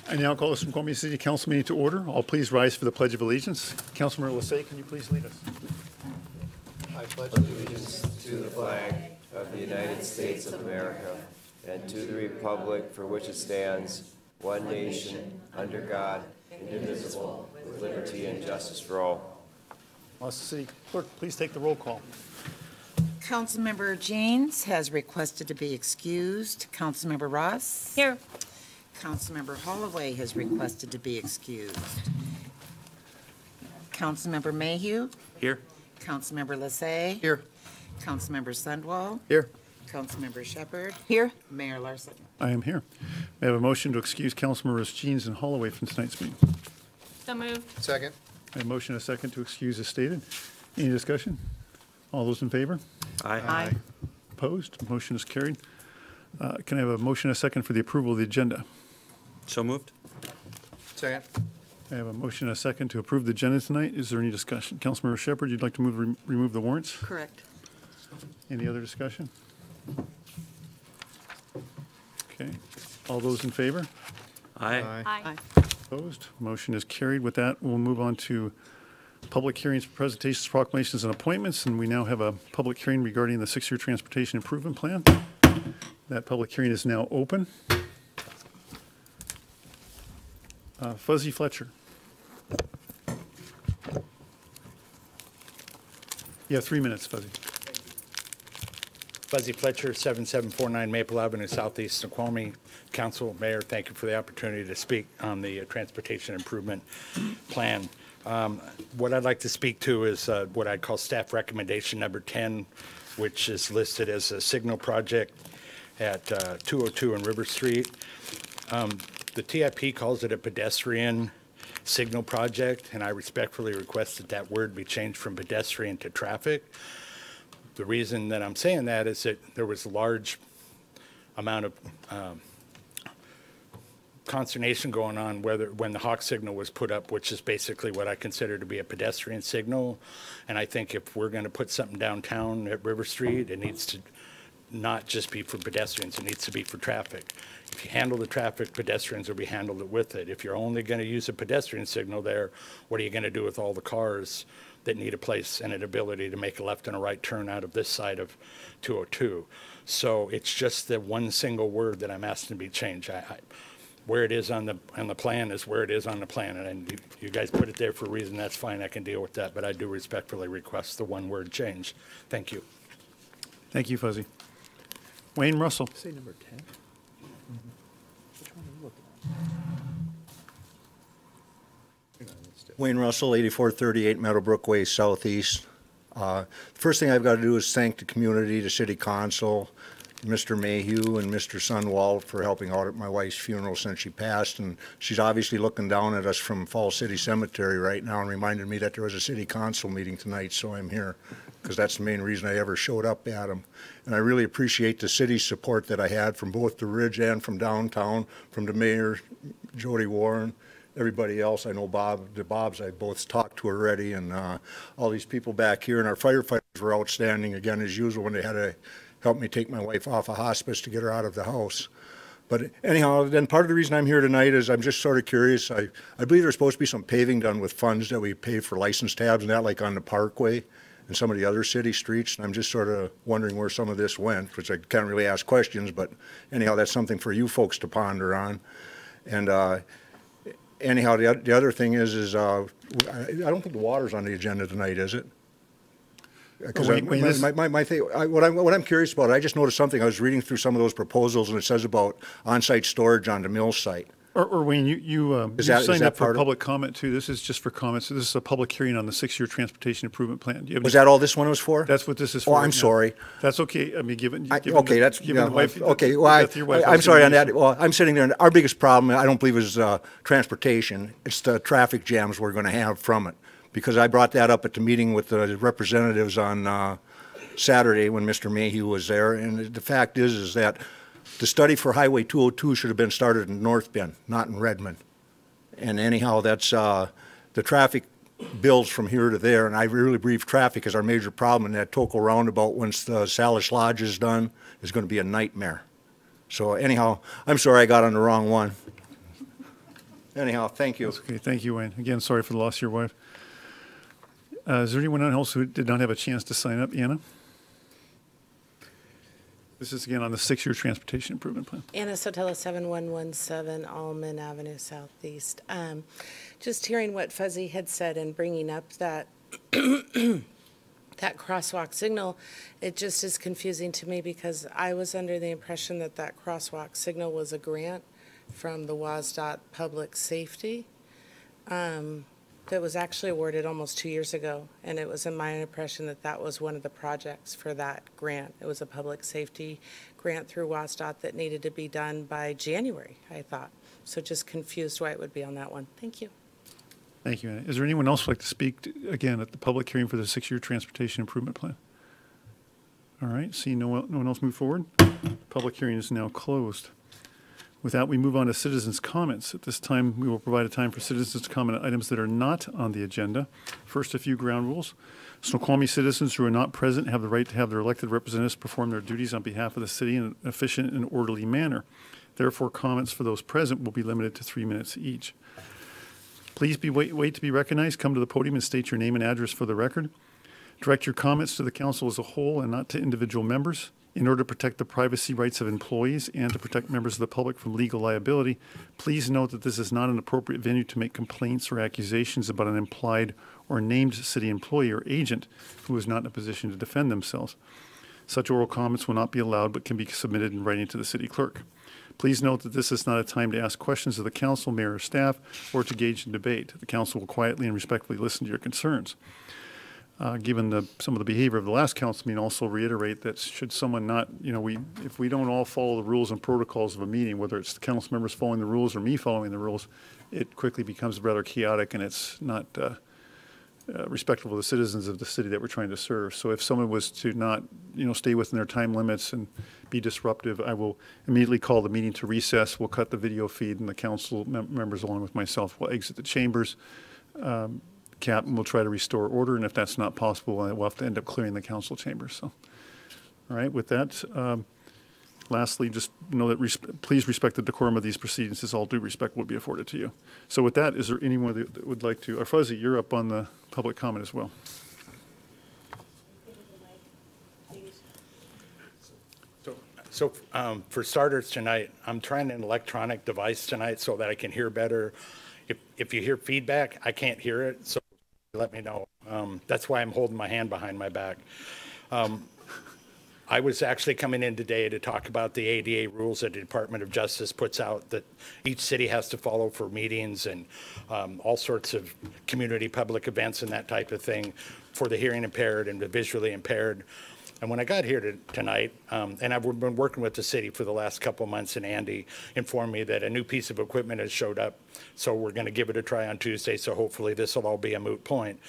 I now call the Snoqualmie City Council meeting to order. All please rise for the Pledge of Allegiance. Councilmember Lassay, can you please lead us? I pledge allegiance to the flag of the United States of America and to the republic for which it stands, one nation, under God, indivisible, with liberty and justice for all. City Clerk, please take the roll call. Councilmember Janes has requested to be excused. Councilmember Ross? Here. Councilmember Holloway has requested to be excused. Councilmember Mayhew? Here. Councilmember Lassay? Here. Councilmember Sundwall? Here. Councilmember Shepherd? Here. Mayor Larson? I am here. May I have a motion to excuse Councilmembers Jeans and Holloway from tonight's meeting? So moved. Second. I have a motion and a second to excuse as stated. Any discussion? All those in favor? Aye. Opposed? Motion is carried. Can I have a motion and a second for the approval of the agenda? So moved. Second. I have a motion and a second to approve the agenda tonight. Is there any discussion? Councilmember Shepherd, you'd like to remove the warrants? Correct. Any other discussion? Okay. All those in favor? Aye. Aye. Opposed? Motion is carried. With that, we'll move on to public hearings, presentations, proclamations, and appointments. And we now have a public hearing regarding the six-year transportation improvement plan. That public hearing is now open. Fuzzy Fletcher. You have 3 minutes, Fuzzy. Fuzzy Fletcher, 7749 Maple Avenue, Southeast Snoqualmie. Council, Mayor, thank you for the opportunity to speak on the transportation improvement plan. What I'd like to speak to is what I'd call staff recommendation number 10, which is listed as a signal project at 202 and River Street. The TIP calls it a pedestrian signal project, and I respectfully request that that word be changed from pedestrian to traffic. The reason that I'm saying that is that there was a large amount of consternation going on when the hawk signal was put up, which is basically what I consider to be a pedestrian signal. And I think if we're going to put something downtown at River Street, it needs to not just be for pedestrians, it needs to be for traffic. If you handle the traffic, pedestrians will be handled with it. If you're only going to use a pedestrian signal there, what are you going to do with all the cars that need a place and an ability to make a left and a right turn out of this side of 202? So it's just the one single word that I'm asking to be changed. Where it is on the plan is where it is on the plan, and you guys put it there for a reason. That's fine. I can deal with that, but I do respectfully request the one word change. Thank you. Thank you, Fuzzy. Wayne Russell. Say number 10. Which one are you looking at? Wayne Russell, 8438 Meadowbrook Way Southeast. The first thing I've got to do is thank the community, the city council, Mr. Mayhew and Mr. Sundwall for helping out at my wife's funeral since she passed. And she's obviously looking down at us from Fall City Cemetery right now and reminded me that there was a city council meeting tonight, so I'm here because that's the main reason I ever showed up at them. And I really appreciate the city's support that I had from both the Ridge and from downtown, from the mayor, Jody Warren, everybody else. I know the Bobs I both talked to already, and all these people back here. And our firefighters were outstanding again as usual when they had to help me take my wife off of hospice to get her out of the house. But anyhow, then part of the reason I'm here tonight is I'm just sort of curious. I believe there's supposed to be some paving done with funds that we pay for license tabs and that, like on the Parkway and some of the other city streets. And I'm just sort of wondering where some of this went, which I can't really ask questions, but anyhow, that's something for you folks to ponder on. And anyhow, the other thing is I don't think the water's on the agenda tonight, is it? Because my thing, what I'm curious about, I just noticed something. I was reading through some of those proposals, and it says about on-site storage on the mill site. Or Wayne, you signed up for public comment too. This is just for comments. So this is a public hearing on the six-year transportation improvement plan. Was that all this one was for? That's what this is for. Oh, I'm sorry. That's okay. I mean, okay, that's given wife, okay. Well, I'm sorry on that. Well, I'm sitting there, and our biggest problem, I don't believe, is transportation. It's the traffic jams we're going to have from it. Because I brought that up at the meeting with the representatives on Saturday when Mr. Mayhew was there, and the fact is that the study for Highway 202 should have been started in North Bend, not in Redmond. And anyhow, that's the traffic builds from here to there, and I really believe traffic is our major problem, and that Toco roundabout, once the Salish Lodge is done, is going to be a nightmare. So anyhow, I'm sorry I got on the wrong one. Anyhow, thank you. Okay, thank you, Wayne. Again, sorry for the loss of your wife. Is there anyone else who did not have a chance to sign up? Anna? This is again on the 6-year transportation improvement plan. Anna Sotelo, 7117 Alman Avenue Southeast. Just hearing what Fuzzy had said and bringing up that that crosswalk signal, it just is confusing to me because I was under the impression that that crosswalk signal was a grant from the WSDOT Public Safety that was actually awarded almost 2 years ago, and it was in my impression that that was one of the projects for that grant. It was a public safety grant through WSDOT that needed to be done by January, I thought. So just confused why it would be on that one. Thank you. Thank you, Anna. Is there anyone else who'd like to speak again at the public hearing for the 6-year transportation improvement plan? All right, seeing no one else move forward, public hearing is now closed. With that, we move on to citizens' comments. At this time, we will provide a time for citizens to comment on items that are not on the agenda. First, a few ground rules. Snoqualmie citizens who are not present have the right to have their elected representatives perform their duties on behalf of the city in an efficient and orderly manner. Therefore, comments for those present will be limited to 3 minutes each. Please wait to be recognized. Come to the podium and state your name and address for the record. Direct your comments to the council as a whole and not to individual members. In order to protect the privacy rights of employees and to protect members of the public from legal liability, please note that this is not an appropriate venue to make complaints or accusations about an implied or named city employee or agent who is not in a position to defend themselves. Such oral comments will not be allowed but can be submitted in writing to the city clerk. Please note that this is not a time to ask questions of the council, mayor, or staff, or to engage in debate. The council will quietly and respectfully listen to your concerns. Given some of the behavior of the last council meeting, also reiterate that should someone not, if we don't all follow the rules and protocols of a meeting, whether it's the council members following the rules or me following the rules, it quickly becomes rather chaotic and it's not respectful of the citizens of the city that we're trying to serve. So if someone was to not, stay within their time limits and be disruptive, I will immediately call the meeting to recess. We'll cut the video feed and the council members along with myself will exit the chambers. Captain will try to restore order, and if that's not possible, we'll have to end up clearing the council chambers. So, all right, with that, lastly, just know that please respect the decorum of these proceedings, as all due respect will be afforded to you. So with that, is there anyone that would like to, or Fuzzy, you're up on the public comment as well. So for starters tonight, I'm trying an electronic device tonight so that I can hear better. If you hear feedback, I can't hear it, so let me know. That's why I'm holding my hand behind my back. I was actually coming in today to talk about the ADA rules that the Department of Justice puts out that each city has to follow for meetings and all sorts of community public events and that type of thing for the hearing impaired and the visually impaired. And when I got here tonight, and I've been working with the city for the last couple of months, and Andy informed me that a new piece of equipment has showed up, so we're going to give it a try on Tuesday, so hopefully this will all be a moot point.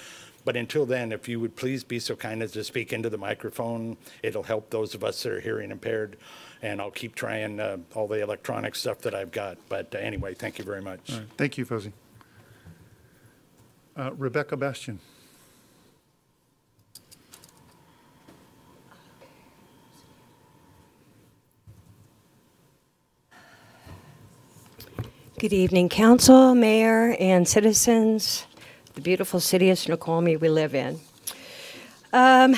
But until then, if you would please be so kind as to speak into the microphone, it'll help those of us that are hearing impaired, and I'll keep trying all the electronic stuff that I've got. But anyway, thank you very much. All right. Thank you, Fuzzy. Rebecca Bastian. Good evening, council, mayor, and citizens, the beautiful city of Snoqualmie we live in. I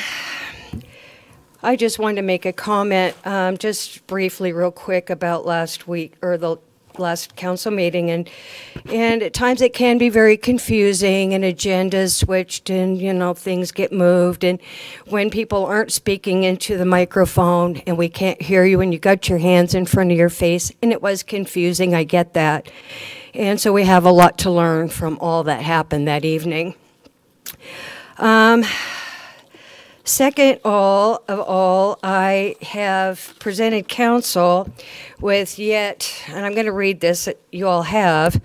just wanted to make a comment, just briefly, real quick, about last week, or the last council meeting, and at times it can be very confusing, and agendas switched, and things get moved, and when people aren't speaking into the microphone and we can't hear you and you got your hands in front of your face, and it was confusing, I get that, and so we have a lot to learn from all that happened that evening. Second of all, I have presented council with yet, and I'm going to read this that you all have,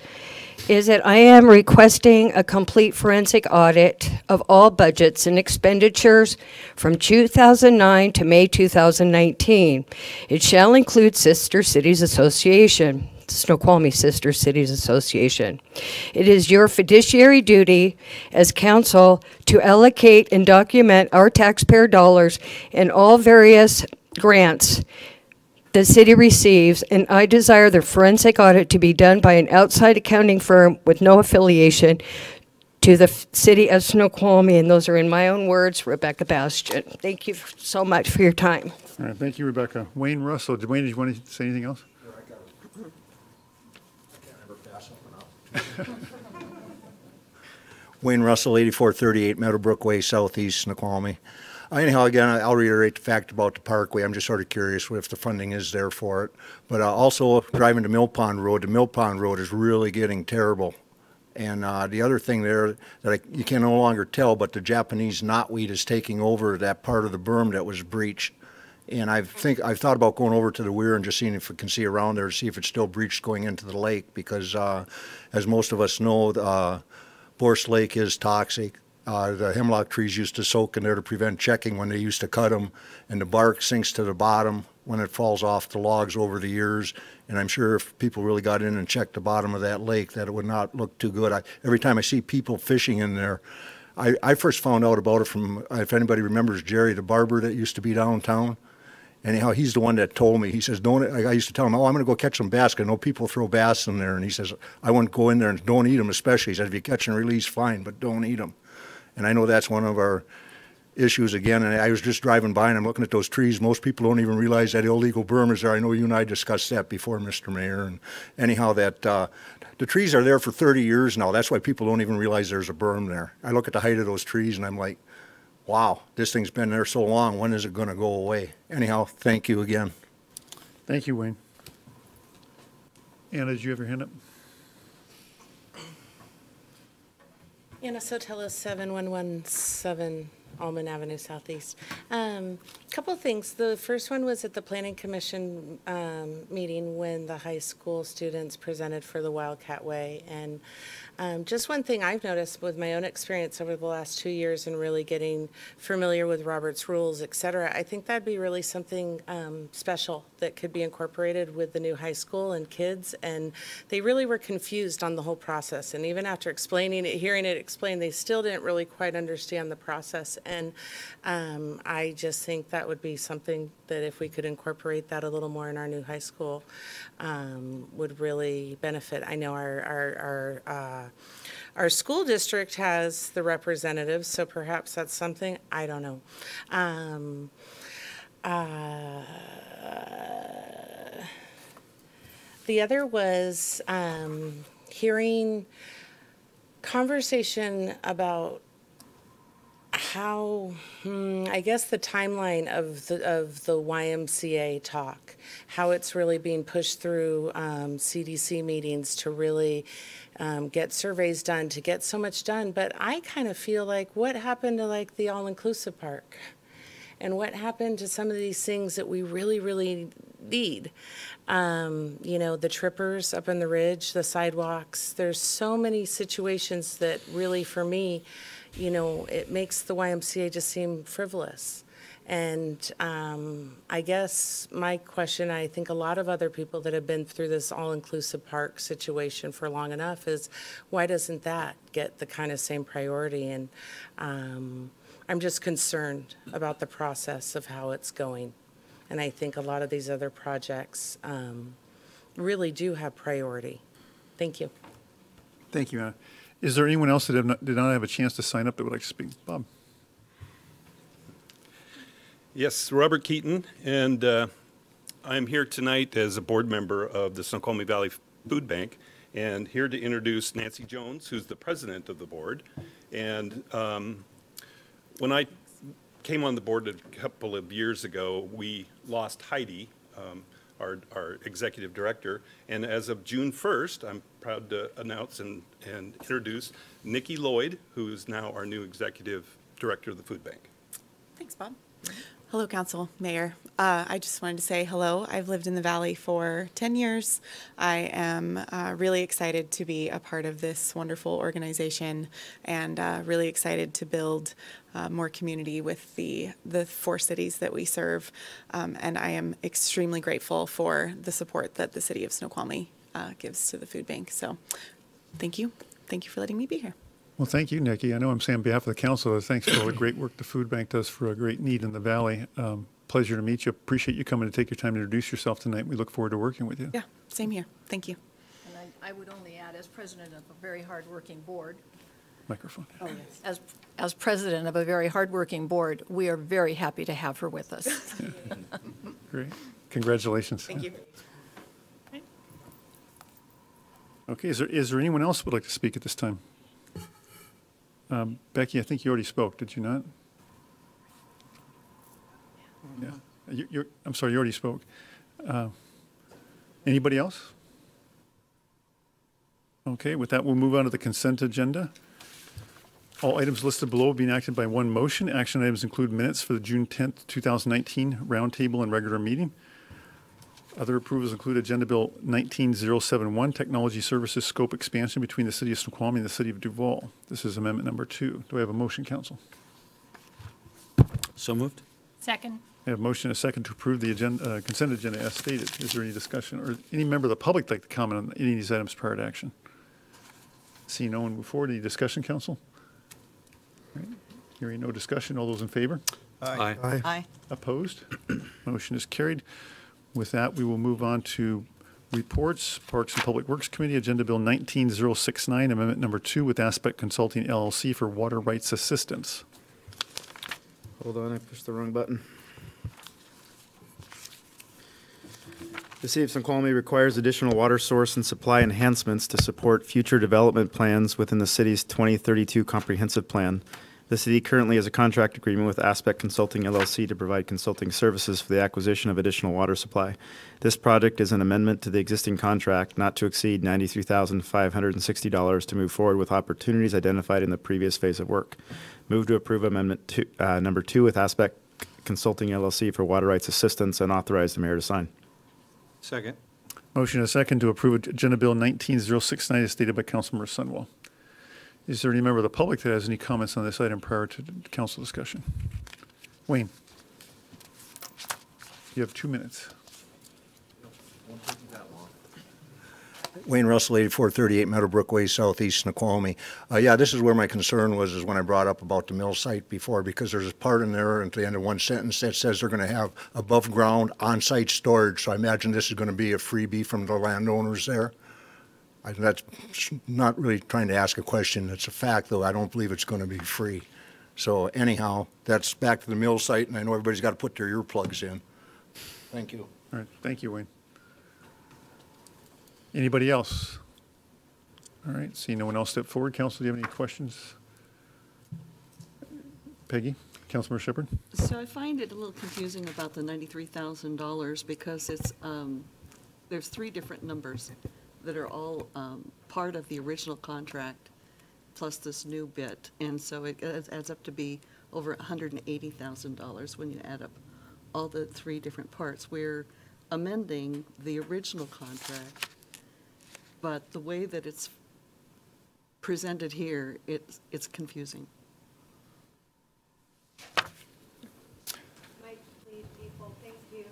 is that I am requesting a complete forensic audit of all budgets and expenditures from 2009 to May 2019. It shall include Sister Cities Association. Snoqualmie Sister Cities Association. It is your fiduciary duty as council to allocate and document our taxpayer dollars and all various grants the city receives, and I desire the forensic audit to be done by an outside accounting firm with no affiliation to the city of Snoqualmie, and those are in my own words, Rebecca Bastian. Thank you so much for your time. All right, thank you, Rebecca. Wayne Russell, Wayne, did you want to say anything else? Wayne Russell, 8438 Meadowbrook Way, Southeast Snoqualmie. Anyhow, again, I'll reiterate the fact about the parkway. I'm just sort of curious if the funding is there for it. But also driving to Mill Pond Road, the Mill Pond Road is really getting terrible. And the other thing there that you can no longer tell, but the Japanese knotweed is taking over that part of the berm that was breached. And I've thought about going over to the weir and just seeing if we can see around there to see if it's still breached going into the lake, because as most of us know, Bourse Lake is toxic. The hemlock trees used to soak in there to prevent checking when they used to cut them, and the bark sinks to the bottom when it falls off the logs over the years. And I'm sure if people really got in and checked the bottom of that lake, that it would not look too good. Every time I see people fishing in there, I first found out about it from, if anybody remembers Jerry, the barber that used to be downtown. Anyhow, he's the one that told me. He says, I used to tell him, oh, I'm going to go catch some bass. I know people throw bass in there. And he says, I wouldn't go in there and don't eat them especially. He said, if you catch and release, fine, but don't eat them. And I know that's one of our issues again. And I was just driving by and I'm looking at those trees. Most people don't even realize that illegal berm is there. I know you and I discussed that before, Mr. Mayor. And anyhow, that the trees are there for 30 years now. That's why people don't even realize there's a berm there. I look at the height of those trees and I'm like, wow, this thing's been there so long. When is it going to go away? Anyhow, thank you again. Thank you, Wayne. Anna, did you have your hand up? Anna Sotelo, 7117 Almond Avenue Southeast. Couple of things. The first one was at the Planning Commission meeting when the high school students presented for the Wildcat Way. And just one thing I've noticed with my own experience over the last 2 years and really getting familiar with Robert's rules, et cetera, I think that'd be really something special that could be incorporated with the new high school and kids. And they really were confused on the whole process. And even after explaining it, hearing it explained, they still didn't really quite understand the process. And I just think that would be something that if we could incorporate that a little more in our new high school would really benefit. I know our school district has the representatives, so perhaps that's something, I don't know. The other was hearing conversation about how, I guess the timeline of the YMCA talk, how it's really being pushed through CDC meetings to really get surveys done, to get so much done. But I kind of feel like what happened to like the all-inclusive park? And what happened to some of these things that we really, really need? You know, the trippers up on the ridge, the sidewalks. There's so many situations that really, for me, you know, it makes the YMCA just seem frivolous. And I guess my question, I think a lot of other people that have been through this all-inclusive park situation for long enough is, why doesn't that get the kind of same priority? And I'm just concerned about the process of how it's going. And I think a lot of these other projects really do have priority. Thank you. Thank you, Anna. Is there anyone else that did not have a chance to sign up that would like to speak? Bob? Yes, Robert Keaton, and I'm here tonight as a board member of the Snoqualmie Valley Food Bank, and here to introduce Nancy Jones, who's the president of the board. And when I came on the board a couple of years ago, we lost Heidi, our executive director, and as of June 1st, I'm proud to announce and introduce Nikki Lloyd, who is now our new executive director of the food bank. Thanks, Bob. Hello, Council, Mayor. I just wanted to say hello. I've lived in the Valley for 10 years. I am really excited to be a part of this wonderful organization and really excited to build more community with the 4 cities that we serve. And I am extremely grateful for the support that the city of Snoqualmie gives to the food bank. So thank you. Thank you for letting me be here. Well, thank you, Nikki. I know I'm saying on behalf of the council, thanks for all the great work the food bank does for a great need in the valley. pleasure to meet you. Appreciate you coming to take your time to introduce yourself tonight. We look forward to working with you. Yeah, same here. Thank you. And I would only add, as president of a very hardworking board, Microphone. as president of a very hardworking board, we are very happy to have her with us. Great. Congratulations. Thank you. Okay, is there anyone else who would like to speak at this time? Becky, I think you already spoke, did you not? Yeah. I'm sorry, you already spoke. Anybody else? Okay, with that, we'll move on to the consent agenda. All items listed below will be enacted by one motion. Action items include minutes for the June 10th, 2019 roundtable and regular meeting. Other approvals include Agenda Bill 19071, Technology Services Scope Expansion between the City of Snoqualmie and the City of Duval. This is Amendment Number 2. Do I have a motion, Council? So moved. Second. I have a motion and a second to approve the agenda, consent agenda as stated. Is there any discussion or any member of the public like to comment on any of these items prior to action? Seeing no one move forward, any discussion, Council? All right. Hearing no discussion, all those in favor? Aye. Aye. Opposed? Motion is carried. With that, we will move on to reports. Parks and Public Works Committee, Agenda Bill 19069, Amendment Number 2 with Aspect Consulting LLC for water rights assistance. Hold on, I pushed the wrong button. The City of Snoqualmie requires additional water source and supply enhancements to support future development plans within the city's 2032 comprehensive plan. The city currently has a contract agreement with Aspect Consulting LLC to provide consulting services for the acquisition of additional water supply. This project is an amendment to the existing contract not to exceed $93,560 to move forward with opportunities identified in the previous phase of work. Move to approve Amendment Number 2 with Aspect Consulting LLC for water rights assistance and authorize the mayor to sign. Second. Motion and a second to approve Agenda Bill 19069 as stated by Councilmember Sunwell. Is there any member of the public that has any comments on this item prior to council discussion? Wayne. You have 2 minutes. Wayne Russell, 8438 Meadowbrook Way, Southeast Snoqualmie. Yeah, this is where my concern was, is when I brought up about the mill site before, because there's a part in there at the end of one sentence that says they're going to have above-ground on-site storage. So I imagine this is going to be a freebie from the landowners there. That's not really trying to ask a question. It's a fact, though. I don't believe it's going to be free. So anyhow, that's back to the mill site, and I know everybody's got to put their earplugs in. Thank you. All right, thank you, Wayne. Anybody else? All right, see no one else step forward. Council, do you have any questions? Peggy, Councilmember Shepherd? So I find it a little confusing about the $93,000 because it's, there's 3 different numbers that are all part of the original contract plus this new bit. And so it adds up to be over $180,000 when you add up all the 3 different parts. We're amending the original contract, but the way that it's presented here, it's confusing. Mike, please, people, thank you.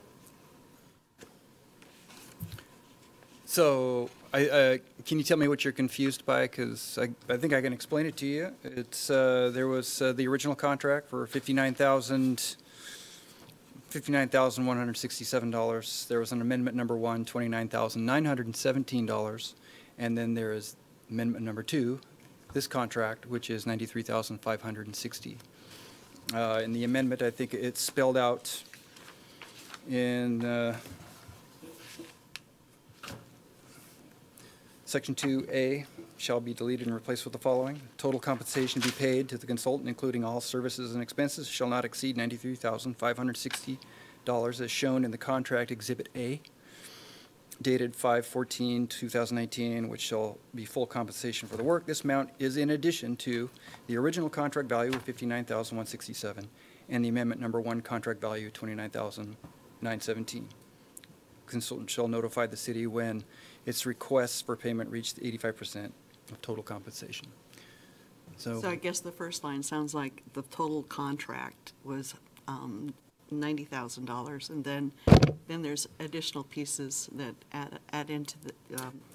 So, can you tell me what you're confused by? Because I think I can explain it to you. It's there was the original contract for $59,167. There was an amendment number 1, $29,917, and then there is amendment number 2, this contract, which is $93,560. In the amendment, I think it's spelled out in Section 2A shall be deleted and replaced with the following. Total compensation to be paid to the consultant, including all services and expenses, shall not exceed $93,560 as shown in the contract Exhibit A, dated 5/14/2019, which shall be full compensation for the work. This amount is in addition to the original contract value of $59,167 and the amendment number 1 contract value $29,917. Consultant shall notify the city when its requests for payment reach 85% of total compensation. So I guess the first line sounds like the total contract was $90,000, and then there's additional pieces that add into the,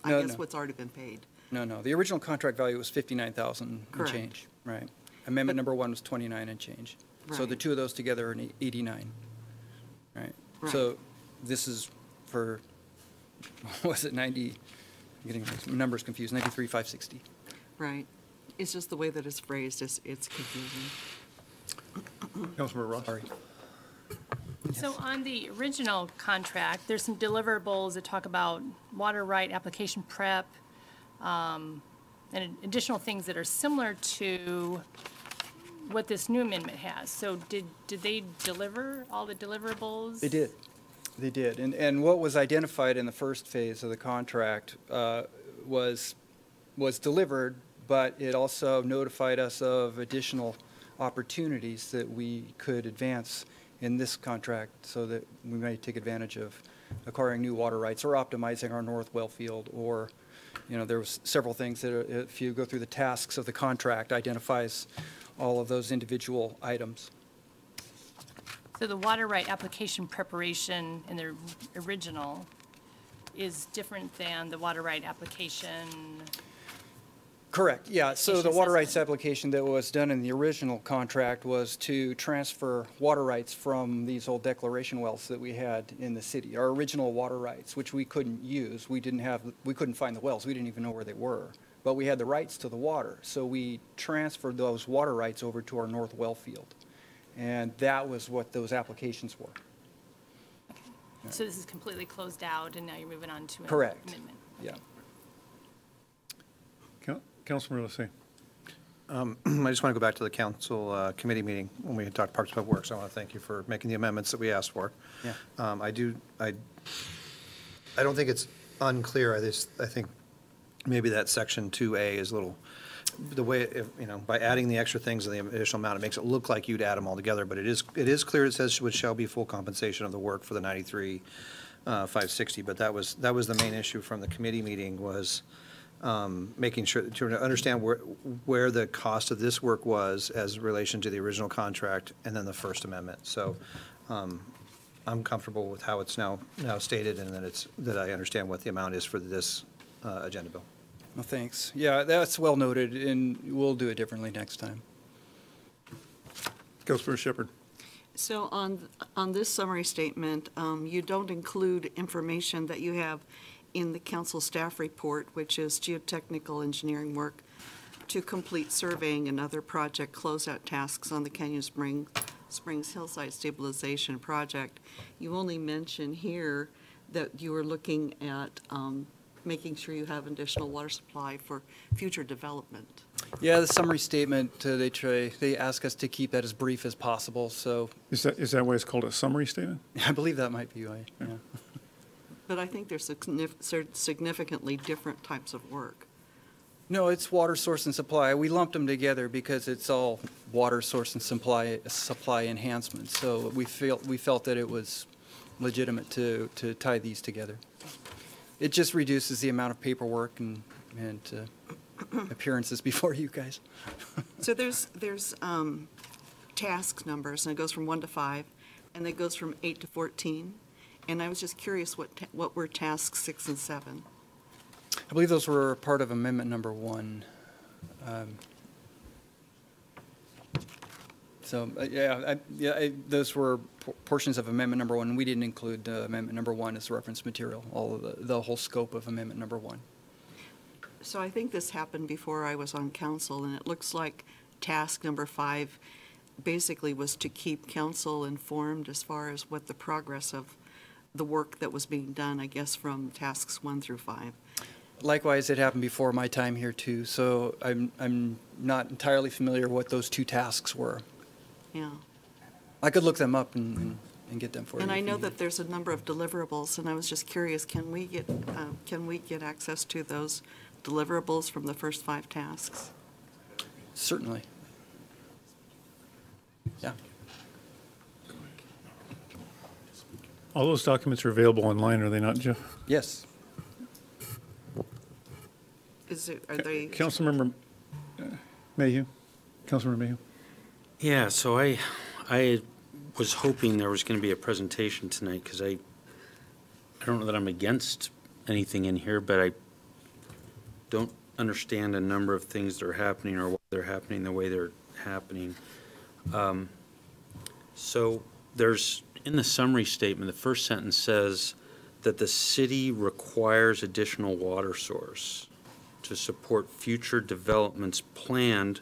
I guess what's already been paid. No. The original contract value was $59,000 and change, right? Amendment number 1 was 29 and change. So the Right. two of those together are 89. Right. Right. So this is for, was it 90, I'm getting numbers confused, 93,560. Right. It's just the way that it's phrased, it's confusing. Councilmember Ross? Sorry. So on the original contract, there's some deliverables that talk about water right application prep, and additional things that are similar to what this new amendment has. So did they deliver all the deliverables? They did. They did. And what was identified in the first phase of the contract was delivered, but it also notified us of additional opportunities that we could advance in this contract so that we might take advantage of acquiring new water rights or optimizing our north well field, or, you know, there was several things that if you go through the tasks of the contract, identifies all of those individual items. So the water right application preparation in the original is different than the water right application? Correct, yeah. So the water rights system. application that was done in the original contract was to transfer water rights from these old declaration wells that we had in the city, our original water rights, which we couldn't use. We couldn't find the wells. We didn't even know where they were. But we had the rights to the water. So we transferred those water rights over to our north well field. And that was what those applications were. So this is completely closed out, and now you're moving on to an Correct. amendment? Yeah. Councilmember Lissay. I just want to go back to the council committee meeting when we had talked Parks and Public Works. I want to thank you for making the amendments that we asked for. Yeah. I don't think it's unclear. I think maybe that section 2A is a little, the way, you know, by adding the extra things and the additional amount, it makes it look like you'd add them all together, but it is clear. It says which shall be full compensation of the work for the 93,560, but that was the main issue from the committee meeting, was making sure to understand where the cost of this work was as relation to the original contract and then the First Amendment. So I'm comfortable with how it's now stated, and that I understand what the amount is for this agenda bill. Well, thanks. Yeah, that's well noted, and we'll do it differently next time. Councilmember Shepherd. So on this summary statement, you don't include information that you have in the council staff report, which is geotechnical engineering work to complete surveying and other project closeout tasks on the Canyon Springs Hillside Stabilization Project. You only mention here that you are looking at making sure you have additional water supply for future development. Yeah, the summary statement, they ask us to keep that as brief as possible, so. Is that why it's called a summary statement? I believe that might be why, yeah. But I think there's significantly different types of work. No, it's water source and supply. We lumped them together because it's all water source and supply enhancement. So we felt that it was legitimate to tie these together. It just reduces the amount of paperwork and appearances before you guys. So there's task numbers, and it goes from 1 to 5, and it goes from 8 to 14. And I was just curious what were tasks 6 and 7? I believe those were part of Amendment Number 1. Those were portions of Amendment Number 1. We didn't include Amendment Number 1 as reference material, all of the whole scope of Amendment Number 1. So I think this happened before I was on council, and it looks like task number 5 basically was to keep council informed as far as what the progress of the work that was being done, I guess, from tasks 1 through 5. Likewise, it happened before my time here too, so I'm not entirely familiar what those 2 tasks were. Yeah. I could look them up and get them for you. And I know that there's a number of deliverables, and I was just curious, can we get access to those deliverables from the first 5 tasks? Certainly. Yeah. All those documents are available online, are they not, Jeff? Yes. Are they? Councilmember Mayhew? Councilmember Mayhew? Yeah, so I was hoping there was going to be a presentation tonight, because I don't know that I'm against anything in here, but I don't understand a number of things that are happening, or why they're happening the way they're happening. So there's, in the summary statement, the first sentence says that the city requires additional water source to support future developments planned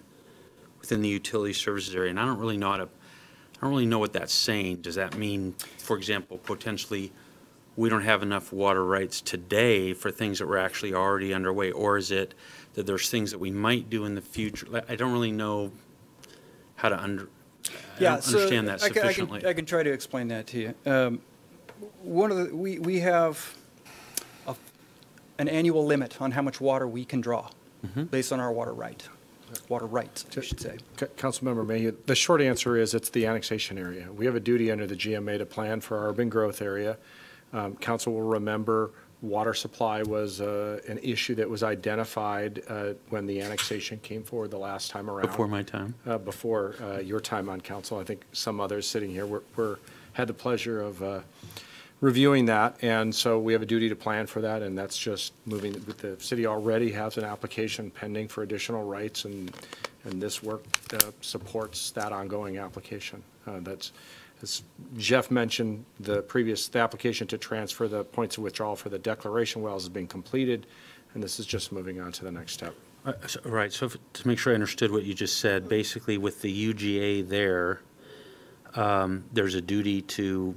within the utility services area. And I don't really know what that's saying. Does that mean, for example, potentially we don't have enough water rights today for things that were actually already underway? Or is it that there's things that we might do in the future? I don't really know how to understand that sufficiently. I can try to explain that to you. We have an annual limit on how much water we can draw based on our water rights, I should say. Councilmember Mayhew, the short answer is it's the annexation area. We have a duty under the GMA to plan for our urban growth area. Council will remember water supply was an issue that was identified when the annexation came forward the last time around. Before my time? Before your time on council. I think some others sitting here had the pleasure of reviewing that, and so we have a duty to plan for that, and that's just moving. The city already has an application pending for additional rights, and this work supports that ongoing application. That's, as Jeff mentioned, the application to transfer the points of withdrawal for the declaration wells has been completed, and this is just moving on to the next step. Right, so to make sure I understood what you just said, basically with the UGA there's a duty to,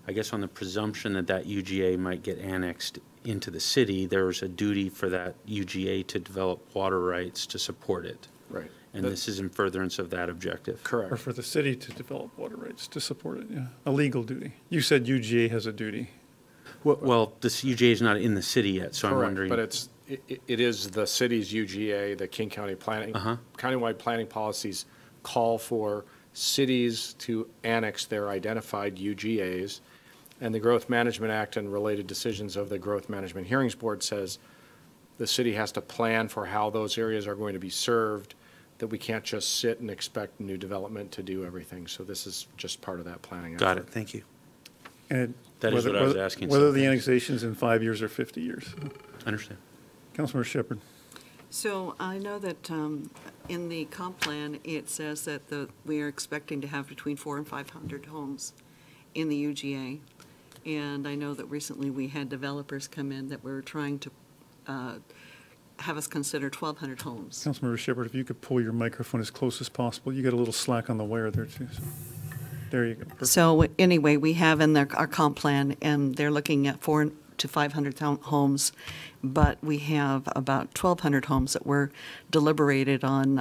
I guess on the presumption that that UGA might get annexed into the city, there's a duty for that UGA to develop water rights to support it. Right. And this is in furtherance of that objective. Correct. Or for the city to develop water rights to support it, yeah. A legal duty. You said UGA has a duty. Well, this UGA is not in the city yet, so I'm wondering. But it is the city's UGA, the King County planning, countywide planning policies call for cities to annex their identified UGAs, and the Growth Management Act and related decisions of the Growth Management Hearings Board says the city has to plan for how those areas are going to be served, that we can't just sit and expect new development to do everything. So this is just part of that planning effort. Got it, thank you. And that is what I was asking. Whether the annexation's in 5 years or 50 years. I understand. Councilmember Shepherd. So I know that in the comp plan, it says that we are expecting to have between 400 and 500 homes in the UGA. And I know that recently we had developers come in that were trying to have us consider 1,200 homes. Councilmember Shepherd, if you could pull your microphone as close as possible. You got a little slack on the wire there, too. So. There you go. Perfect. So anyway, we have in our comp plan, and they're looking at 400 to 500 homes, but we have about 1,200 homes that were deliberated on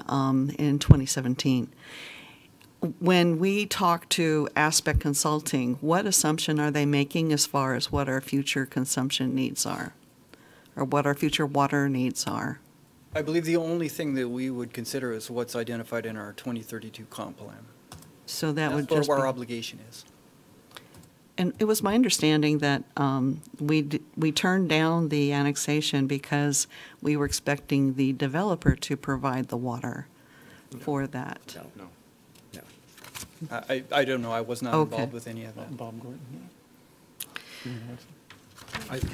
in 2017. When we talk to Aspect Consulting, what assumption are they making as far as what our future consumption needs are, or what our future water needs are? I believe the only thing that we would consider is what's identified in our 2032 comp plan. So that would That's just what our be, obligation is. and it was my understanding that we turned down the annexation because we were expecting the developer to provide the water for that. No. I don't know. I was not involved with any of that. Bob Gordon.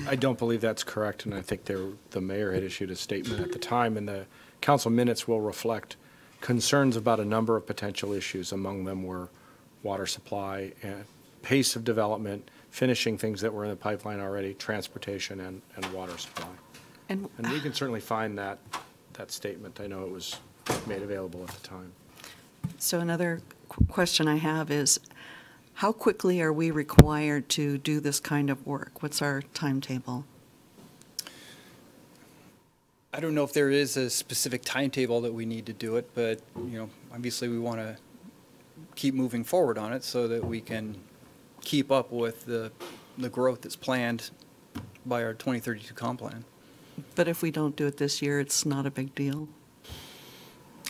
I don't believe that's correct, and I think the mayor had issued a statement at the time, and the council minutes will reflect concerns about a number of potential issues. Among them were water supply, and pace of development, finishing things that were in the pipeline already, transportation, and water supply. And we can certainly find that statement. I know it was made available at the time. So another question I have is, how quickly are we required to do this kind of work? What's our timetable? I don't know if there is a specific timetable that we need to do it, but, obviously we want to keep moving forward on it so that we can keep up with the growth that's planned by our 2032 comp plan. But if we don't do it this year, it's not a big deal?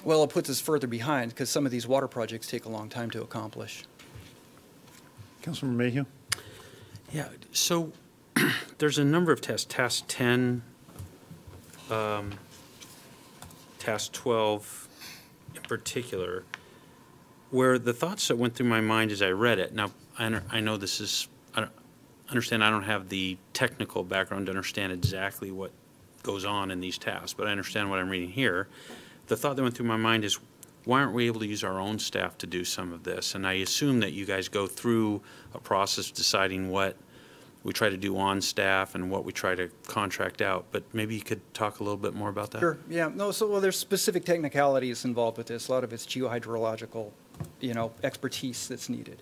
Well, it puts us further behind because some of these water projects take a long time to accomplish. Councilmember Mayhew? Yeah, so there's a number of tests, task 10, task 12 in particular, where the thoughts that went through my mind as I read it. Now, I know this is, I don't have the technical background to understand exactly what goes on in these tasks, but I understand what I'm reading here. The thought that went through my mind is, why aren't we able to use our own staff to do some of this? And I assume that you guys go through a process of deciding what we try to do on staff and what we try to contract out, but maybe you could talk a little bit more about that? Sure, yeah, no, so, well, there's specific technicalities involved with this. A lot of it's geohydrological, expertise that's needed.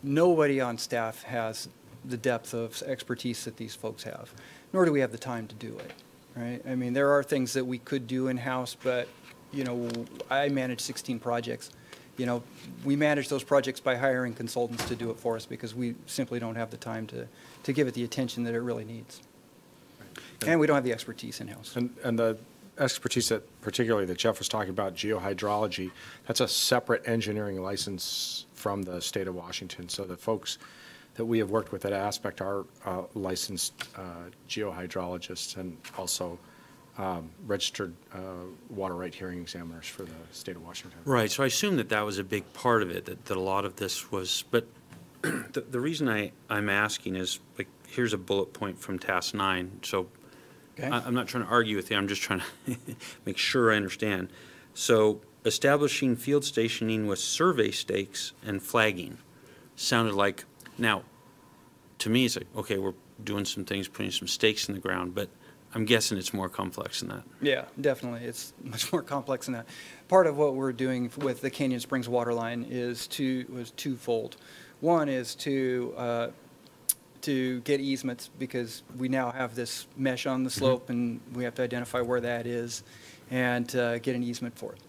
Nobody on staff has the depth of expertise that these folks have, nor do we have the time to do it, right? I mean, there are things that we could do in-house, but, I manage 16 projects. We manage those projects by hiring consultants to do it for us because we simply don't have the time to give it the attention that it really needs. And we don't have the expertise in-house. And the expertise that particularly that Jeff was talking about, geohydrology, that's a separate engineering license from the state of Washington. So the folks that we have worked with that aspect are licensed geohydrologists and also registered water right hearing examiners for the state of Washington. Right, so I assume that was a big part of it, that a lot of this was, but the reason I'm asking is, like, here's a bullet point from task 9, so okay. I'm not trying to argue with you, I'm just trying to make sure I understand. So establishing field stationing with survey stakes and flagging sounded like, now, to me, it's like, okay, we're doing some things, putting some stakes in the ground, but I'm guessing it's more complex than that. Yeah, definitely. It's much more complex than that. Part of what we're doing with the Canyon Springs water line was twofold. One is to get easements because we now have this mesh on the slope and we have to identify where that is and get an easement for it.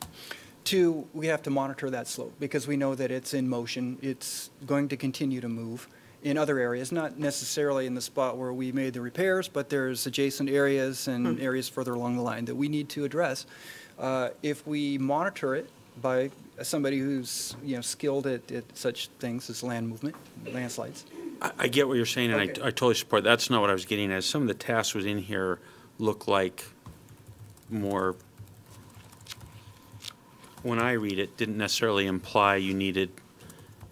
Two, we have to monitor that slope because we know that it's in motion. It's going to continue to move in other areas, not necessarily in the spot where we made the repairs, but there's adjacent areas and areas further along the line that we need to address. If we monitor it by somebody who's skilled at such things as land movement, landslides. I get what you're saying, and Okay. I totally support. That's not what I was getting at. Some of the tasks within here look like more, when I read it, didn't necessarily imply you needed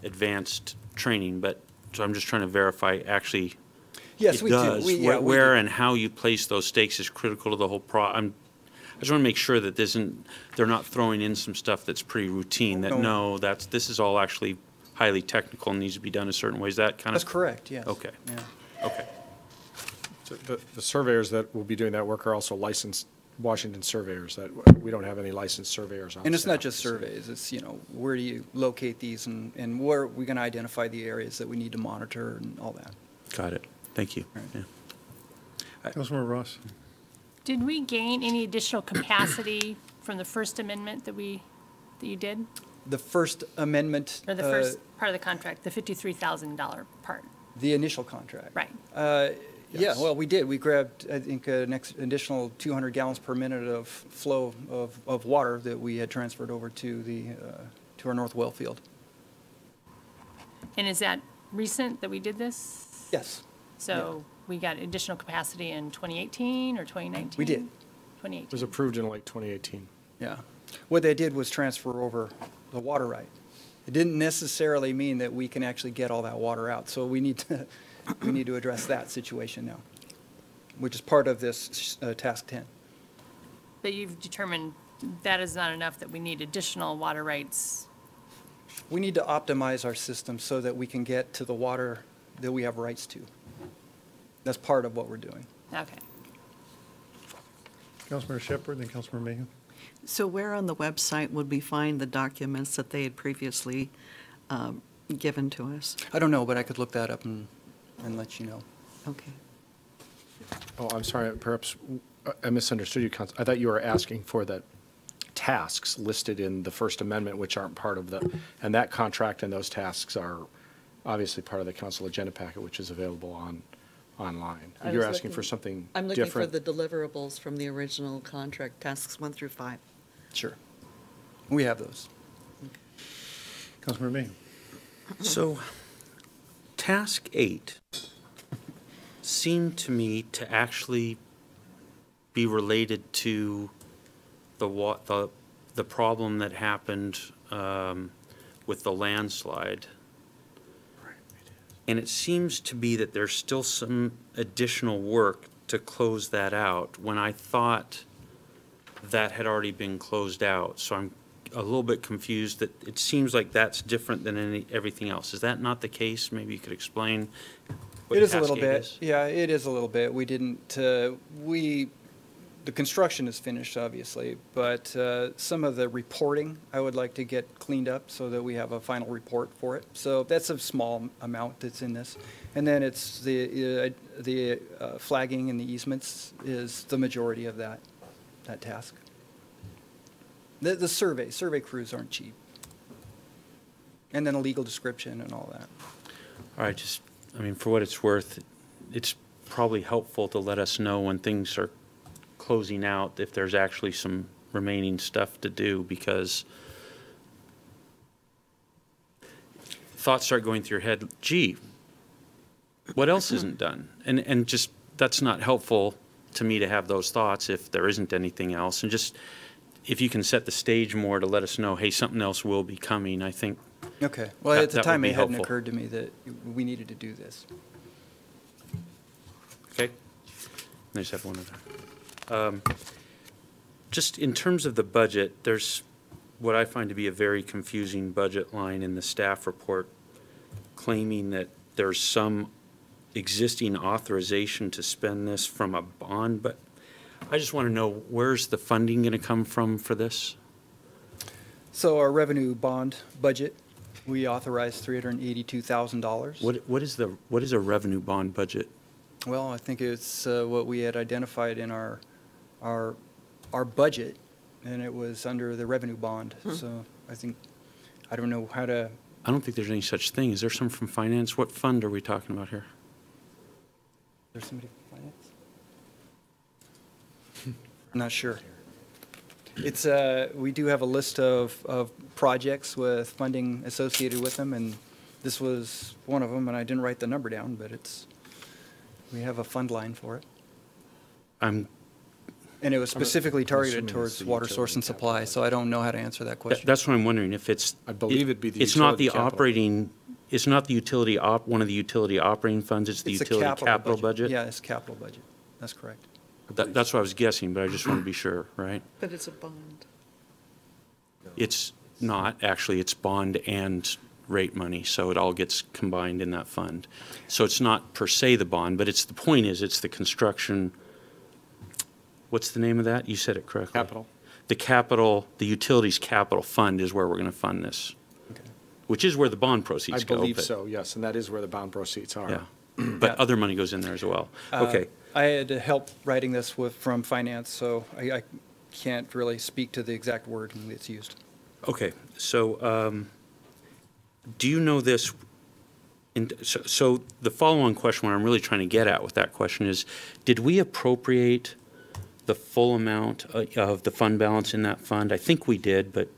advanced training, but so I'm just trying to verify actually Yes, it we does. do. We Where do. and how you place those stakes is critical to the whole I just want to make sure that they're not throwing in some stuff that's pretty routine, that no, this is all actually highly technical and needs to be done a certain way. Is that kind of? That's correct, yes. Okay. Yeah. Okay. So the surveyors that will be doing that work are also licensed Washington surveyors. That we don't have any licensed surveyors on And it's not staff. just surveys, it's, where do you locate these and where are we going to identify the areas that we need to monitor and all that. Got it. Thank you. Yeah. Councilmember Ross. Did we gain any additional capacity from the First Amendment that you did? The First Amendment. Or the first part of the contract, the $53,000 part? The initial contract. Right. Yeah, well, we did. We grabbed, I think, an additional 200 gallons per minute of flow of water that we had transferred over to our North Well field. And is that recent that we did this? Yes. So we got additional capacity in 2018 or 2019? We did. 2018. It was approved in like 2018. Yeah. What they did was transfer over the water right. It didn't necessarily mean that we can actually get all that water out. So we need to address that situation now, which is part of this task 10. But you've determined that is not enough, that we need additional water rights? We need to optimize our system so that we can get to the water that we have rights to. That's part of what we're doing. Okay. Councilmember Shepherd, then Councilmember Mayhew. So where on the website would we find the documents that they had previously given to us? I don't know, but I could look that up and let you know. Okay. Oh, I'm sorry, perhaps I misunderstood you, Council. I thought you were asking for the tasks listed in the First Amendment, which aren't part of and that contract and those tasks are obviously part of the council agenda packet, which is available online. You're asking for something different? I'm looking for the deliverables from the original contract, tasks 1 through 5. Sure. We have those. Councilmember Mayhew. So, task 8 seemed to me to actually be related to the problem that happened with the landslide. And it seems to be that there's still some additional work to close that out when I thought that had already been closed out. So I'm a little bit confused that it seems like that's different than everything else. Is that not the case? Maybe you could explain what It is a little Cascade bit. is? Yeah, it is a little bit. We didn't, the construction is finished, obviously, but some of the reporting I would like to get cleaned up so that we have a final report for it. So that's a small amount that's in this. And then it's the flagging and the easements is the majority of that task. The survey crews aren't cheap. And then a legal description and all that. All right, I mean, for what it's worth, it's probably helpful to let us know when things are closing out, if there's actually some remaining stuff to do, because thoughts start going through your head, gee, what else isn't done? And just, that's not helpful to me to have those thoughts if there isn't anything else. And just, if you can set the stage more to let us know, hey, something else will be coming, I think. Okay. Well, at the time, it hadn't helpful. occurred to me that we needed to do this. Okay. I just have one other. Just in terms of the budget, there's what I find to be a very confusing budget line in the staff report claiming that there's some existing authorization to spend this from a bond, but I just want to know, where's the funding going to come from for this? So our revenue bond budget, we authorized $382,000. What is a revenue bond budget? Well, I think it's what we had identified in our budget, and it was under the revenue bond. So I think, I don't know how to. I don't think there's any such thing. Is there some from finance? What fund are we talking about here? There's somebody from finance? I'm not sure. It's, we do have a list of projects with funding associated with them, and this was one of them, and I didn't write the number down, but we have a fund line for it. I'm And it was specifically targeted assuming towards it's the water source and supply, so I don't know how to answer that question. That's what I'm wondering, if it's. I believe it'd be the It's not utility the capital. operating, it's not the utility one of the utility operating funds, it's the It's utility capital budget? Yeah, it's capital budget. That's correct. That's what I was guessing, but I just want to be sure, right? But it's a bond. It's not, actually, it's bond and rate money, so it all gets combined in that fund. So it's not per se the bond, but the point is, it's the construction, what's the name of that? You said it correctly. Capital. The utilities capital fund is where we're going to fund this, which is where the bond proceeds I go. believe but- so, yes, and that is where the bond proceeds are. Yeah, but other money goes in there as well. Okay. I had to help writing this from finance, so I can't really speak to the exact word that's used. Okay, so do you know this? So the follow-on question, what I'm really trying to get at with that question is, did we appropriate the full amount of the fund balance in that fund? I think we did, but.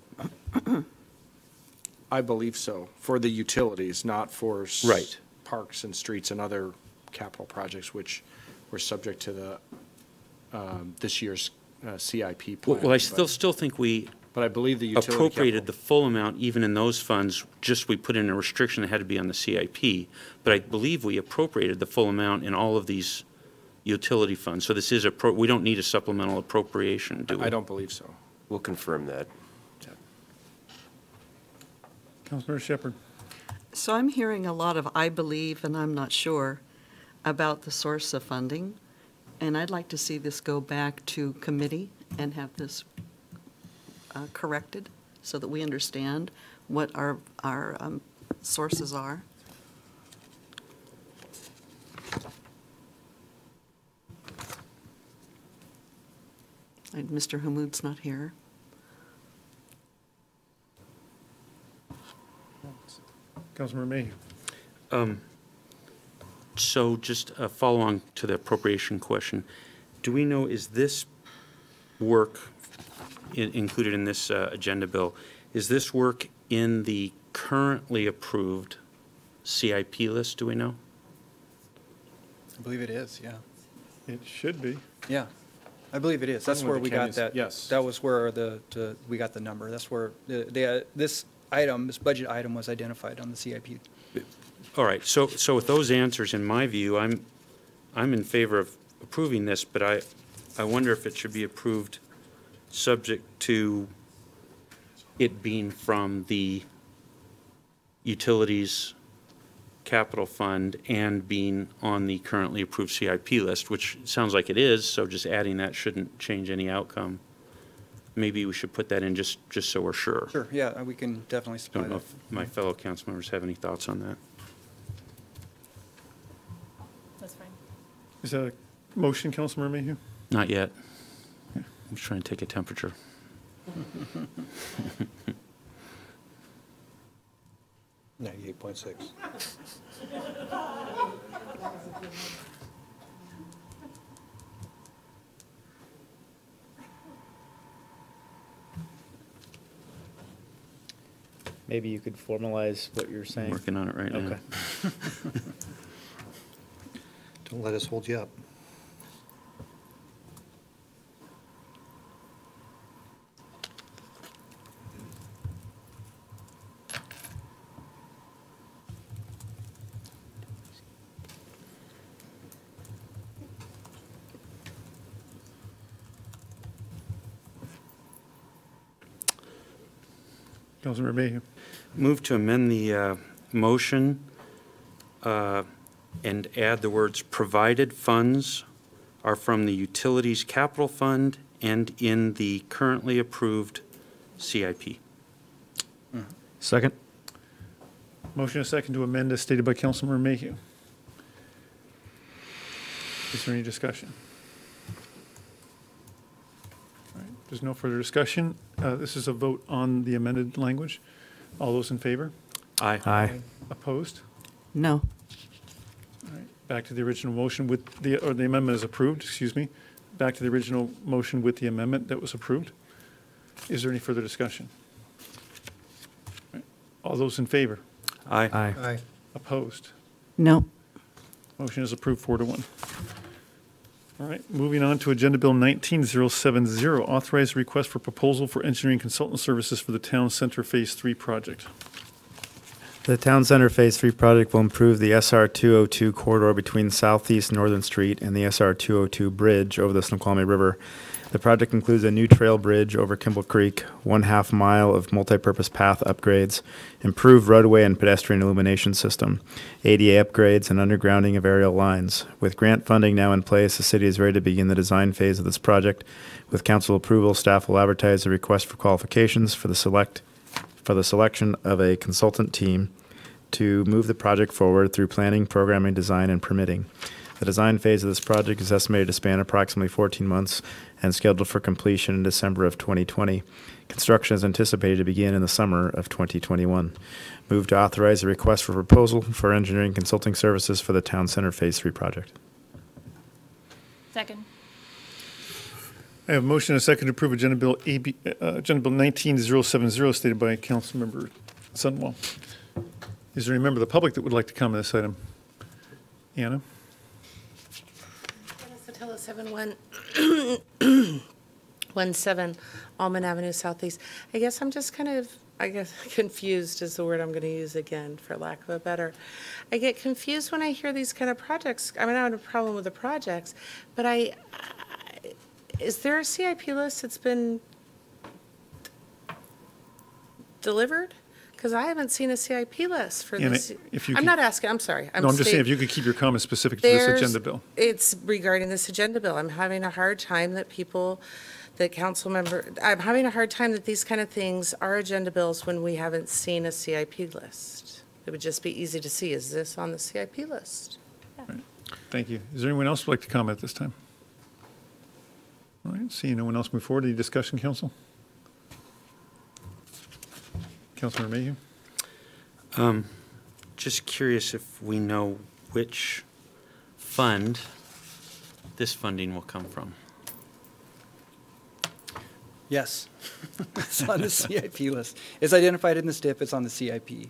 I believe so, for the utilities, not for Right. parks and streets and other capital projects, which were subject to the, this year's CIP plan. Well, I still think we But I believe the utility appropriated capital. the full amount even in those funds, just we put in a restriction that had to be on the CIP. But I believe we appropriated the full amount in all of these utility funds. So this is we don't need a supplemental appropriation, do we? I don't believe so. We'll confirm that. Councilmember Shepherd. So I'm hearing a lot of I believe and I'm not sure about the source of funding. And I'd like to see this go back to committee and have this corrected so that we understand what our sources are. And Mr. Hammoud's not here. Councilmember Mayhew. So just a follow-on to the appropriation question. Do we know, is this work included in this agenda bill, is this work in the currently approved CIP list, do we know? I believe it is, yeah. It should be. Yeah, I believe it is. That's Starting where with we the got canyons, that. yes. That was where we got the number. That's where this budget item was identified on the CIP. All right, so with those answers, in my view, I'm in favor of approving this, but I wonder if it should be approved subject to it being from the utilities capital fund and being on the currently approved CIP list, which sounds like it is, so just adding that shouldn't change any outcome. Maybe we should put that in just so we're sure. Sure, yeah, we can definitely supply Don't know that. if my fellow council members have any thoughts on that. That's fine. Is that a motion, Councilmember Mayhew? Not yet. I'm just trying to take a temperature. 98.6. Maybe you could formalize what you're saying. Working on it right now. Okay. Don't let us hold you up. Councilmember Mayhew. Move to amend the motion and add the words, provided funds are from the Utilities Capital Fund and in the currently approved CIP. Second. Motion and second to amend as stated by Councilmember Mayhew. Is there any discussion? All right, there's no further discussion. This is a vote on the amended language. All those in favor? Aye. Aye. Opposed? No. All right, back to the original motion with the amendment is approved, excuse me. Back to the original motion with the amendment that was approved. Is there any further discussion? All right, all those in favor? Aye. Aye. Aye. Opposed? No. Motion is approved 4-1. All right, moving on to Agenda Bill 19070, authorize request for proposal for engineering consultant services for the Town Center Phase 3 project. The Town Center Phase 3 project will improve the SR 202 corridor between Southeast Northern Street and the SR 202 bridge over the Snoqualmie River. The project includes a new trail bridge over Kimball Creek, 1/2 mile of multipurpose path upgrades, improved roadway and pedestrian illumination system, ADA upgrades, and undergrounding of aerial lines. With grant funding now in place, the city is ready to begin the design phase of this project. With council approval, staff will advertise a request for qualifications for the selection of a consultant team to move the project forward through planning, programming, design, and permitting. The design phase of this project is estimated to span approximately 14 months and scheduled for completion in December of 2020. Construction is anticipated to begin in the summer of 2021. Move to authorize a request for proposal for engineering consulting services for the Town Center Phase 3 project. Second. I have a motion and a second to approve Agenda Bill 19070 stated by Councilmember Sunwell. Is there any member of the public that would like to comment on this item? Anna? Sotelo 7117 Almond Avenue Southeast. I guess I'm just kind of, confused is the word I'm going to use again, for lack of a better. I get confused when I hear these kind of projects. I mean, I don't have a problem with the projects, but is there a CIP list that's been delivered? Because I haven't seen a CIP list for And this. if you I'm could- not asking, I'm sorry. No, I'm just saying if you could keep your comments specific to this agenda bill. It's regarding this agenda bill. I'm having a hard time that I'm having a hard time that these kind of things are agenda bills when we haven't seen a CIP list. It would just be easy to see, is this on the CIP list? Right. Thank you. Is there anyone else who'd like to comment at this time? All right, seeing no one else move forward, any discussion, council? Councilmember Mayhew? Just curious if we know which fund this funding will come from. Yes, it's on the CIP list. It's identified in the STIP, it's on the CIP.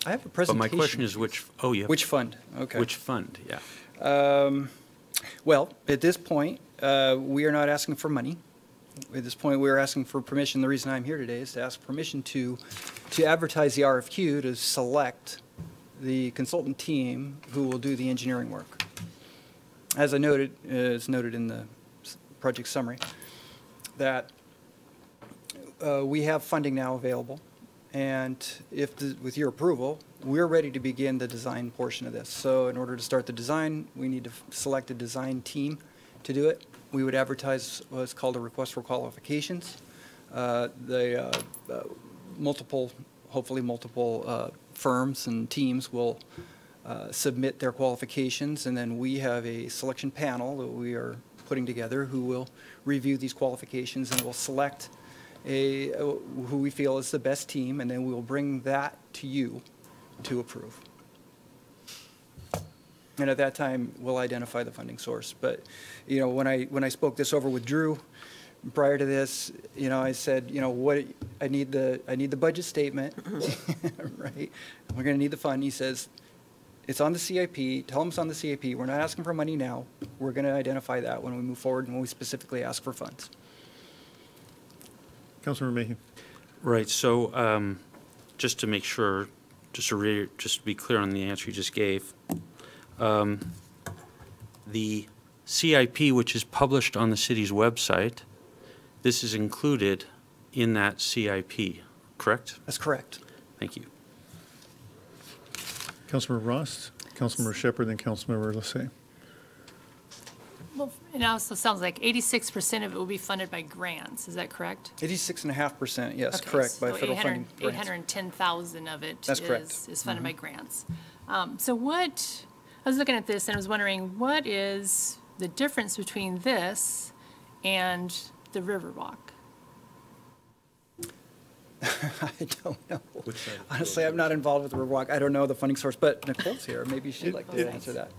I have a But presentation. my question is which, Which fund? Okay. Which fund, yeah. Well, at this point, we are not asking for money. At this point, we are asking for permission. The reason I'm here today is to ask permission to advertise the RFQ to select the consultant team who will do the engineering work. As I noted, it's noted in the project summary, that we have funding now available, and with your approval, we're ready to begin the design portion of this. So in order to start the design, we need to select a design team to do it. We would advertise what's called a request for qualifications. Hopefully multiple firms and teams will submit their qualifications, and then we have a selection panel that we are putting together who will review these qualifications and will select who we feel is the best team, and then we will bring that to you to approve. And at that time, we'll identify the funding source. But, you know, when I spoke this over with Drew prior to this, you know, I said, you know, what I need the budget statement, right? We're going to need the fund. He says, it's on the CIP. Tell them it's on the CIP. We're not asking for money now. We're going to identify that when we move forward and when we specifically ask for funds. Councilmember Mayhew. Right, so just to make sure, just to be clear on the answer you just gave, the CIP, which is published on the city's website, this is included in that CIP, correct? That's correct. Thank you. Councilmember Ross, Councilmember Shepherd, then Councilmember Lassay. Well, it also sounds like 86% of it will be funded by grants. Is that correct? 86.5%, yes, Okay, correct, by so federal funding. 810,000 of it That's correct. is funded by grants. So what, I was looking at this and I was wondering, what is the difference between this and the Riverwalk? I don't know. Honestly, I'm not involved with the Riverwalk. I don't know the funding source, but Nicole's here. Maybe she'd like to answer that.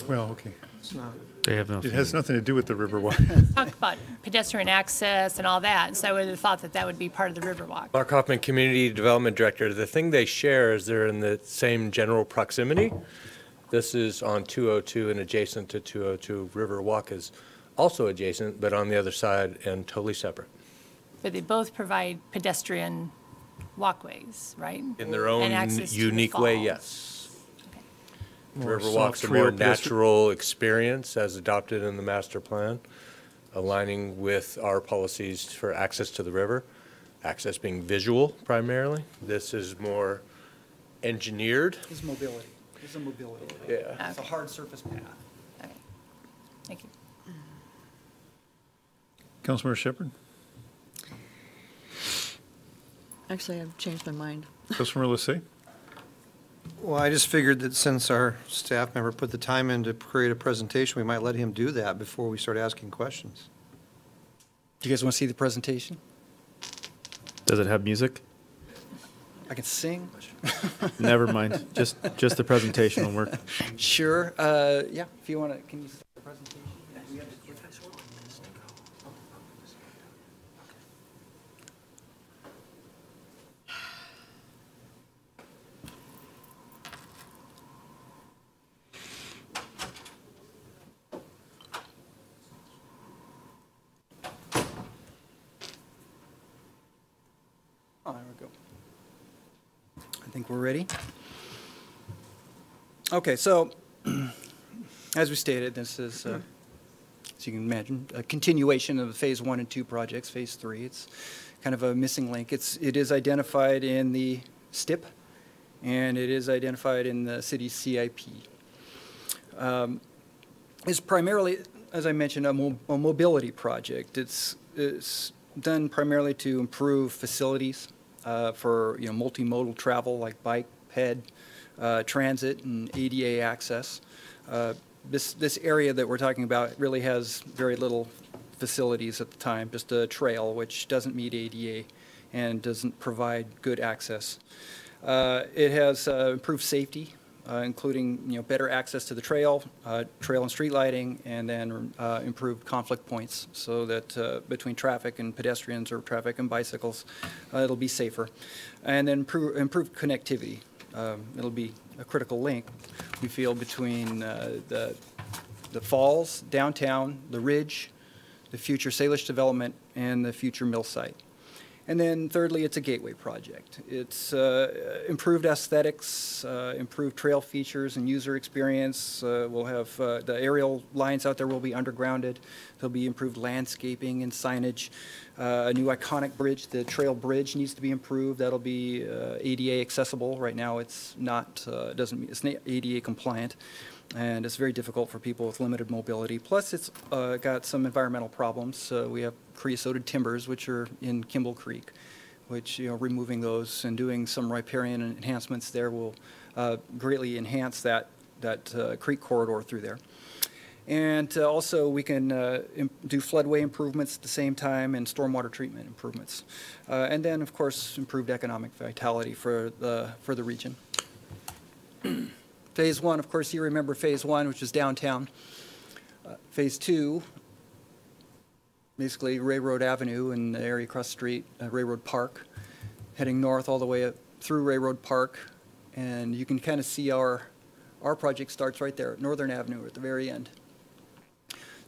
Well, okay. It's not. They have It has nothing to do with the Riverwalk. Talk about pedestrian access and all that, so I would have thought that that would be part of the Riverwalk. Mark Hoffman, Community Development Director. The thing they share is they're in the same general proximity. This is on 202 and adjacent to 202. Riverwalk is also adjacent, but on the other side and totally separate. But they both provide pedestrian walkways, right? In their And own access to the unique way, falls. yes. More Riverwalk's soft a more trail pedestrian- natural experience as adopted in the master plan, aligning with our policies for access to the river, access being visual primarily. This is more engineered. It's mobility. It's a mobility. Yeah. It's a hard surface path. Okay. Thank you. Councilmember Shepherd, Actually, I've changed my mind. Councilmember Lassay. Well, I just figured that since our staff member put the time in to create a presentation, we might let him do that before we start asking questions. Do you guys want to see the presentation? Does it have music? I can sing. Never mind, just the presentation will work. Sure. Yeah, if you want to, can you start the presentation? Oh, there we go. I think we're ready. Okay, so as we stated, this is, as you can imagine, a continuation of the Phase 1 and 2 projects. Phase 3, it's kind of a missing link. It is identified in the STIP, and it is identified in the city's CIP. It's primarily, as I mentioned, a mobility project. It's done primarily to improve facilities for multimodal travel like bike, ped, transit, and ADA access. This area that we're talking about really has very little facilities at the time, just a trail which doesn't meet ADA and doesn't provide good access. It has improved safety, including better access to the trail and street lighting, and then improved conflict points so that between traffic and pedestrians or traffic and bicycles, it'll be safer. And then improved connectivity. It'll be a critical link, we feel, between the falls, downtown, the ridge, the future Salish development, and the future mill site. And then thirdly, it's a gateway project. It's improved aesthetics, improved trail features and user experience. We'll have the aerial lines out there will be undergrounded. There'll be improved landscaping and signage. A new iconic bridge, the trail bridge, needs to be improved. That'll be ADA accessible. Right now, it's not it's not ADA compliant, and it's very difficult for people with limited mobility. Plus, it's got some environmental problems. We have creosoted timbers, which are in Kimball Creek, which, removing those and doing some riparian enhancements there will greatly enhance that creek corridor through there. And also, we can do floodway improvements at the same time and stormwater treatment improvements. And then, of course, improved economic vitality for the region. Phase 1, of course, you remember Phase 1, which is downtown. Phase 2, basically Railroad Avenue and the area across the street, Railroad Park, heading north all the way up through Railroad Park. And you can kind of see our project starts right there at Northern Avenue at the very end.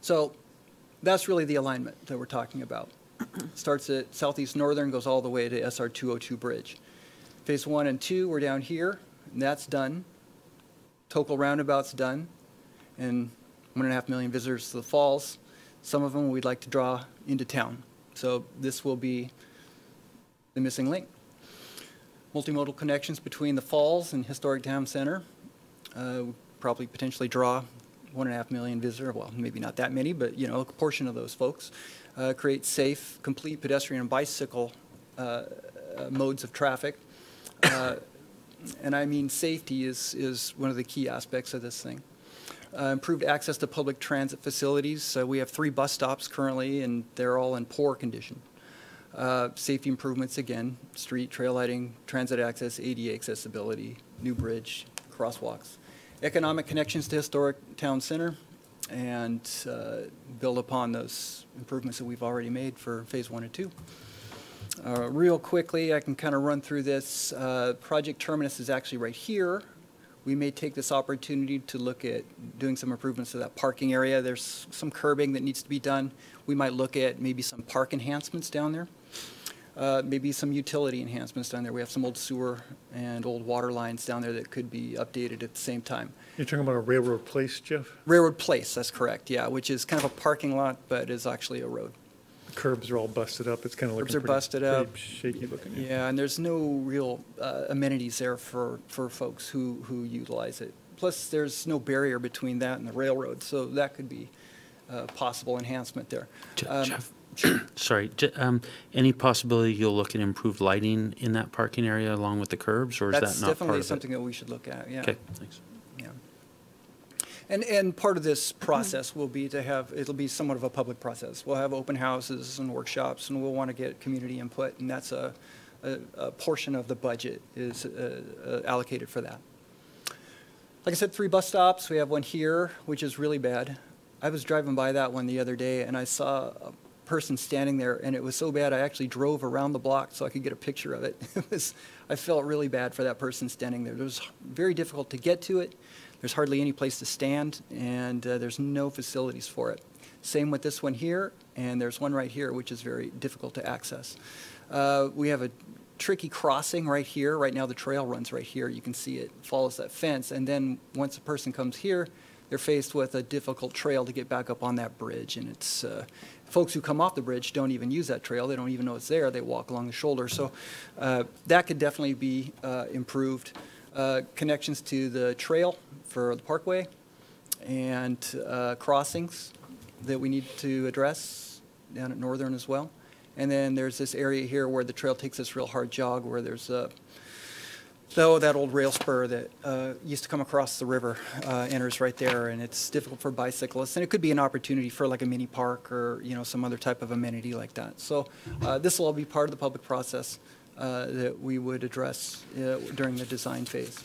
So that's really the alignment that we're talking about. Starts at Southeast Northern, goes all the way to SR 202 Bridge. Phase 1 and 2, we're down here, and that's done. Tokel Roundabout's done, and 1.5 million visitors to the falls. Some of them we'd like to draw into town. So this will be the missing link. Multimodal connections between the falls and historic town center. Probably potentially draw 1.5 million visitors, well, maybe not that many, but a portion of those folks. Create safe, complete pedestrian and bicycle modes of traffic. And I mean safety is one of the key aspects of this thing. Improved access to public transit facilities. We have 3 bus stops currently, and they're all in poor condition. Safety improvements, again, street, trail lighting, transit access, ADA accessibility, new bridge, crosswalks. Economic connections to historic town center, and build upon those improvements that we've already made for Phase 1 and 2. Real quickly, I can kind of run through this. Project Terminus is actually right here. We may take this opportunity to look at doing some improvements to that parking area. There's some curbing that needs to be done. We might look at maybe some park enhancements down there. Maybe some utility enhancements down there. We have some old sewer and old water lines down there that could be updated at the same time. You're talking about a Railroad Place, Jeff? Railroad Place, that's correct, yeah, which is kind of a parking lot, but is actually a road. The curbs are all busted up. It's kind of looking Curbs are busted up. pretty shaky looking. Yeah, and there's no real amenities there for folks who utilize it. Plus, there's no barrier between that and the railroad, so that could be a possible enhancement there. Jeff, sorry, any possibility you'll look at improved lighting in that parking area along with the curbs, or is that not part of it? That's definitely something that we should look at, yeah. Okay, thanks. Yeah. And part of this process will be to have, it'll be somewhat of a public process. We'll have open houses and workshops, and we'll want to get community input, and that's a portion of the budget is allocated for that. Like I said, 3 bus stops. We have one here, which is really bad. I was driving by that one the other day, and I saw a person standing there, and it was so bad I actually drove around the block so I could get a picture of it. I felt really bad for that person standing there. It was very difficult to get to it. There's hardly any place to stand, and there's no facilities for it. Same with this one here, and there's one right here, which is very difficult to access. We have a tricky crossing right here. Right now the trail runs right here. You can see it follows that fence, and then once a person comes here, they're faced with a difficult trail to get back up on that bridge, and it's folks who come off the bridge don't even use that trail. They don't even know it's there. They walk along the shoulder. So that could definitely be improved. Connections to the trail for the parkway and crossings that we need to address down at Northern as well. And then there's this area here where the trail takes this real hard jog where there's that old rail spur that used to come across the river enters right there, and it's difficult for bicyclists. And it could be an opportunity for like a mini park or some other type of amenity like that. So this will all be part of the public process that we would address during the design phase.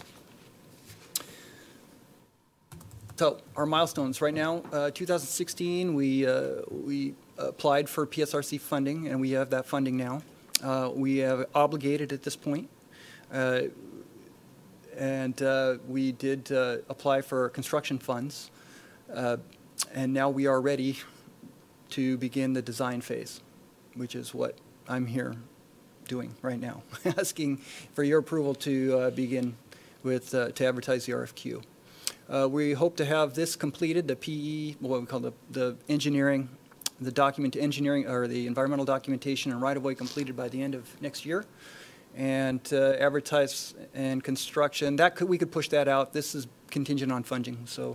So our milestones right now, 2016, we applied for PSRC funding, and we have that funding now. We have obligated at this point. And we did apply for construction funds, and now we are ready to begin the design phase, which is what I'm here doing right now, asking for your approval to begin with, to advertise the RFQ. We hope to have this completed, the PE, what we call the engineering, the document engineering, or the environmental documentation and right-of-way completed by the end of next year. And advertise and construction, we could push that out. This is contingent on funding, so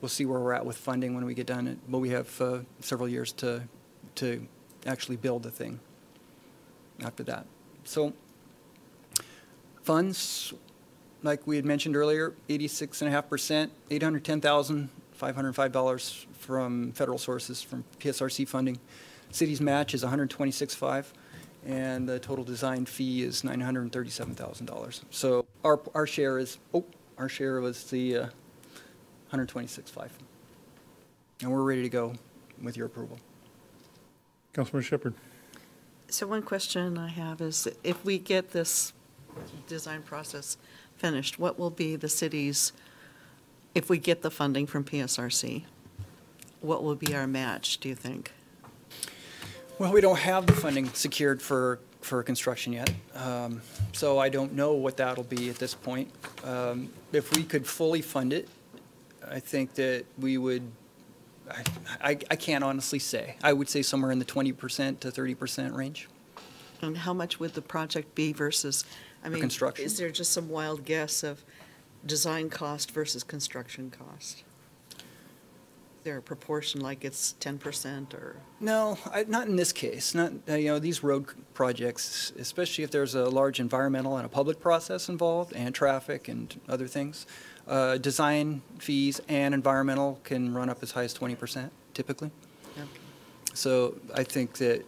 we'll see where we're at with funding when we get done. But we have several years to actually build the thing after that. So funds, like we had mentioned earlier, 86.5%, $810,505 from federal sources, from PSRC funding. City's match is $126,500, and the total design fee is $937,000. So our share is, our share was the $126,500. And we're ready to go with your approval. Councilmember Shepherd. So one question I have is, if we get this design process finished, what will be the city's, if we get the funding from PSRC, what will be our match, do you think? Well, we don't have the funding secured for construction yet, so I don't know what that'll be at this point. If we could fully fund it, I think that we would, I can't honestly say. I would say somewhere in the 20% to 30% range. And how much would the project be versus, I mean, construction? Is there just some wild guess of design cost versus construction cost? Is there a proportion like it's 10% or? No, not in this case. Not, you know, these road projects, especially if there's a large environmental and a public process involved and traffic and other things, design fees and environmental can run up as high as 20% typically. Okay. So I think that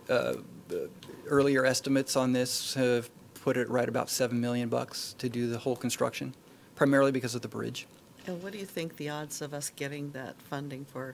earlier estimates on this have put it right about $7 million to do the whole construction, primarily because of the bridge. And what do you think the odds of us getting that funding for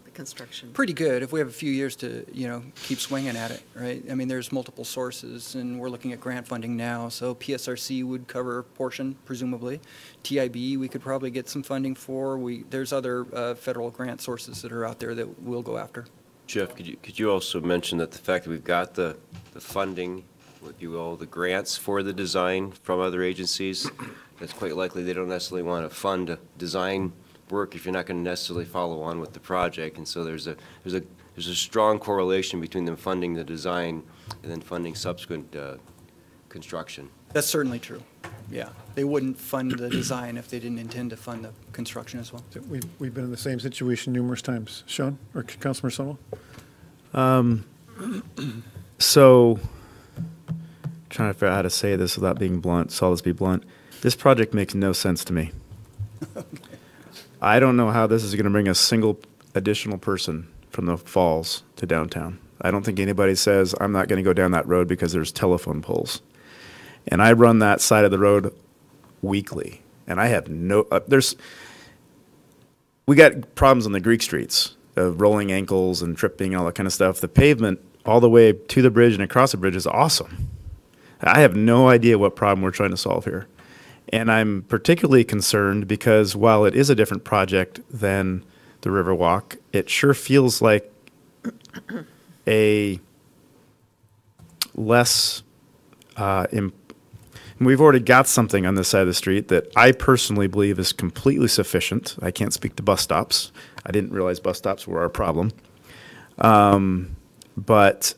the construction? Pretty good if we have a few years to, you know, keep swinging at it, right? I mean, there's multiple sources, and we're looking at grant funding now. So PSRC would cover a portion, presumably. TIB, we could probably get some funding for. There's other federal grant sources that are out there that we'll go after. Jeff, could you also mention that the fact that we've got the funding, if you will, the grants for the design from other agencies, it's quite likely they don't necessarily want to fund design work if you're not going to necessarily follow on with the project. And so there's a strong correlation between them funding the design and then funding subsequent construction. That's certainly true. Yeah, they wouldn't fund the design if they didn't intend to fund the construction as well. We've been in the same situation numerous times. Sean or Councilmember Sunwell? So, trying to figure out how to say this without being blunt, so I'll just be blunt. This project makes no sense to me. I don't know how this is going to bring a single additional person from the falls to downtown. I don't think anybody says, I'm not going to go down that road because there's telephone poles. And I run that side of the road weekly. And I have no, we got problems on the Greek streets of rolling ankles and tripping and all that kind of stuff. The pavement all the way to the bridge and across the bridge is awesome. I have no idea what problem we're trying to solve here. And I'm particularly concerned because while it is a different project than the Riverwalk, it sure feels like a less, we've already got something on this side of the street that I personally believe is completely sufficient. I can't speak to bus stops. I didn't realize bus stops were our problem. But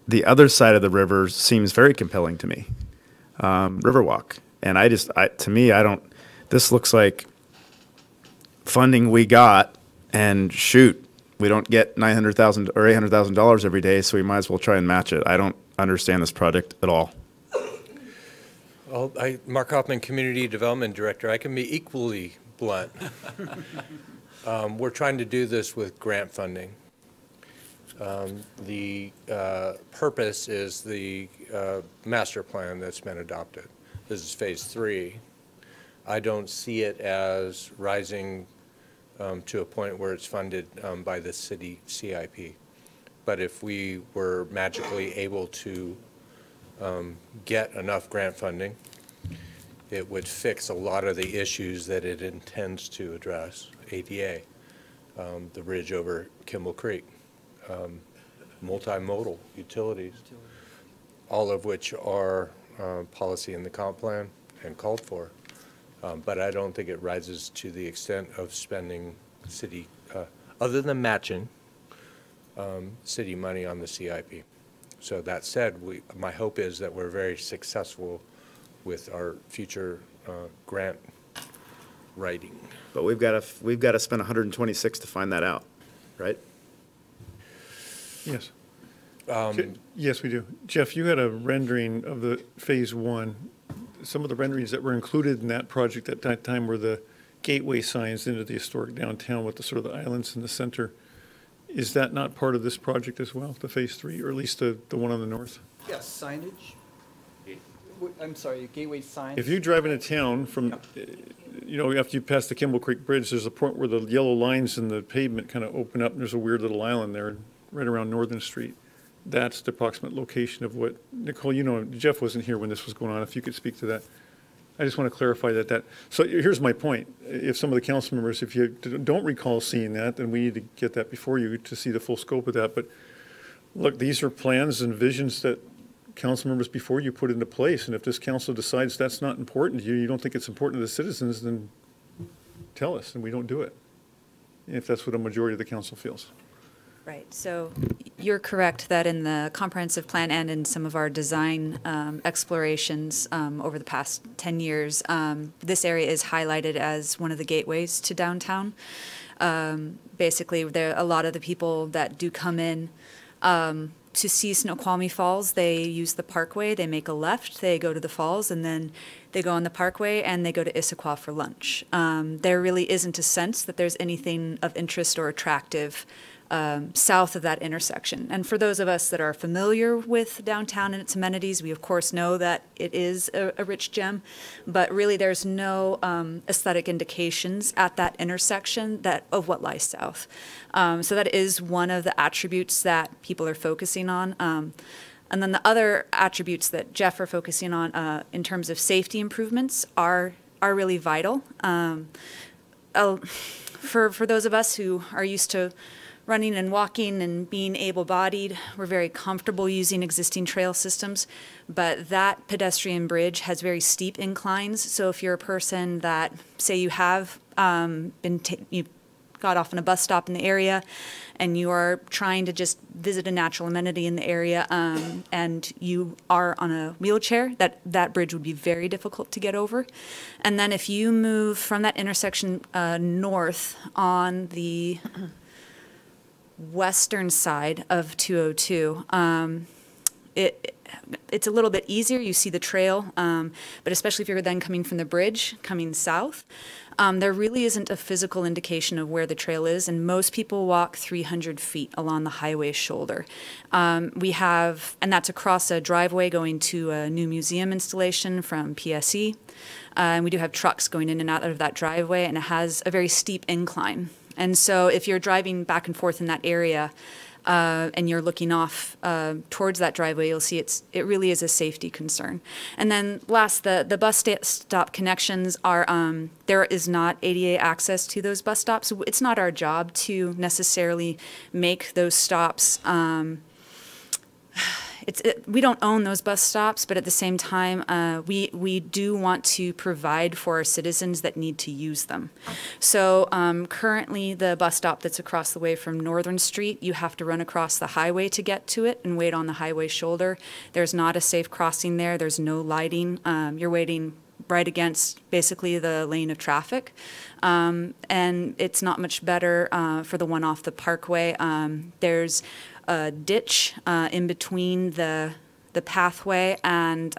the other side of the river seems very compelling to me, Riverwalk. And to me, this looks like funding we got, and shoot, we don't get $900,000 or $800,000 every day, so we might as well try and match it. I don't understand this project at all. Well, Mark Hoffman, Community Development Director, I can be equally blunt. We're trying to do this with grant funding. The purpose is the master plan that's been adopted. This is phase 3. I don't see it as rising to a point where it's funded by the city CIP. But if we were magically able to get enough grant funding, it would fix a lot of the issues that it intends to address. ADA, the bridge over Kimball Creek, multimodal utilities. all of which are policy in the comp plan and called for. But I don't think it rises to the extent of spending city, other than matching, city money on the CIP. So that said, my hope is that we're very successful with our future grant writing. But we've got to spend 126 to find that out, right? Yes. Yes, we do. Jeff, you had a rendering of the phase one. Some of the renderings that were included in that project at that time were the gateway signs into the historic downtown with the sort of the islands in the center. Is that not part of this project as well, the phase three, or at least the one on the north? Yes, signage. I'm sorry, gateway signs. If you drive into town from, you know, after you pass the Kimball Creek Bridge, there's a point where the yellow lines in the pavement kind of open up, and there's a weird little island there right around Northern Street. That's the approximate location of what, Nicole, you know, Jeff wasn't here when this was going on. If you could speak to that. I just want to clarify that. So here's my point. If some of the council members, if you don't recall seeing that, then we need to get that before you to see the full scope of that. But look, these are plans and visions that council members before you put into place. And if this council decides that's not important to you, you don't think it's important to the citizens, then tell us and we don't do it. If that's what a majority of the council feels. Right, so you're correct that in the comprehensive plan and in some of our design explorations over the past 10 years, this area is highlighted as one of the gateways to downtown. Basically, there a lot of the people that do come in to see Snoqualmie Falls, they use the parkway, they make a left, they go to the falls, and then they go on the parkway and they go to Issaquah for lunch. There really isn't a sense that there's anything of interest or attractive south of that intersection. And for those of us that are familiar with downtown and its amenities, we of course know that it is a rich gem, but really there's no aesthetic indications at that intersection of what lies south. So that is one of the attributes that people are focusing on. And then the other attributes that Jeff are focusing on in terms of safety improvements are really vital. For those of us who are used to running and walking and being able-bodied, we're very comfortable using existing trail systems, but that pedestrian bridge has very steep inclines. So if you're a person that, say you have you got off on a bus stop in the area and you are trying to just visit a natural amenity in the area and you are on a wheelchair, that bridge would be very difficult to get over. And then if you move from that intersection north on the western side of 202, it's a little bit easier. You see the trail, but especially if you're then coming from the bridge, coming south, there really isn't a physical indication of where the trail is, and most people walk 300 feet along the highway shoulder. And that's across a driveway going to a new museum installation from PSE, and we do have trucks going in and out of that driveway, and it has a very steep incline. And so if you're driving back and forth in that area and you're looking off towards that driveway, you'll see it really is a safety concern. And then last, the bus stop connections are, there is not ADA access to those bus stops. So it's not our job to necessarily make those stops. We don't own those bus stops, but at the same time, we do want to provide for our citizens that need to use them. So currently, the bus stop that's across the way from Northern Street, you have to run across the highway to get to it and wait on the highway shoulder. There's not a safe crossing there. There's no lighting. You're waiting right against basically the lane of traffic. And it's not much better for the one off the parkway. There's a ditch in between the pathway and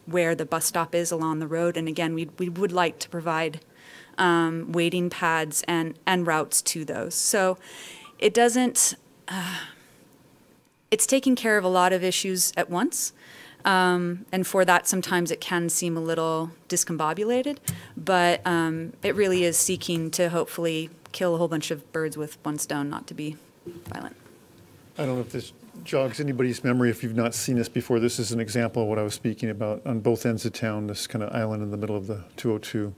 where the bus stop is along the road. And again, we would like to provide waiting pads and routes to those. So it doesn't, it's taking care of a lot of issues at once. And for that, sometimes it can seem a little discombobulated, but it really is seeking to hopefully kill a whole bunch of birds with one stone, not to be violent. I don't know if this jogs anybody's memory if you've not seen this before. This is an example of what I was speaking about on both ends of town, this kind of island in the middle of the 202,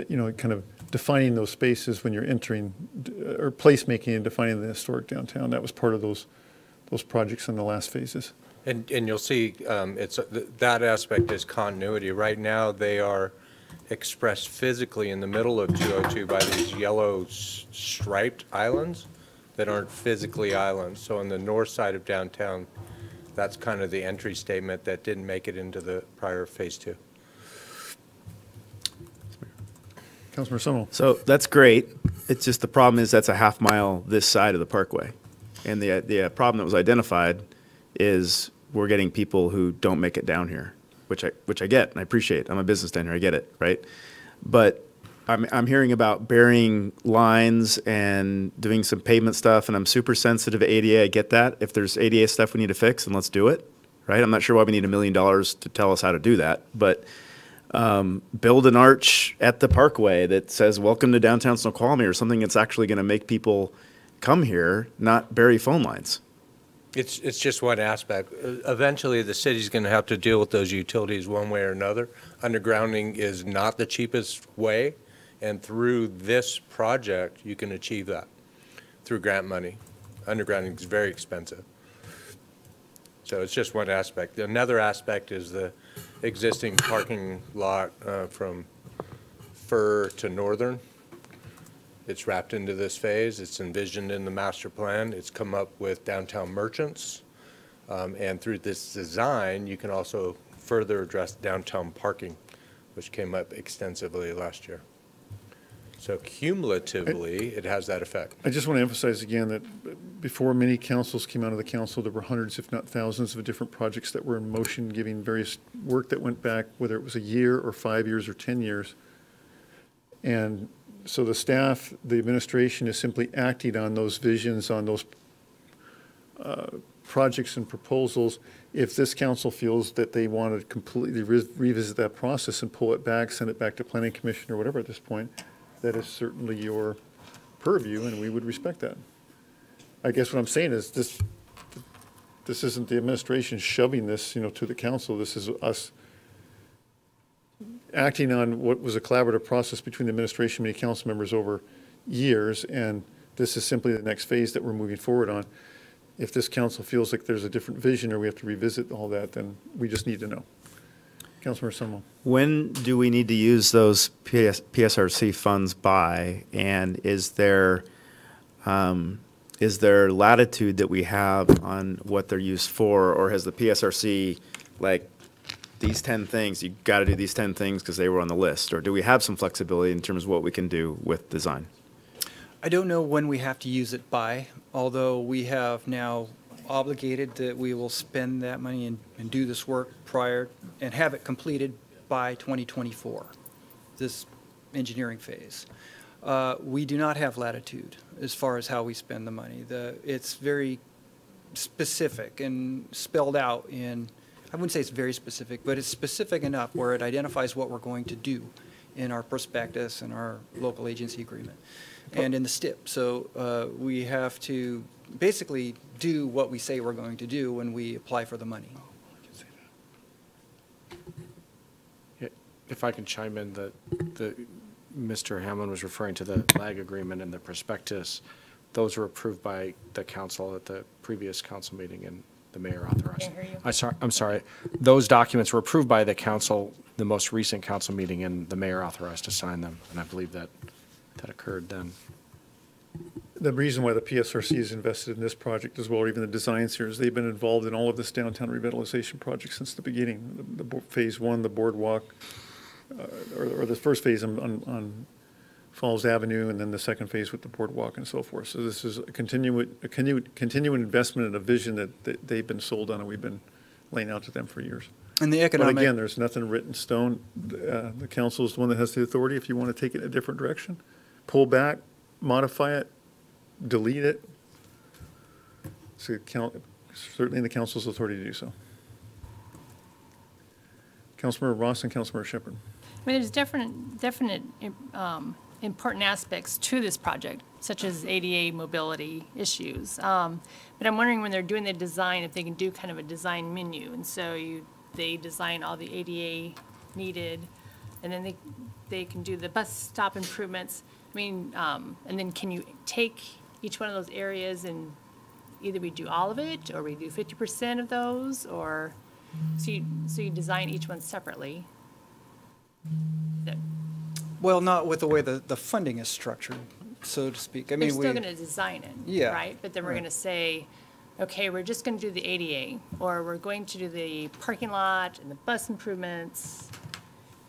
you know, kind of defining those spaces when you're entering, or placemaking and defining the historic downtown. That was part of those projects in the last phases. And you'll see, that aspect is continuity. Right now, they are expressed physically in the middle of 202 by these yellow striped islands that aren't physically islands. So on the north side of downtown, that's kind of the entry statement that didn't make it into the prior Phase 2. Councilmember Summerall. So that's great. It's just the problem is that's a half mile this side of the parkway. And the problem that was identified is we're getting people who don't make it down here, which I get and I appreciate. I'm a business down here, I get it, right? But I'm hearing about burying lines and doing some pavement stuff, and I'm super sensitive to ADA. I get that. If there's ADA stuff we need to fix, then let's do it, right? I'm not sure why we need $1 million to tell us how to do that, but build an arch at the parkway that says "Welcome to Downtown Snoqualmie" or something that's actually going to make people come here, not bury phone lines. It's just one aspect. Eventually, the city's going to have to deal with those utilities one way or another. Undergrounding is not the cheapest way, and through this project, you can achieve that through grant money. Undergrounding is very expensive. So it's just one aspect. Another aspect is the existing parking lot from Fur to Northern. It's wrapped into this phase. It's envisioned in the master plan. It's come up with downtown merchants. And through this design, you can also further address downtown parking, which came up extensively last year. So cumulatively, it has that effect. I just want to emphasize again that before many councils came out of the council, there were hundreds, if not thousands, of different projects that were in motion, giving various work that went back, whether it was a year or 5 years or 10 years. And so the staff, the administration is simply acting on those visions, on those projects and proposals. If this council feels that they want to completely revisit that process and pull it back, send it back to planning commission or whatever at this point, that is certainly your purview, and we would respect that. I guess what I'm saying is this isn't the administration shoving this, to the council. This is us acting on what was a collaborative process between the administration and many council members over years, and this is simply the next phase that we're moving forward on. If this council feels like there's a different vision or we have to revisit all that, then we just need to know. Councilmember Summerall. When do we need to use those PSRC funds by, and is there latitude that we have on what they're used for, or has the PSRC, like, these 10 things, you got to do these 10 things because they were on the list, or do we have some flexibility in terms of what we can do with design? I don't know when we have to use it by, although we have now obligated that we will spend that money and do this work prior and have it completed by 2024, this engineering phase. We do not have latitude as far as how we spend the money. It's very specific and spelled out in, I wouldn't say it's very specific, but it's specific enough where it identifies what we're going to do in our prospectus and our local agency agreement and in the STIP. So we have to basically do what we say we're going to do when we apply for the money. If I can chime in, Mr. Hamlin was referring to the lag agreement and the prospectus. Those were approved by the council at the previous council meeting, and the mayor authorized. I'm sorry. Those documents were approved by the council, the most recent council meeting, and the mayor authorized to sign them, and I believe that occurred then. The reason why the PSRC is invested in this project as well, or even the designs here, is they've been involved in all of this downtown revitalization project since the beginning. The phase one, the boardwalk, or the first phase on Falls Avenue, and then the second phase with the boardwalk and so forth. So this is a continuing investment in a vision that they've been sold on, and we've been laying out to them for years. And the economic. But again, there's nothing written in stone. The council is the one that has the authority. If you want to take it in a different direction, pull back, modify it, delete it. So certainly in the council's authority to do so. Councilmember Ross and Councilmember Shepherd. I mean, there's definite important aspects to this project, such as ADA mobility issues. But I'm wondering when they're doing the design, if they can do kind of a design menu. And so they design all the ADA needed, and then they can do the bus stop improvements. I mean, and then can you take each one of those areas and either we do all of it, or we do 50% of those, or, so you design each one separately. That- Well, not with the way the funding is structured, so to speak. I They're mean, still gonna design it, Yeah, right? But then we're right. gonna say, okay, we're just gonna do the ADA, or we're going to do the parking lot and the bus improvements,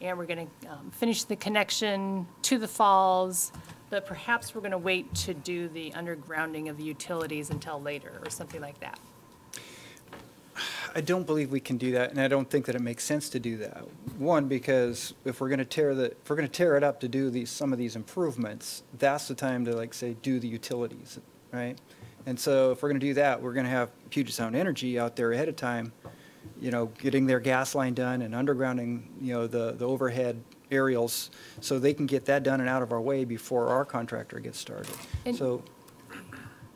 and we're gonna finish the connection to the falls, but perhaps we're gonna wait to do the undergrounding of the utilities until later, or something like that. I don't believe we can do that, and I don't think that it makes sense to do that. One, because if we're gonna tear it up to do some of these improvements, that's the time to, like, say, do the utilities, right? And so if we're gonna do that, we're gonna have Puget Sound Energy out there ahead of time, you know, getting their gas line done and undergrounding, you know, the overhead aerials, so they can get that done and out of our way before our contractor gets started. And- So.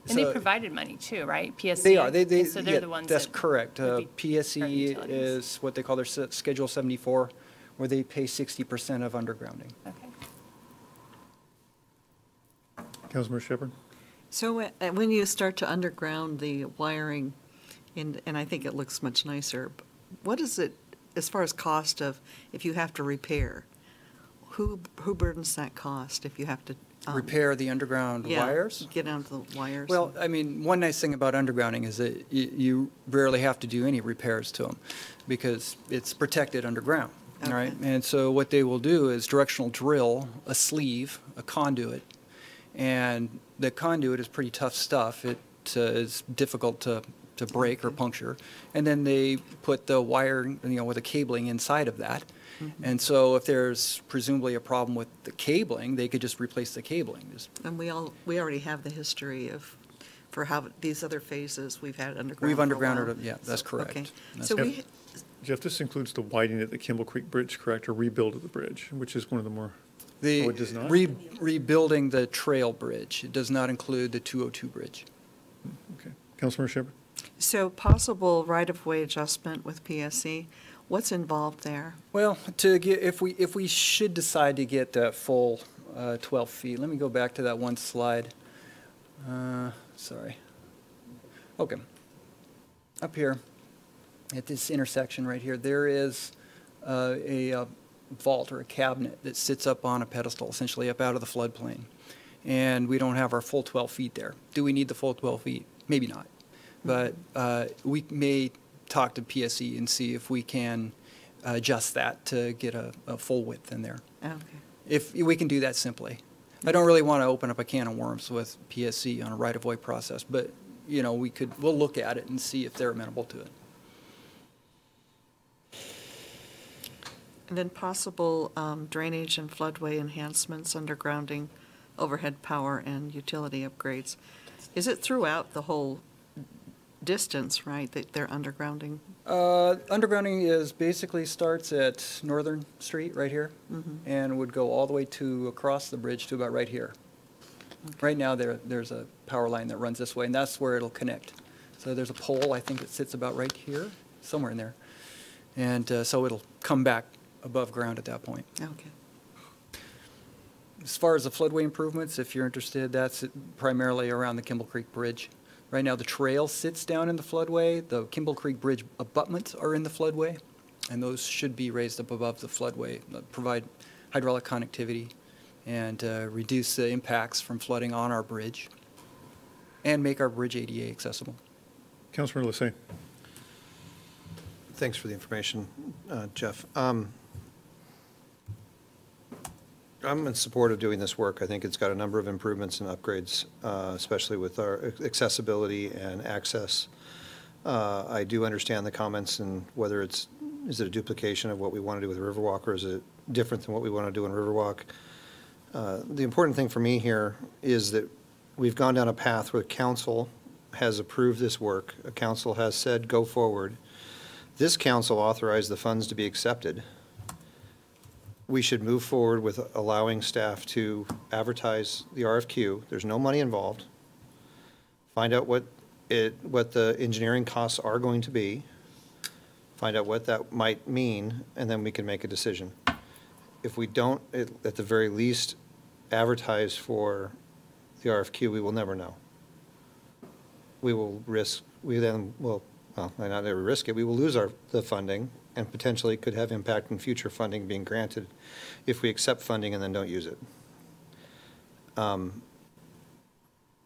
And they so- provided money too, right? PSC? They are. And so they're Yeah, the ones that's that correct. would be PSC our utilities. is what they call their Schedule 74, where they pay 60% of undergrounding. Okay. Councilmember Shepherd? So when you start to underground the wiring, and I think it looks much nicer, what is it, as far as cost of, if you have to repair? Who burdens that cost if you have to? Repair the underground wires? Get onto the wires. Well, I mean, one nice thing about undergrounding is that you rarely have to do any repairs to them because it's protected underground, all right? And so what they will do is directional drill a sleeve, a conduit, and the conduit is pretty tough stuff. It is difficult to break or puncture. And then they put the wire, you know, with the cabling inside of that. And so if there's presumably a problem with the cabling, they could just replace the cabling. And we already have the history for how these other phases we've had underground. We've for a undergrounded while. it, yeah, that's correct. Okay. That's So correct. Jeff, this includes the widening at the Kimball Creek Bridge, correct, or rebuild of the bridge, which is one of the more, The oh, it does not? rebuilding the trail bridge. It does not include the 202 bridge. Okay. Councilmember Shepherd? So possible right-of-way adjustment with PSC, what's involved there? Well, if we should decide to get that full 12 feet, let me go back to that one slide. Sorry. Okay. Up here, at this intersection right here, there is a vault or a cabinet that sits up on a pedestal, essentially up out of the floodplain. And we don't have our full 12 feet there. Do we need the full 12 feet? Maybe not. But we may talk to PSE and see if we can adjust that to get a full width in there. Okay. If we can do that simply. I don't really want to open up a can of worms with PSC on a right-of-way process, but, you know, we'll look at it and see if they're amenable to it. And then possible drainage and floodway enhancements, undergrounding, overhead power, and utility upgrades. Is it throughout the whole distance, right, that they're undergrounding? Undergrounding is basically starts at Northern Street right here and would go all the way to across the bridge to about right here. Right now there's a power line that runs this way, and that's where it'll connect. So there's a pole, I think it sits about right here, somewhere in there. And so it'll come back above ground at that point. Okay. As far as the floodway improvements, if you're interested, that's primarily around the Kimball Creek Bridge. Right now, the trail sits down in the floodway. The Kimball Creek Bridge abutments are in the floodway, and those should be raised up above the floodway, provide hydraulic connectivity, and reduce the impacts from flooding on our bridge, and make our bridge ADA accessible. Councilmember Lissay. Thanks for the information, Jeff. I'm in support of doing this work. I think it's got a number of improvements and upgrades, especially with our accessibility and access. I do understand the comments and whether is it a duplication of what we want to do with Riverwalk, or is it different than what we want to do in Riverwalk? The important thing for me here is that we've gone down a path where council has approved this work. A council has said, go forward. This council authorized the funds to be accepted. We should move forward with allowing staff to advertise the RFQ. There's no money involved. Find out what the engineering costs are going to be. Find out what that might mean, and then we can make a decision. If we don't, at the very least, advertise for the RFQ, we will never know. we will risk, we then will, well, might not ever risk it, we will lose the funding and potentially could have impact in future funding being granted if we accept funding and then don't use it.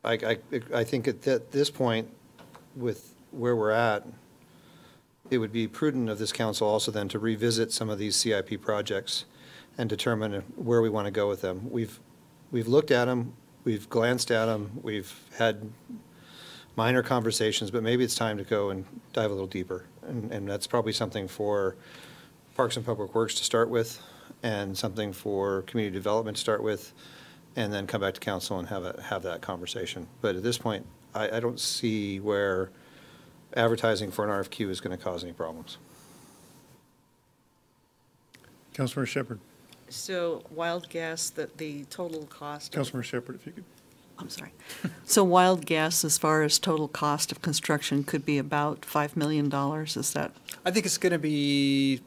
I think at this point, with where we're at, it would be prudent of this council also then to revisit some of these CIP projects and determine where we want to go with them. We've looked at them, we've glanced at them, we've had minor conversations, but maybe it's time to go and dive a little deeper. And that's probably something for Parks and Public Works to start with, and something for community development to start with, and then come back to council and have that conversation. But at this point, I don't see where advertising for an RFQ is going to cause any problems. Councilmember Shepherd. So wild guess that the total cost. Councilmember Shepherd, if you could. I'm sorry. So wild guess as far as total cost of construction could be about $5 million, is that? I think it's going to be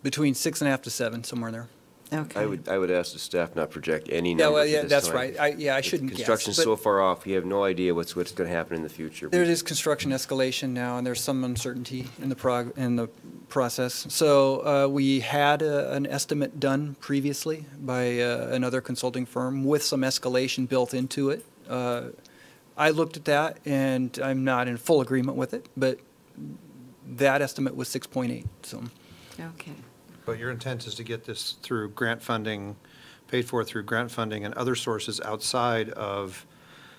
between 6.5 to 7, somewhere there. Okay. I would ask the staff not project any Yeah, numbers well, at yeah, this that's time. right. I shouldn't guess. Construction's but so far off, we have no idea what's going to happen in the future. There is construction escalation now, and there's some uncertainty in the process. So we had an estimate done previously by another consulting firm with some escalation built into it. I looked at that, and I'm not in full agreement with it, but that estimate was 6.8, so. Okay. But your intent is to get this through grant funding, paid for through grant funding and other sources outside of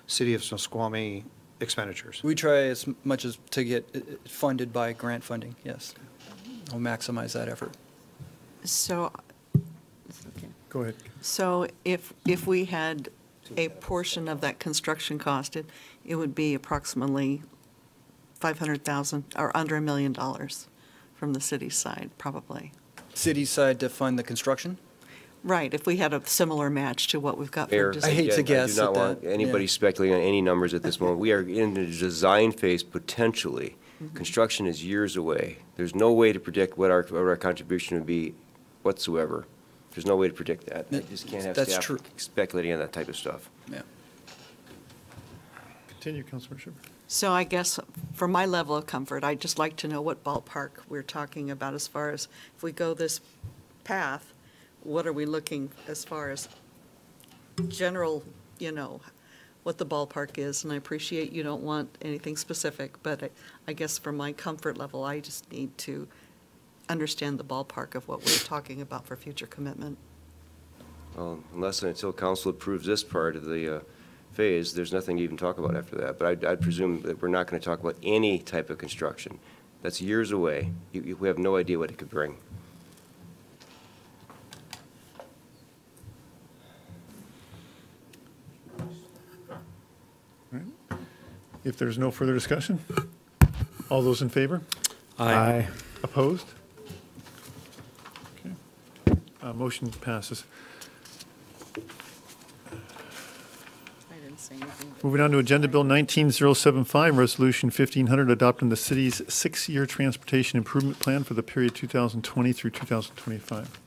City of Snoqualmie expenditures? We try as much as to get it funded by grant funding, yes. We'll maximize that effort. So, Go ahead. so if we had a portion of that construction cost, it would be approximately $500,000 or under $1 million from the city side, probably. City side to fund the construction? Right, if we had a similar match to what we've got for Mayor, design. I hate to again, guess I do not at want that, anybody yeah. speculating on any numbers at this moment. We are in the design phase potentially. Construction is years away. There's no way to predict what our contribution would be whatsoever. There's no way to predict that. I just can't have That's staff true. speculating on that type of stuff. Yeah. Continue, Councilmember Shepherd. So I guess for my level of comfort, I'd just like to know what ballpark we're talking about as far as if we go this path, what are we looking as far as general, what the ballpark is? And I appreciate you don't want anything specific, but I guess for my comfort level, I just need to understand the ballpark of what we're talking about for future commitment. Well, unless and until council approves this part of the phase, there's nothing to even talk about after that. But I'd presume that we're not going to talk about any type of construction. That's years away. We have no idea what it could bring. If there's no further discussion, all those in favor? Aye. Opposed? Okay. Motion passes. I didn't say anything. Moving on to Agenda Bill 19075, Resolution 1500, adopting the city's 6-year transportation improvement plan for the period 2020 through 2025.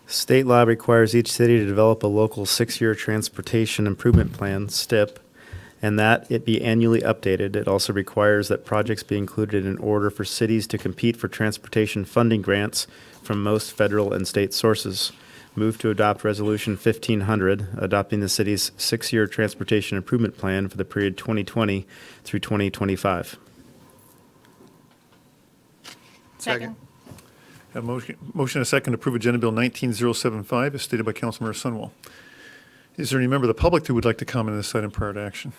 State law requires each city to develop a local 6-year transportation improvement plan, STIP, and that it be annually updated. It also requires that projects be included in order for cities to compete for transportation funding grants from most federal and state sources. Move to adopt Resolution 1500, adopting the city's 6-year transportation improvement plan for the period 2020 through 2025. Second. Have motion and a second to approve Agenda Bill 19075, as stated by Councilmember Sunwall. Is there any member of the public who would like to comment on this item prior to action?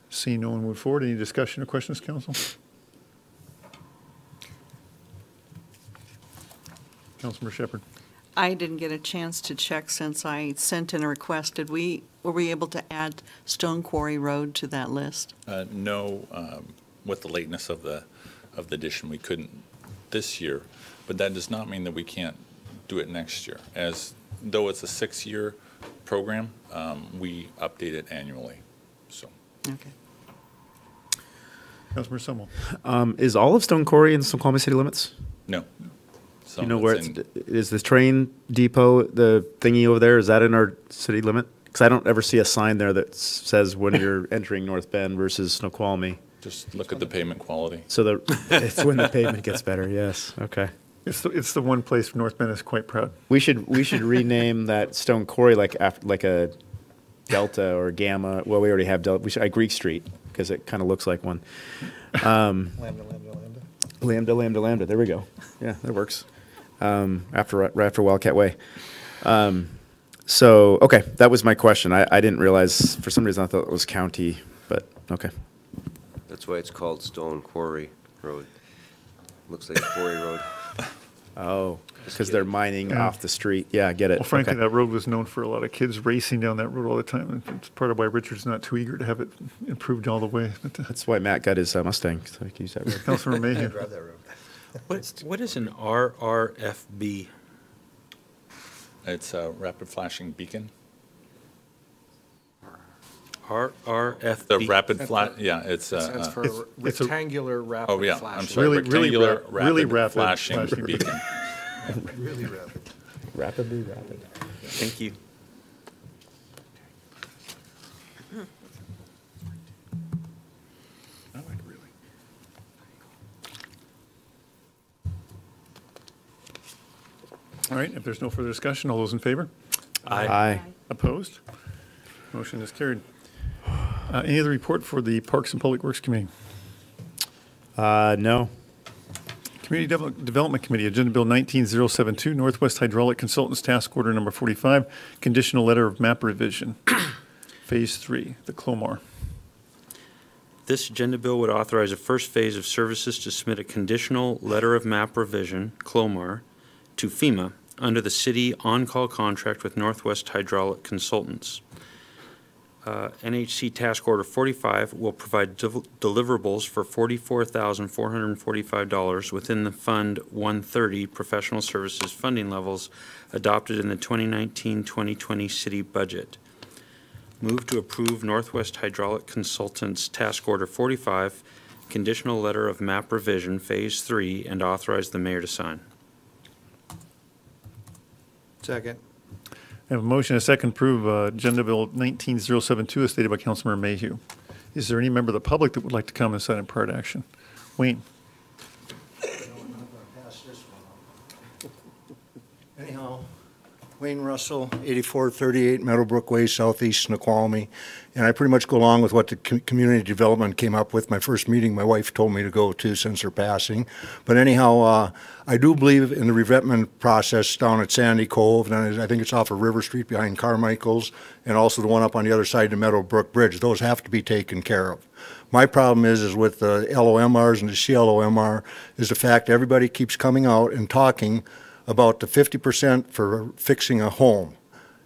Seeing no one move forward, any discussion or questions, council? Councilmember Shepherd. I didn't get a chance to check since I sent in a request. Were we able to add Stone Quarry Road to that list? No, with the lateness of the addition, we couldn't this year, but that does not mean that we can't do it next year. As though it's a 6-year program, we update it annually, so. Okay. Councilmember Sunwall. Is all of Stone Quarry in Snoqualmie city limits? No. Do Some you know of where it's is the train depot, the thingy over there, is that in our city limit? Because I don't ever see a sign there that says when you're entering North Bend versus Snoqualmie. Just look at the pavement quality. So it's when the pavement gets better, yes, okay. It's the one place North Bend is quite proud. We should rename that Stone Quarry like a Delta or Gamma. Well, we already have Delta. Greek Street, because it kind of looks like one. Lambda. There we go. Yeah, that works. After Wildcat Way. So, okay, that was my question. I didn't realize, for some reason I thought it was county, but okay. That's why it's called Stone Quarry Road. Looks like a quarry road. Oh, because they're mining off the street. Yeah, I get it. Well, frankly, Okay. that road was known for a lot of kids racing down that road all the time. And it's part of why Richard's not too eager to have it improved all the way. But, That's why Matt got his Mustang, so he can use that road. Councilor Mayhew. Drive that road. What is an RRFB? It's a rapid flashing beacon. RRFB. The rapid flash, yeah, it's It stands for it's a- rectangular rapid oh yeah, flashing. I'm sorry, rectangular really rapid rapid flashing flashing. beacon. Really rapid. Rapidly rapid. Thank you. All right, if there's no further discussion, all those in favor? Aye. Opposed? Motion is carried. Any other report for the Parks and Public Works Committee? No. Community Development Committee, Agenda Bill 19072, Northwest Hydraulic Consultants Task Order Number 45, Conditional Letter of Map Revision, Phase 3, the Clomar. This agenda bill would authorize a first phase of services to submit a conditional letter of map revision, CLOMAR, to FEMA under the city on-call contract with Northwest Hydraulic Consultants. NHC Task Order 45 will provide deliverables for $44,445 within the Fund 130 Professional Services funding levels adopted in the 2019-2020 city budget. Move to approve Northwest Hydraulic Consultants Task Order 45, Conditional Letter of Map Revision, Phase 3, and authorize the mayor to sign. Second. I have a motion and a second to approve Agenda Bill 19072 as stated by Councilmember Mayhew. Is there any member of the public that would like to come and sign in part action? Wayne? Anyhow, Wayne Russell, 8438 Meadowbrook Way, Southeast Snoqualmie. And I pretty much go along with what the community development came up with. My first meeting, my wife told me to go to since her passing. But anyhow, I do believe in the revetment process down at Sandy Cove, and I think it's off of River Street behind Carmichael's, and also the one up on the other side of the Meadowbrook Bridge. Those have to be taken care of. My problem is with the LOMRs and the CLOMR is the fact everybody keeps coming out and talking about the 50% for fixing a home.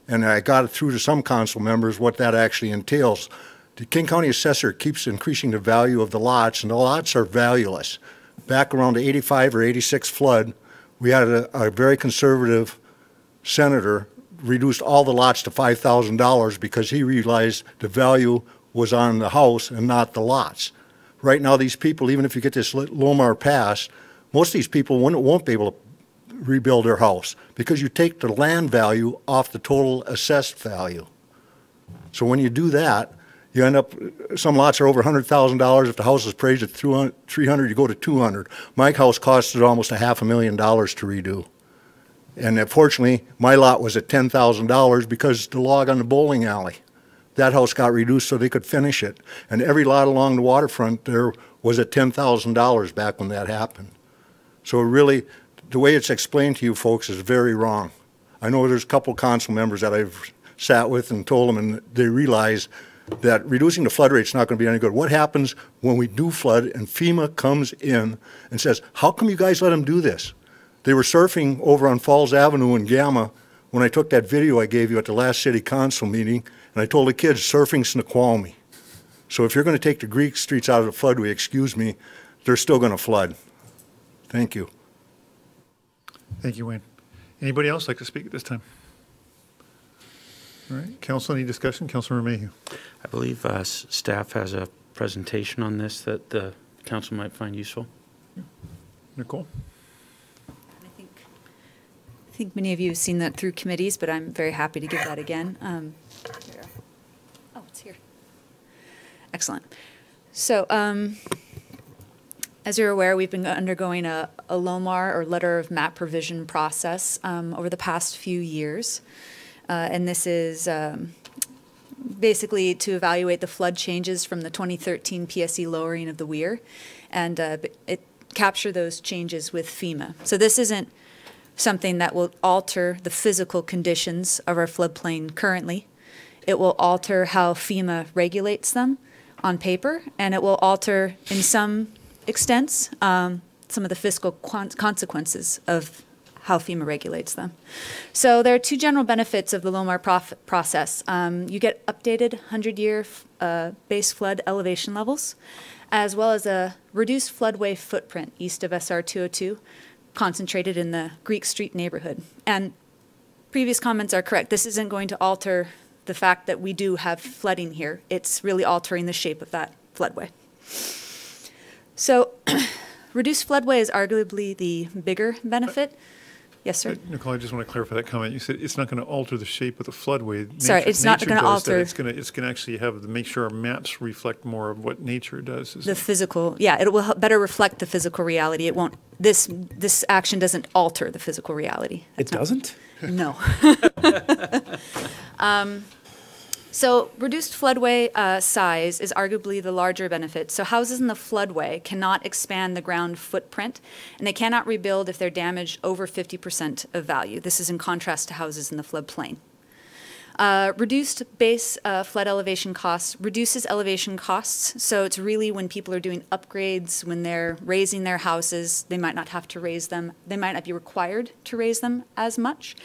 And I got it through to some council members what that actually entails. The King County Assessor keeps increasing the value of the lots, and the lots are valueless. Back around the 85 or 86 flood, we had a very conservative senator reduced all the lots to $5,000 because he realized the value was on the house and not the lots. Right now, these people, even if you get this LOMAR passed, most of these people won't be able to rebuild their house because you take the land value off the total assessed value. So when you do that, you end up, some lots are over $100,000. If the house is appraised at $300, you go to $200. My house costed almost $500,000 to redo. And unfortunately, my lot was at $10,000 because the log on the bowling alley. That house got reduced so they could finish it. And every lot along the waterfront there was at $10,000 back when that happened. So really, the way it's explained to you folks is very wrong. I know there's a couple council members that I've sat with and told them, and they realize that reducing the flood rate's not going to be any good. What happens when we do flood and FEMA comes in and says, how come you guys let them do this? They were surfing over on Falls Avenue in Gamma when I took that video I gave you at the last city council meeting, and I told the kids, surfing Snoqualmie. So if you're going to take the Greek streets out of the floodway, excuse me, they're still going to flood. Thank you. Thank you, Wayne. Anybody else like to speak at this time? All right, council, any discussion? Councilmember Mayhew. I believe staff has a presentation on this that the council might find useful. Nicole? I think many of you have seen that through committees, but I'm very happy to give that again. Oh, it's here. Excellent. So, as you're aware, we've been undergoing a LOMAR, or Letter of Map Provision process, over the past few years. And this is basically to evaluate the flood changes from the 2013 PSE lowering of the weir, and capture those changes with FEMA. So this isn't something that will alter the physical conditions of our floodplain currently. It will alter how FEMA regulates them on paper, and it will alter, in some extents, some of the fiscal consequences of how FEMA regulates them. So there are two general benefits of the LOMAR process. You get updated 100-year base flood elevation levels, as well as a reduced floodway footprint east of SR 202, concentrated in the Greek Street neighborhood. And previous comments are correct. This isn't going to alter the fact that we do have flooding here. It's really altering the shape of that floodway. So reduced floodway is arguably the bigger benefit. Yes, sir. Nicole, I just want to clarify that comment. You said it's not going to alter the shape of the floodway. Sorry, it's not going to alter. It's going to actually make sure our maps reflect more of what nature does. The physical, yeah, it will better reflect the physical reality. It won't. This action doesn't alter the physical reality. It doesn't? No. So reduced floodway size is arguably the larger benefit. So houses in the floodway cannot expand the ground footprint, and they cannot rebuild if they're damaged over 50% of value. This is in contrast to houses in the floodplain. Reduced base flood elevation costs reduces elevation costs. So it's really when people are doing upgrades, when they're raising their houses, they might not have to raise them. They might not be required to raise them as much,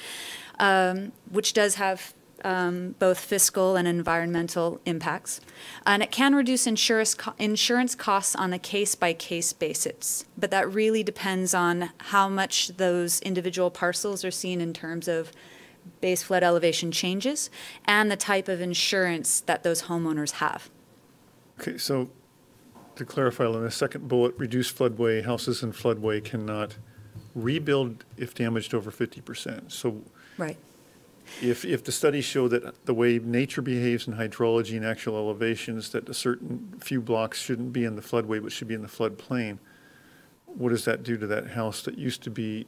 which does have both fiscal and environmental impacts. And it can reduce insurance costs on a case-by-case basis, but that really depends on how much those individual parcels are seen in terms of base flood elevation changes and the type of insurance that those homeowners have. Okay, so to clarify on the second bullet, reduced floodway, houses in floodway cannot rebuild if damaged over 50%. So right. If the studies show that the way nature behaves in hydrology and actual elevations, that a certain few blocks shouldn't be in the floodway but should be in the floodplain, what does that do to that house that used to be,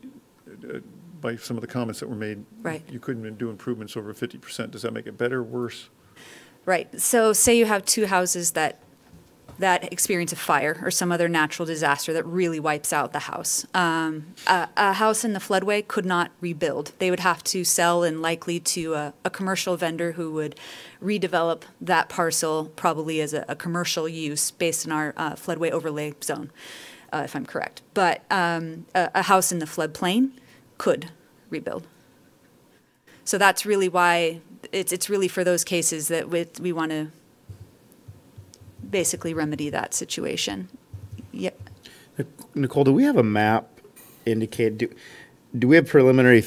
by some of the comments that were made, right, you couldn't do improvements over 50%? Does that make it better or worse? Right. So say you have two houses that experience a fire or some other natural disaster that really wipes out the house. A house in the floodway could not rebuild. They would have to sell, and likely to a commercial vendor who would redevelop that parcel probably as a commercial use based on our floodway overlay zone, if I'm correct. But a house in the floodplain could rebuild. So that's really why it's really for those cases that we want to basically remedy that situation. Yep. Nicole, do we have a map indicate, do we have preliminary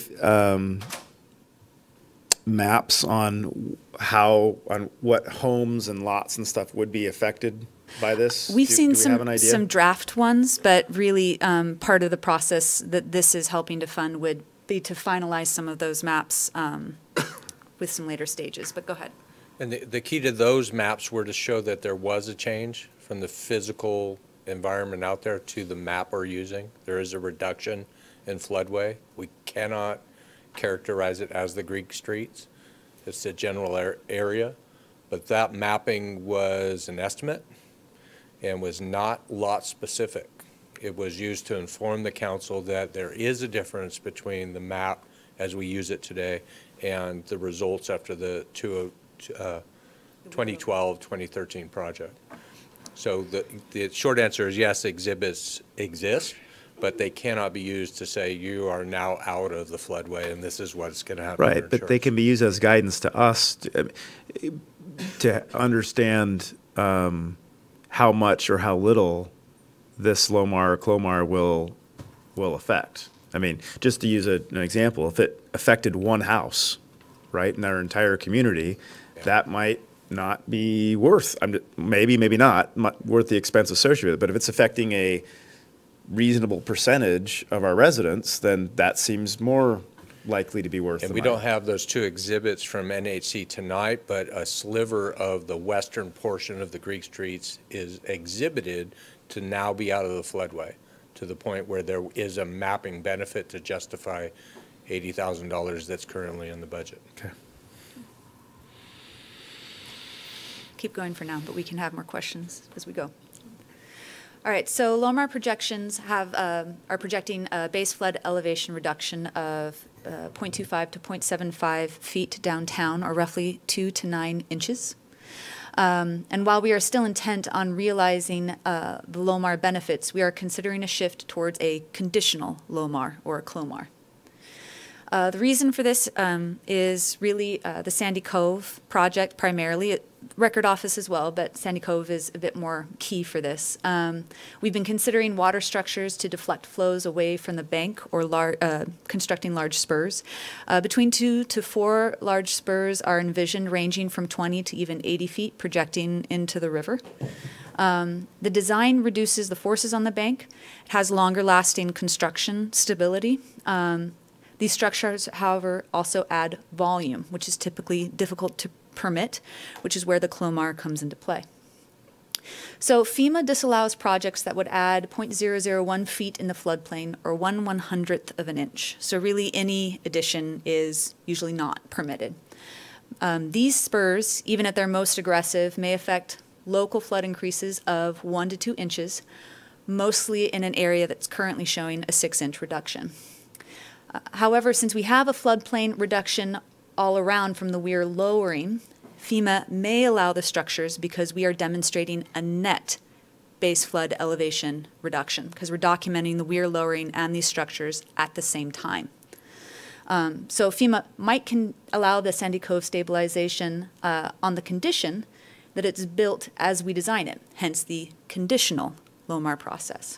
maps on what homes and lots and stuff would be affected by this? We've seen some draft ones, but really part of the process that this is helping to fund would be to finalize some of those maps with some later stages, but go ahead. And the key to those maps were to show that there was a change from the physical environment out there to the map we're using. There is a reduction in floodway. We cannot characterize it as the Greek streets. It's a general area, but that mapping was an estimate and was not lot specific. It was used to inform the council that there is a difference between the map as we use it today and the results after the 2012-2013 project. So the short answer is yes, exhibits exist, but they cannot be used to say you are now out of the floodway and this is what's going to happen. Right, but they can be used as guidance to us to understand how much or how little this LOMAR or CLOMAR will affect. I mean, just to use an example, if it affected one house, right, in our entire community, that might not be worth, maybe not worth the expense associated with it. But if it's affecting a reasonable percentage of our residents, then that seems more likely to be worth And the we money. don't have those two exhibits from NHC tonight, but a sliver of the western portion of the Greek Streets is exhibited to now be out of the floodway, to the point where there is a mapping benefit to justify $80,000 that's currently in the budget. Okay. Keep going for now, but we can have more questions as we go. All right, so LOMAR projections are projecting a base flood elevation reduction of 0.25 to 0.75 feet downtown, or roughly 2 to 9 inches. And while we are still intent on realizing the LOMAR benefits, we are considering a shift towards a conditional LOMAR or a CLOMAR. The reason for this is really the Sandy Cove project primarily, Record Office as well, but Sandy Cove is a bit more key for this. We've been considering water structures to deflect flows away from the bank or constructing large spurs. Between 2 to 4 large spurs are envisioned, ranging from 20 to even 80 feet, projecting into the river. The design reduces the forces on the bank. It has longer lasting construction stability. These structures, however, also add volume, which is typically difficult to permit, which is where the CLOMAR comes into play. So FEMA disallows projects that would add 0.001 feet in the floodplain, or 1/100th of an inch. So really any addition is usually not permitted. These spurs, even at their most aggressive, may affect local flood increases of 1 to 2 inches, mostly in an area that's currently showing a 6-inch reduction. However, since we have a floodplain reduction all around from the weir lowering, FEMA may allow the structures because we are demonstrating a net base flood elevation reduction, because we're documenting the weir lowering and these structures at the same time. So FEMA might allow the Sandy Cove stabilization on the condition that it's built as we design it, hence the conditional LOMAR process.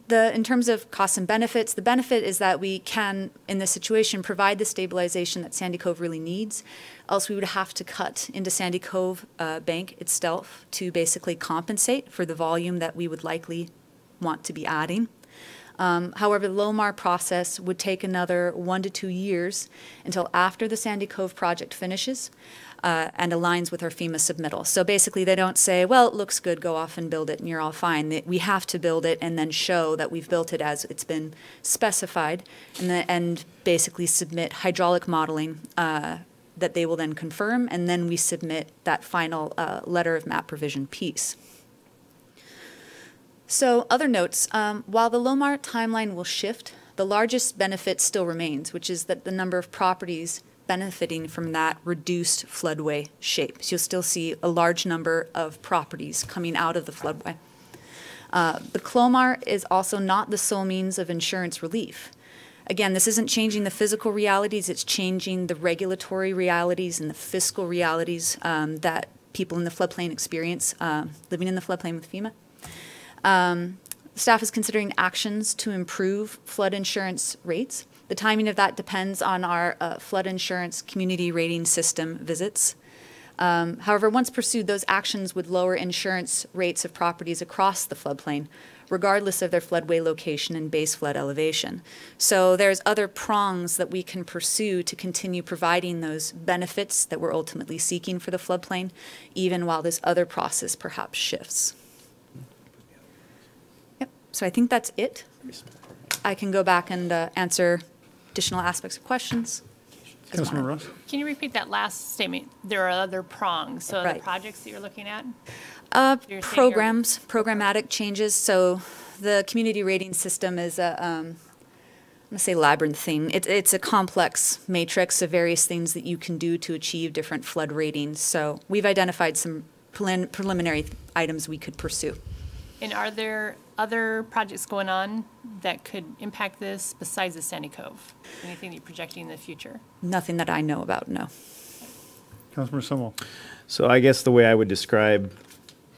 In terms of costs and benefits, the benefit is that we can, in this situation, provide the stabilization that Sandy Cove really needs. Else we would have to cut into Sandy Cove Bank itself to basically compensate for the volume that we would likely want to be adding. However, the LOMAR process would take another 1 to 2 years until after the Sandy Cove project finishes and aligns with our FEMA submittal. So basically they don't say, well, it looks good, go off and build it and you're all fine. We have to build it and then show that we've built it as it's been specified, and basically submit hydraulic modeling that they will then confirm, and then we submit that final letter of map provision piece. So other notes, while the LOMAR timeline will shift, the largest benefit still remains, which is that the number of properties benefiting from that reduced floodway shape. So you'll still see a large number of properties coming out of the floodway. The CLOMAR is also not the sole means of insurance relief. Again, this isn't changing the physical realities, it's changing the regulatory realities and the fiscal realities that people in the floodplain experience living in the floodplain with FEMA. Staff is considering actions to improve flood insurance rates. The timing of that depends on our flood insurance community rating system visits. However, once pursued, those actions would lower insurance rates of properties across the floodplain, regardless of their floodway location and base flood elevation. So there's other prongs that we can pursue to continue providing those benefits that we're ultimately seeking for the floodplain, even while this other process perhaps shifts. Yep, so I think that's it. I can go back and answer additional aspects of questions. Councilman Ross? Can you repeat that last statement? There are other prongs, so Right. the projects that you're looking at? You're saying Programs, programmatic changes. So the community rating system is a, I'm going to say labyrinth thing. It's a complex matrix of various things that you can do to achieve different flood ratings. So we've identified some preliminary items we could pursue. And are there other projects going on that could impact this besides the Sandy Cove? Anything that you're projecting in the future? Nothing that I know about, no. Councilman Sumwell? So I guess the way I would describe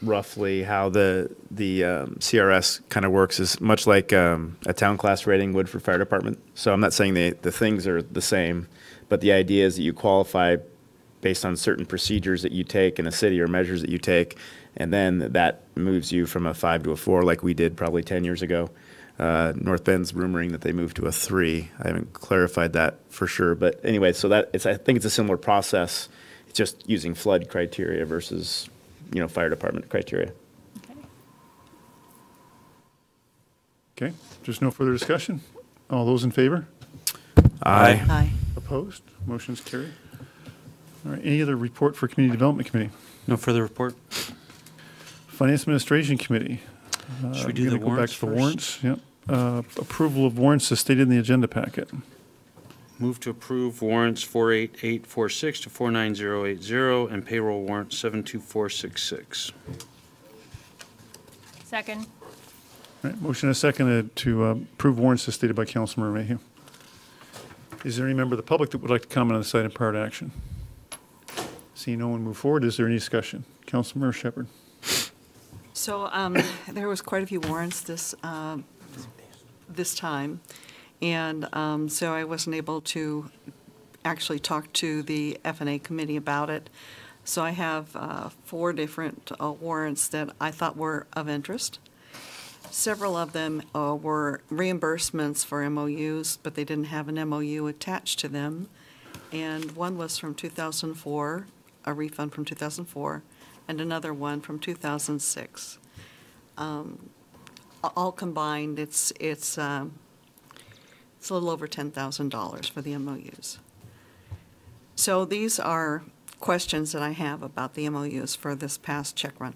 roughly how the CRS kind of works is much like a town class rating would for fire department. So I'm not saying the things are the same, but the idea is that you qualify based on certain procedures that you take in a city or measures that you take, and then that moves you from a 5 to a 4 like we did probably 10 years ago. North Bend's rumoring that they moved to a 3. I haven't clarified that for sure, but anyway, so I think it's a similar process. It's just using flood criteria versus, fire department criteria. Okay, there's no further discussion. All those in favor? Aye. Aye. Opposed? Motion's carried. All right, any other report for Community Development Committee? No further report. Finance Administration Committee. Should we do we're the gonna go back warrants to the first? warrants. Yep. Approval of warrants as stated in the agenda packet. Move to approve warrants 48846 to 49080 and payroll warrant 72466. Second. All right, motion is seconded to approve warrants as stated by Councilmember Mayhew. Is there any member of the public that would like to comment on this item prior to action? Seeing no one move forward, is there any discussion? Councilmember Shepherd. So there was quite a few warrants this time, and so I wasn't able to actually talk to the F&A committee about it. So I have 4 different warrants that I thought were of interest. Several of them were reimbursements for MOUs, but they didn't have an MOU attached to them. And one was from 2004, a refund from 2004, and another one from 2006. All combined, it's a little over $10,000 for the MOUs. So these are questions that I have about the MOUs for this past check run.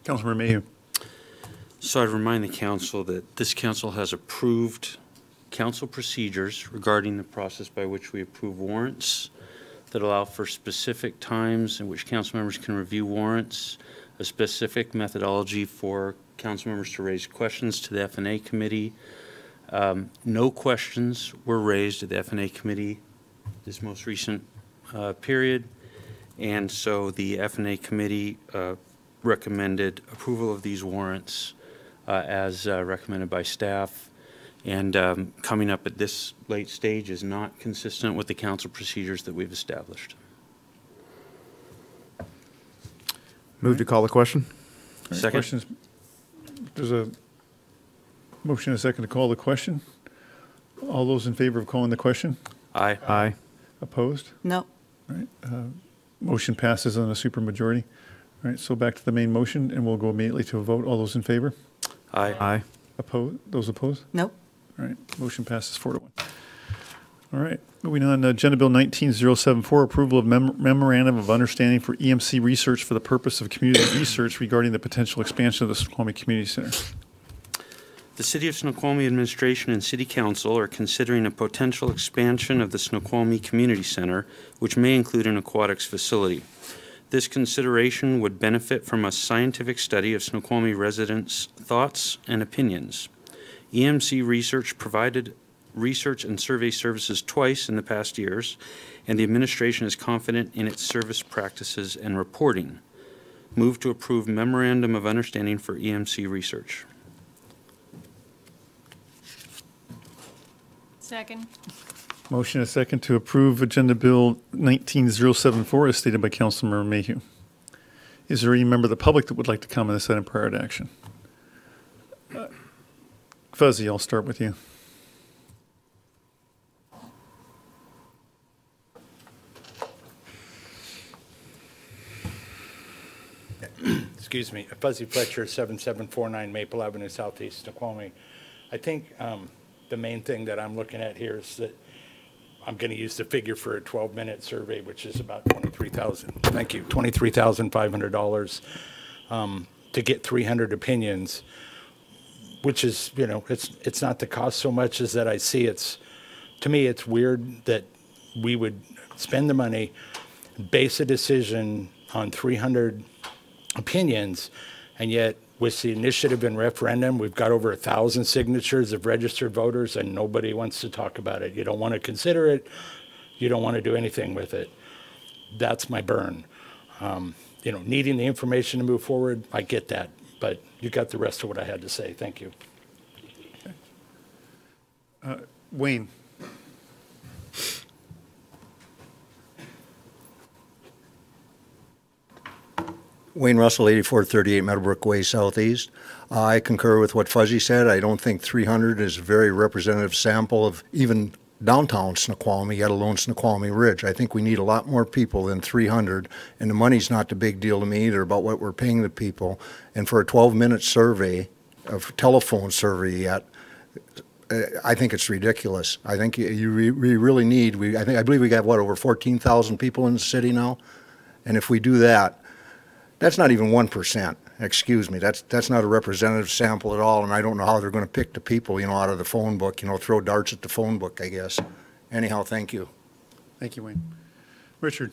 Councilmember Mayhew. So I'd remind the council that this council has approved council procedures regarding the process by which we approve warrants that allow for specific times in which council members can review warrants, a specific methodology for council members to raise questions to the F&A committee. No questions were raised at the F&A committee this most recent period, and so the F&A committee recommended approval of these warrants as recommended by staff, and coming up at this late stage is not consistent with the council procedures that we've established. Move to call the question. All right, Second. questions? There's a motion and a second to call the question. All those in favor of calling the question? Aye. Aye. Opposed? No. All right, motion passes on a supermajority. All right, so back to the main motion, and we'll go immediately to a vote. All those in favor? Aye. Aye. Opposed? Those opposed? Nope. All right, motion passes 4-1. All right, moving on, Agenda Bill 19074, approval of Memorandum of Understanding for EMC research for the purpose of community research regarding the potential expansion of the Snoqualmie Community Center. The City of Snoqualmie Administration and City Council are considering a potential expansion of the Snoqualmie Community Center, which may include an aquatics facility. This consideration would benefit from a scientific study of Snoqualmie residents' thoughts and opinions. EMC Research provided research and survey services twice in the past years, and the administration is confident in its service practices and reporting. Move to approve Memorandum of Understanding for EMC Research. Second. Motion and a second to approve Agenda Bill 19074 as stated by Councilmember Mayhew. Is there any member of the public that would like to comment on this item prior to action? Fuzzy, I'll start with you. Excuse me, Fuzzy Fletcher, 7749 Maple Avenue Southeast, Snoqualmie. I think the main thing that I'm looking at here is that I'm going to use the figure for a 12-minute survey, which is about $23,500 to get 300 opinions, which is, it's not the cost so much as that I see to me, it's weird that we would spend the money, base a decision on 300 opinions, and yet with the initiative and referendum, we've got over 1,000 signatures of registered voters, and nobody wants to talk about it. You don't want to consider it. You don't want to do anything with it. That's my burn. Needing the information to move forward, I get that, but you got the rest of what I had to say. Thank you. Wayne. Wayne Russell, 8438 Meadowbrook Way Southeast. I concur with what Fuzzy said. I don't think 300 is a very representative sample of even downtown Snoqualmie, yet alone Snoqualmie Ridge. I think we need a lot more people than 300, and the money's not the big deal to me either about what we're paying the people. And for a 12-minute survey, a telephone survey yet, I think it's ridiculous. I think we really need, I believe we got, what, over 14,000 people in the city now? And if we do that, that's not even 1%. Excuse me, that's not a representative sample at all, and I don't know how they're going to pick the people, out of the phone book, throw darts at the phone book, I guess. Anyhow, thank you. Thank you, Wayne. Richard.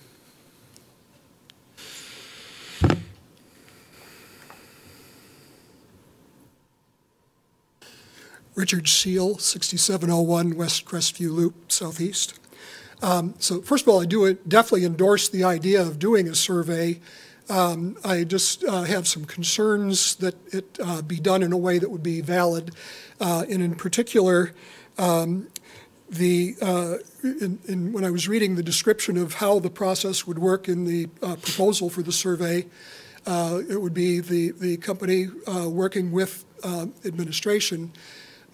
Richard Seal, 6701 West Crestview Loop, Southeast. So first of all, I do definitely endorse the idea of doing a survey. I just have some concerns that it be done in a way that would be valid. And in particular, when I was reading the description of how the process would work in the proposal for the survey, it would be the company working with administration.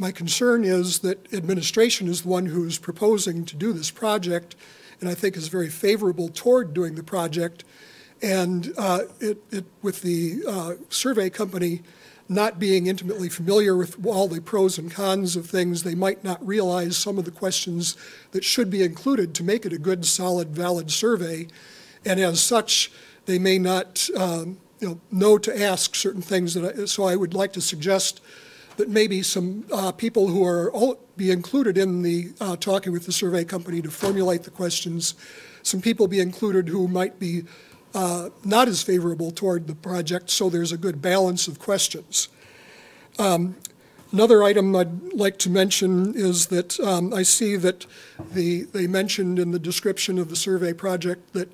My concern is that administration is the one who is proposing to do this project, and I think is very favorable toward doing the project. And with the survey company not being intimately familiar with all the pros and cons of things, they might not realize some of the questions that should be included to make it a good, solid, valid survey. And as such, they may not know to ask certain things. So I would like to suggest that maybe some people who are be included in the talking with the survey company to formulate the questions, some people be included who might be not as favorable toward the project, so there's a good balance of questions. Another item I'd like to mention is that I see that they mentioned in the description of the survey project that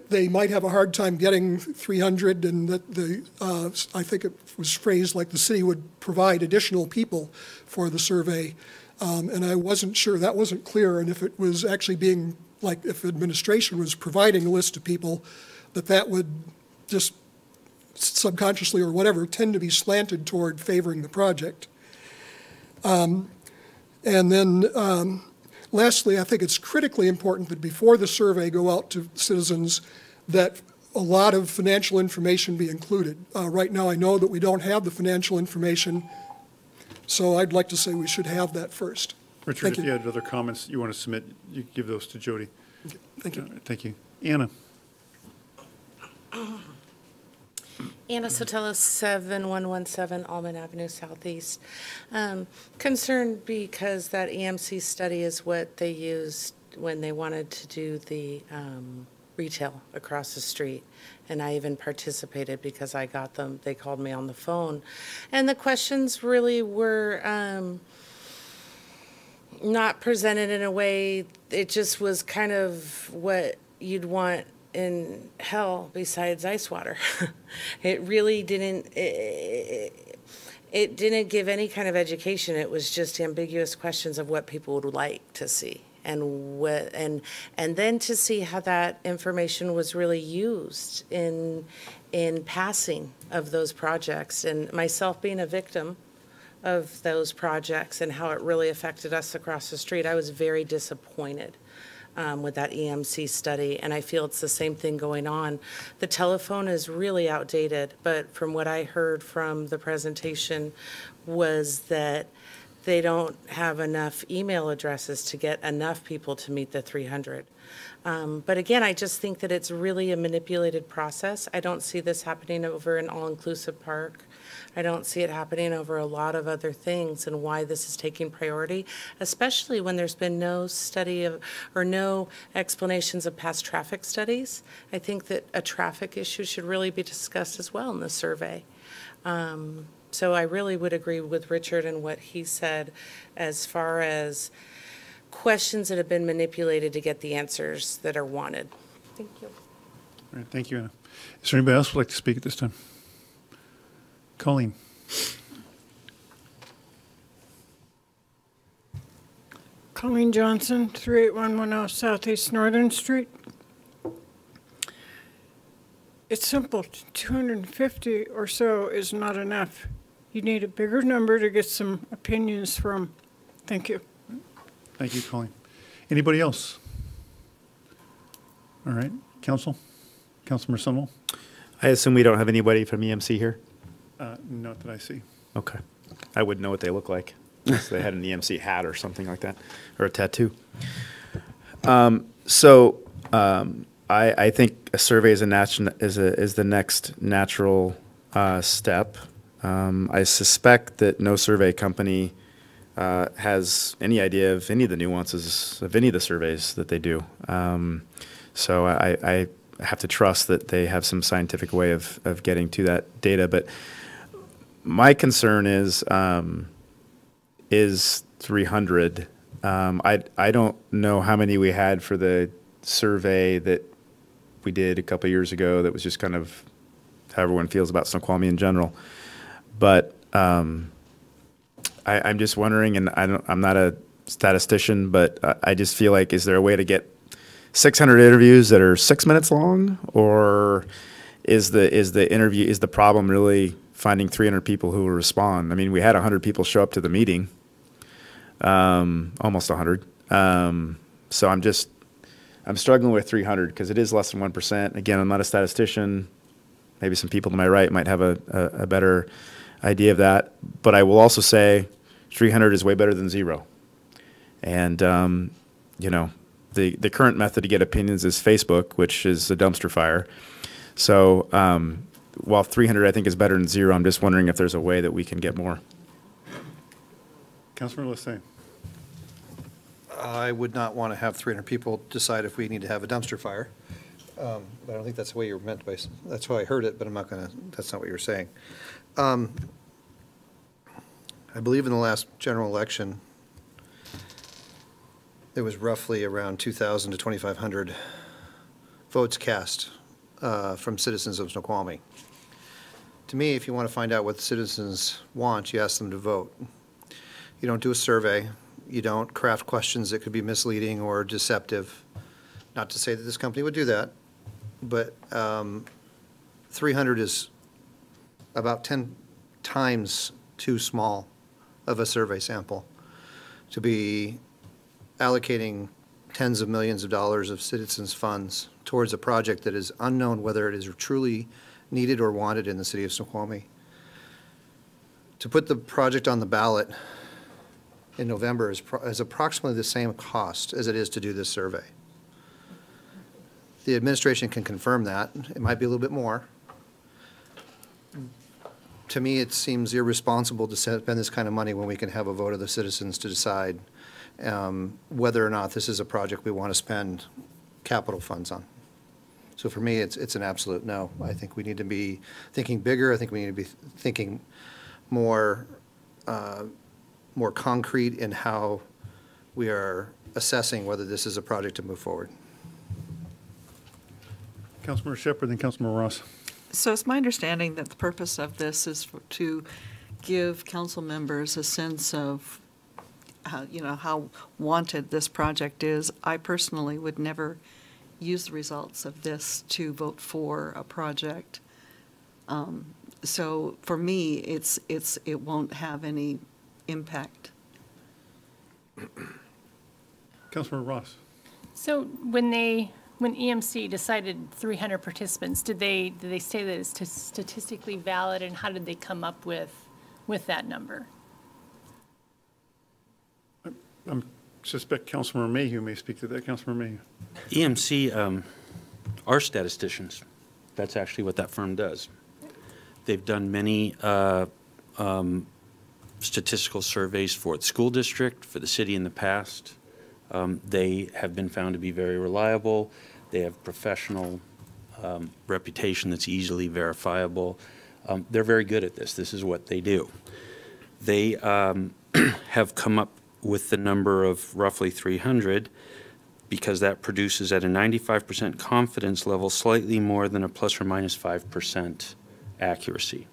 they might have a hard time getting 300, and that I think it was phrased like the city would provide additional people for the survey. And I wasn't sure, that wasn't clear, and if it was actually being, like if administration was providing a list of people, that would just subconsciously or whatever tend to be slanted toward favoring the project. And then lastly, I think it's critically important that before the survey go out to citizens that a lot of financial information be included. Right now I know that we don't have the financial information, so I'd like to say we should have that first. Richard, if you had other comments you want to submit, you give those to Jody. Okay. Thank you. Thank you. Anna. Anna Sotelo, 7117 Almond Avenue Southeast. Concerned because that EMC study is what they used when they wanted to do the retail across the street. And I even participated because I got them, they called me on the phone. And the questions really were not presented in a way, it just was kind of what you'd want in hell besides ice water. It really didn't, it didn't give any kind of education. It was just ambiguous questions of what people would like to see and what, and then to see how that information was really used in passing of those projects, and myself being a victim of those projects and how it really affected us across the street. I was very disappointed with that EMC study, and I feel it's the same thing going on. The telephone is really outdated, but from what I heard from the presentation was that they don't have enough email addresses to get enough people to meet the 300. But again, I just think that it's really a manipulated process. I don't see this happening over an all-inclusive park. I don't see it happening over a lot of other things, and why this is taking priority, especially when there's been no study of, or no explanations of past traffic studies. I think that a traffic issue should really be discussed as well in the survey. So I really would agree with Richard and what he said as far as questions that have been manipulated to get the answers that are wanted. Thank you. All right, thank you, Anna. Is there anybody else who would like to speak at this time? Colleen. Colleen Johnson, 38110 Southeast Northern Street. it's simple. 250 or so is not enough. You need a bigger number to get some opinions from. Thank you. Thank you, Colleen. Anybody else? All right, Councilmember Sunwell? I assume we don't have anybody from EMC here? Not that I see. Okay. I wouldn't know what they look like. Unless they had an EMC hat or something like that, or a tattoo. I think a survey is the next natural step. I suspect that no survey company has any idea of any of the nuances of any of the surveys that they do. So I have to trust that they have some scientific way of getting to that data. But my concern is 300. I don't know how many we had for the survey that we did a couple of years ago that was just kind of how everyone feels about Snoqualmie in general. But I'm just wondering, and I'm not a statistician, but I just feel like, is there a way to get 600 interviews that are 6 minutes long, or is the problem really finding 300 people who will respond? I mean, we had 100 people show up to the meeting, almost 100. So I'm struggling with 300 because it is less than 1%. Again, I'm not a statistician. Maybe some people to my right might have a better idea of that. But I will also say 300 is way better than 0. And, the current method to get opinions is Facebook, which is a dumpster fire. So while 300 I think is better than 0, I'm just wondering if there's a way that we can get more. Councilmember Lassay. I would not want to have 300 people decide if we need to have a dumpster fire. But I don't think that's the way you were meant by, that's how I heard it, but I'm not going to, that's not what you were saying. I believe in the last general election, there was roughly around 2,000 to 2,500 votes cast from citizens of Snoqualmie. To me, if you want to find out what the citizens want, you ask them to vote. You don't do a survey. You don't craft questions that could be misleading or deceptive. Not to say that this company would do that, but 300 is about 10 times too small of a survey sample to be allocating tens of millions of dollars of citizens' funds towards a project that is unknown whether it is truly needed or wanted in the city of Snoqualmie. To put the project on the ballot in November is approximately the same cost as it is to do this survey. The administration can confirm that. It might be a little bit more. To me, it seems irresponsible to spend this kind of money when we can have a vote of the citizens to decide whether or not this is a project we want to spend capital funds on. So for me, it's an absolute no. I think we need to be thinking bigger. I think we need to be thinking more concrete in how we are assessing whether this is a project to move forward. Councilmember Shepherd, then Councilmember Ross. So it's my understanding that the purpose of this is to give council members a sense of how wanted this project is. I personally would never use the results of this to vote for a project. So for me, it won't have any impact. Councilmember Ross. So when EMC decided 300 participants, did they say that it's statistically valid, and how did they come up with that number? I suspect Councilmember Mayhew may speak to that. Councilmember Mayhew. EMC are statisticians. That's actually what that firm does. They've done many statistical surveys for the school district, for the city in the past. They have been found to be very reliable. They have professional reputation that's easily verifiable. They're very good at this. This is what they do. They have come up with the number of roughly 300 because that produces at a 95% confidence level slightly more than a plus or minus 5% accuracy.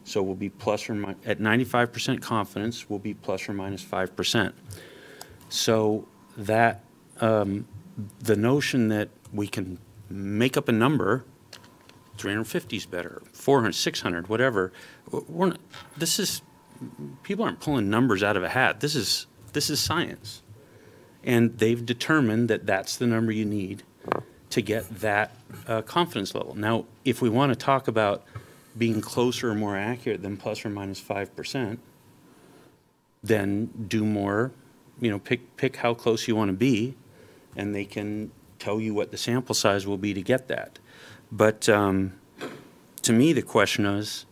So we'll be plus or minus, at 95% confidence, we'll be plus or minus 5%. So that, the notion that we can make up a number 350 is better, 400, 600, whatever. We're not, people aren't pulling numbers out of a hat. This is science. And they've determined that that's the number you need to get that confidence level. Now, if we want to talk about being closer or more accurate than plus or minus 5%, then do more, pick how close you want to be, and they can tell you what the sample size will be to get that. But to me, the question is,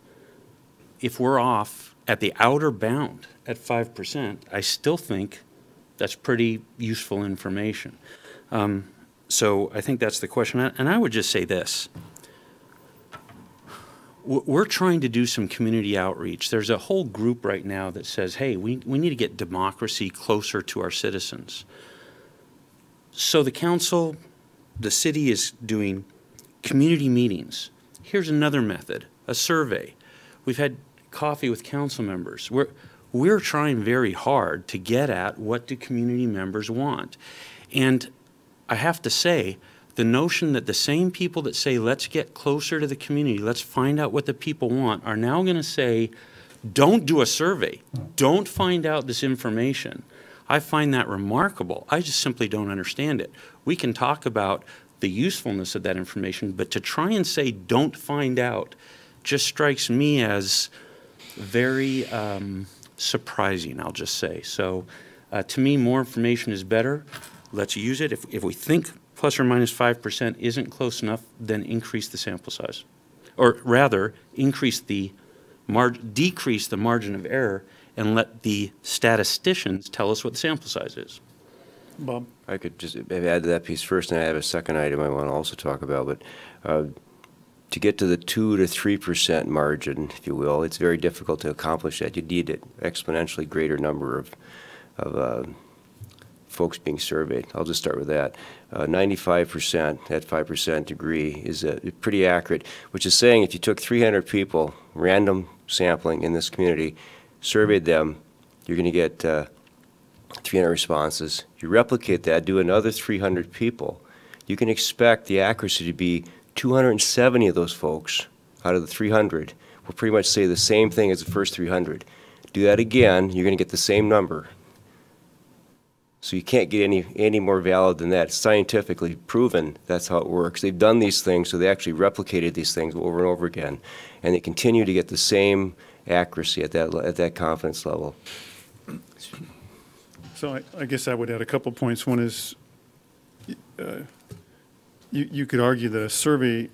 if we're off at the outer bound at 5%, I still think that's pretty useful information. So I think that's the question. And I would just say this. We're trying to do some community outreach. There's a whole group right now that says, hey, we need to get democracy closer to our citizens. So the council, the city is doing community meetings. Here's another method, a survey. We've had coffee with council members. We're trying very hard to get at what do community members want. And I have to say, the notion that the same people that say, let's get closer to the community, let's find out what the people want, are now going to say, don't do a survey. Don't find out this information. I find that remarkable. I just simply don't understand it. We can talk about the usefulness of that information, but to try and say, don't find out, just strikes me as very surprising, I'll just say. So to me, more information is better. Let's use it. If we think plus or minus 5% isn't close enough, then increase the sample size. Or rather, decrease the margin of error and let the statisticians tell us what the sample size is. Bob? I could just maybe add to that piece first, and I have a second item I want to also talk about. But to get to the 2 to 3% margin, if you will, it's very difficult to accomplish that. You need an exponentially greater number of folks being surveyed. I'll just start with that. 95% at 5% degree is pretty accurate, which is saying if you took 300 people, random sampling in this community, surveyed them, you're going to get 300 responses. You replicate that, do another 300 people, you can expect the accuracy to be 270 of those folks out of the 300 will pretty much say the same thing as the first 300. Do that again, you're going to get the same number. So you can't get any more valid than that. It's scientifically proven that's how it works. They've done these things, so they actually replicated these things over and over again, and they continue to get the same accuracy at that confidence level. So I guess I would add a couple points. One is you could argue that a survey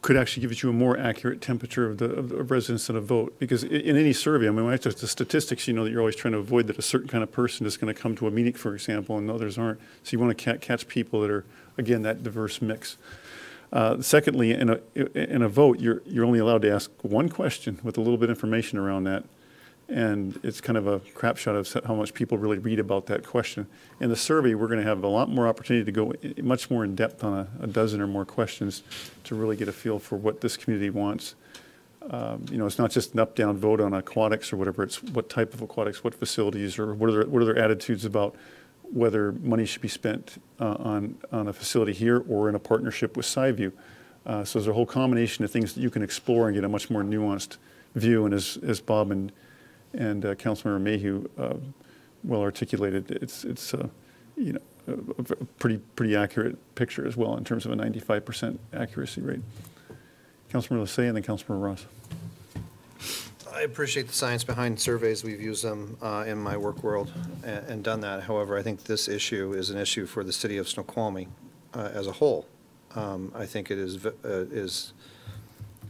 could actually give you a more accurate temperature of residents than a vote. Because in any survey, I mean, when I took the statistics, you know that you're always trying to avoid that a certain kind of person is going to come to a meeting, for example, and others aren't. So you want to catch people that are, again, that diverse mix. Secondly, in a vote, you're only allowed to ask one question with a little bit of information around that. And it's kind of a crap shot of how much people really read about that question. In the survey, we're going to have a lot more opportunity to go much more in depth on a dozen or more questions to really get a feel for what this community wants. You know, it's not just an up-down vote on aquatics or whatever. It's what type of aquatics, what facilities, or what are their attitudes about whether money should be spent on a facility here or in a partnership with SciView. So there's a whole combination of things that you can explore and get a much more nuanced view. And as Bob and Councilmember Mayhew well articulated, it's you know, a pretty accurate picture as well in terms of a 95% accuracy rate. Councilmember Lissay and then Councilmember Ross. I appreciate the science behind surveys. We've used them in my work world and done that. However, I think this issue is an issue for the city of Snoqualmie as a whole. I think it is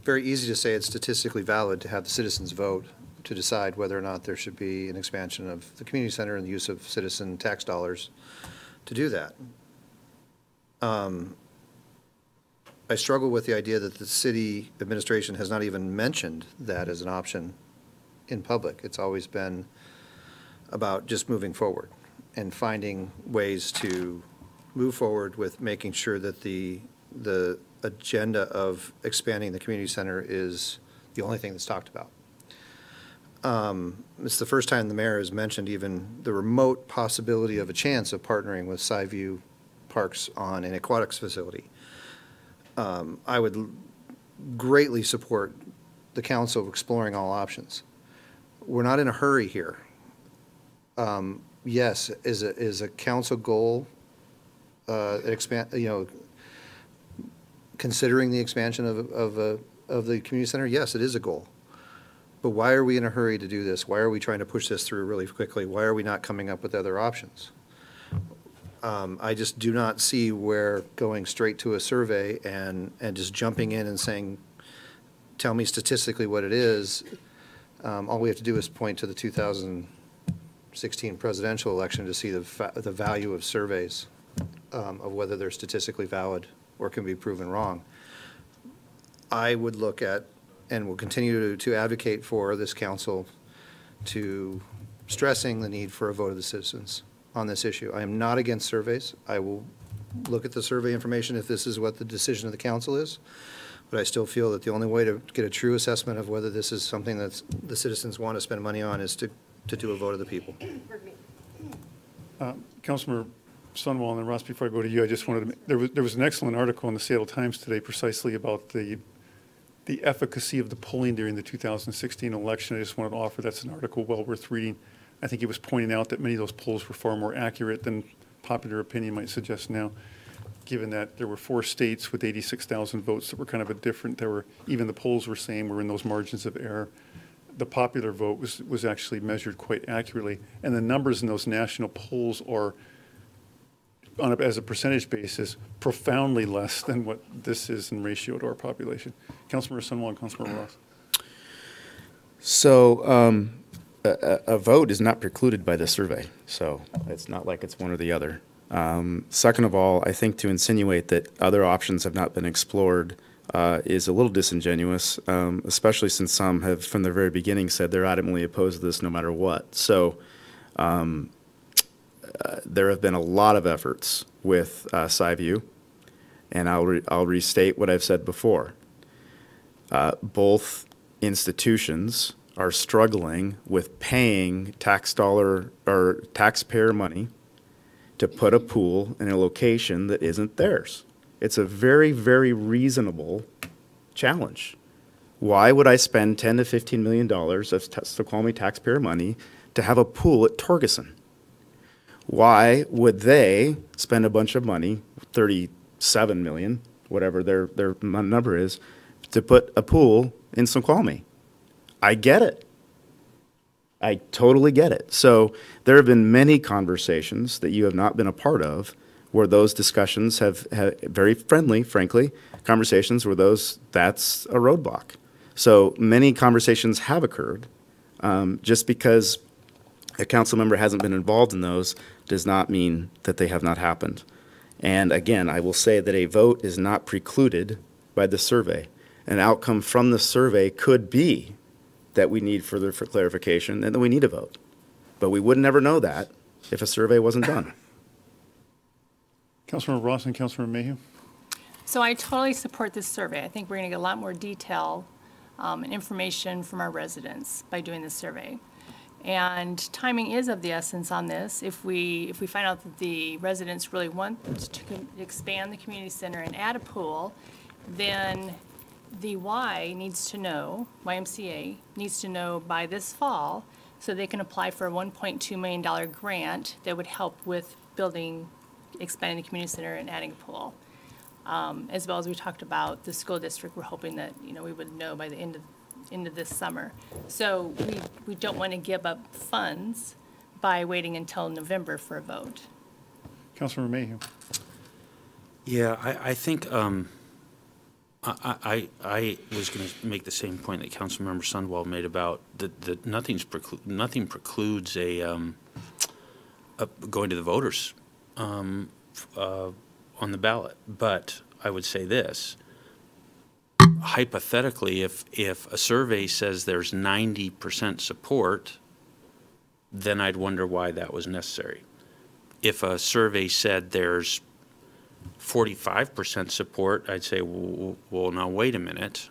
very easy to say it's statistically valid to have the citizens vote to decide whether or not there should be an expansion of the community center and the use of citizen tax dollars to do that. I struggle with the idea that the city administration has not even mentioned that as an option in public. It's always been about just moving forward and finding ways to move forward with making sure that the agenda of expanding the community center is the only thing that's talked about. It's the first time the mayor has mentioned even the remote possibility of a chance of partnering with SciView Parks on an aquatics facility. I would greatly support the council exploring all options. We're not in a hurry here. Yes, is a council goal, considering the expansion of the community center? Yes, it is a goal. But why are we in a hurry to do this? Why are we trying to push this through really quickly? Why are we not coming up with other options? I just do not see where going straight to a survey and just jumping in and saying, tell me statistically what it is. All we have to do is point to the 2016 presidential election to see the value of surveys, of whether they're statistically valid or can be proven wrong. I would look at, and will continue to advocate for this council to stressing the need for a vote of the citizens on this issue. I am not against surveys. I will look at the survey information if this is what the decision of the council is. But I still feel that the only way to get a true assessment of whether this is something that the citizens want to spend money on is to do a vote of the people. Councilmember Sunwall and then Ross, before I go to you, I just wanted to, there was an excellent article in the Seattle Times today precisely about the efficacy of the polling during the 2016 election. I just wanted to offer that's an article well worth reading. I think it was pointing out that many of those polls were far more accurate than popular opinion might suggest now, given that there were 4 states with 86,000 votes that were kind of a different, even the polls were saying were in those margins of error. The popular vote was actually measured quite accurately, and the numbers in those national polls are, as a percentage basis, profoundly less than what this is in ratio to our population. Councilmember Sunwall and Councilmember Ross. So a vote is not precluded by this survey, so it's not like it's one or the other. Second of all, I think to insinuate that other options have not been explored is a little disingenuous, especially since some have from the very beginning said they're adamantly opposed to this no matter what. So there have been a lot of efforts with SciView, and I'll restate what I've said before. Both institutions are struggling with paying taxpayer money to put a pool in a location that isn't theirs. It's a very, very reasonable challenge. Why would I spend $10 to $15 million of Snoqualmie taxpayer money to have a pool at Torgeson? Why would they spend a bunch of money, 37 million, whatever their number is, to put a pool in Snoqualmie? I get it. I totally get it. So there have been many conversations that you have not been a part of where those discussions have very friendly, frankly, conversations where that's a roadblock. So many conversations have occurred. Just because a council member hasn't been involved in those does not mean that they have not happened. And again, I will say that a vote is not precluded by the survey. An outcome from the survey could be that we need further clarification and that we need a vote. But we would never know that if a survey wasn't done. Councilmember Ross and Councilmember Mayhew. So I totally support this survey. I think we're going to get a lot more detail and information from our residents by doing this survey. And timing is of the essence on this. If we find out that the residents really want to expand the community center and add a pool, then the YMCA needs to know by this fall so they can apply for a $1.2 million grant that would help with expanding the community center and adding a pool. As well as we talked about the school district, we're hoping that we would know by the end of this summer. So we don't want to give up funds by waiting until November for a vote. Councilmember Mayhew. Yeah, I think I was going to make the same point that Councilmember Sundwall made about that nothing precludes a going to the voters on the ballot. But I would say this. Hypothetically, if a survey says there's 90% support, then I'd wonder why that was necessary. If a survey said there's 45% support, I'd say, well, now wait a minute.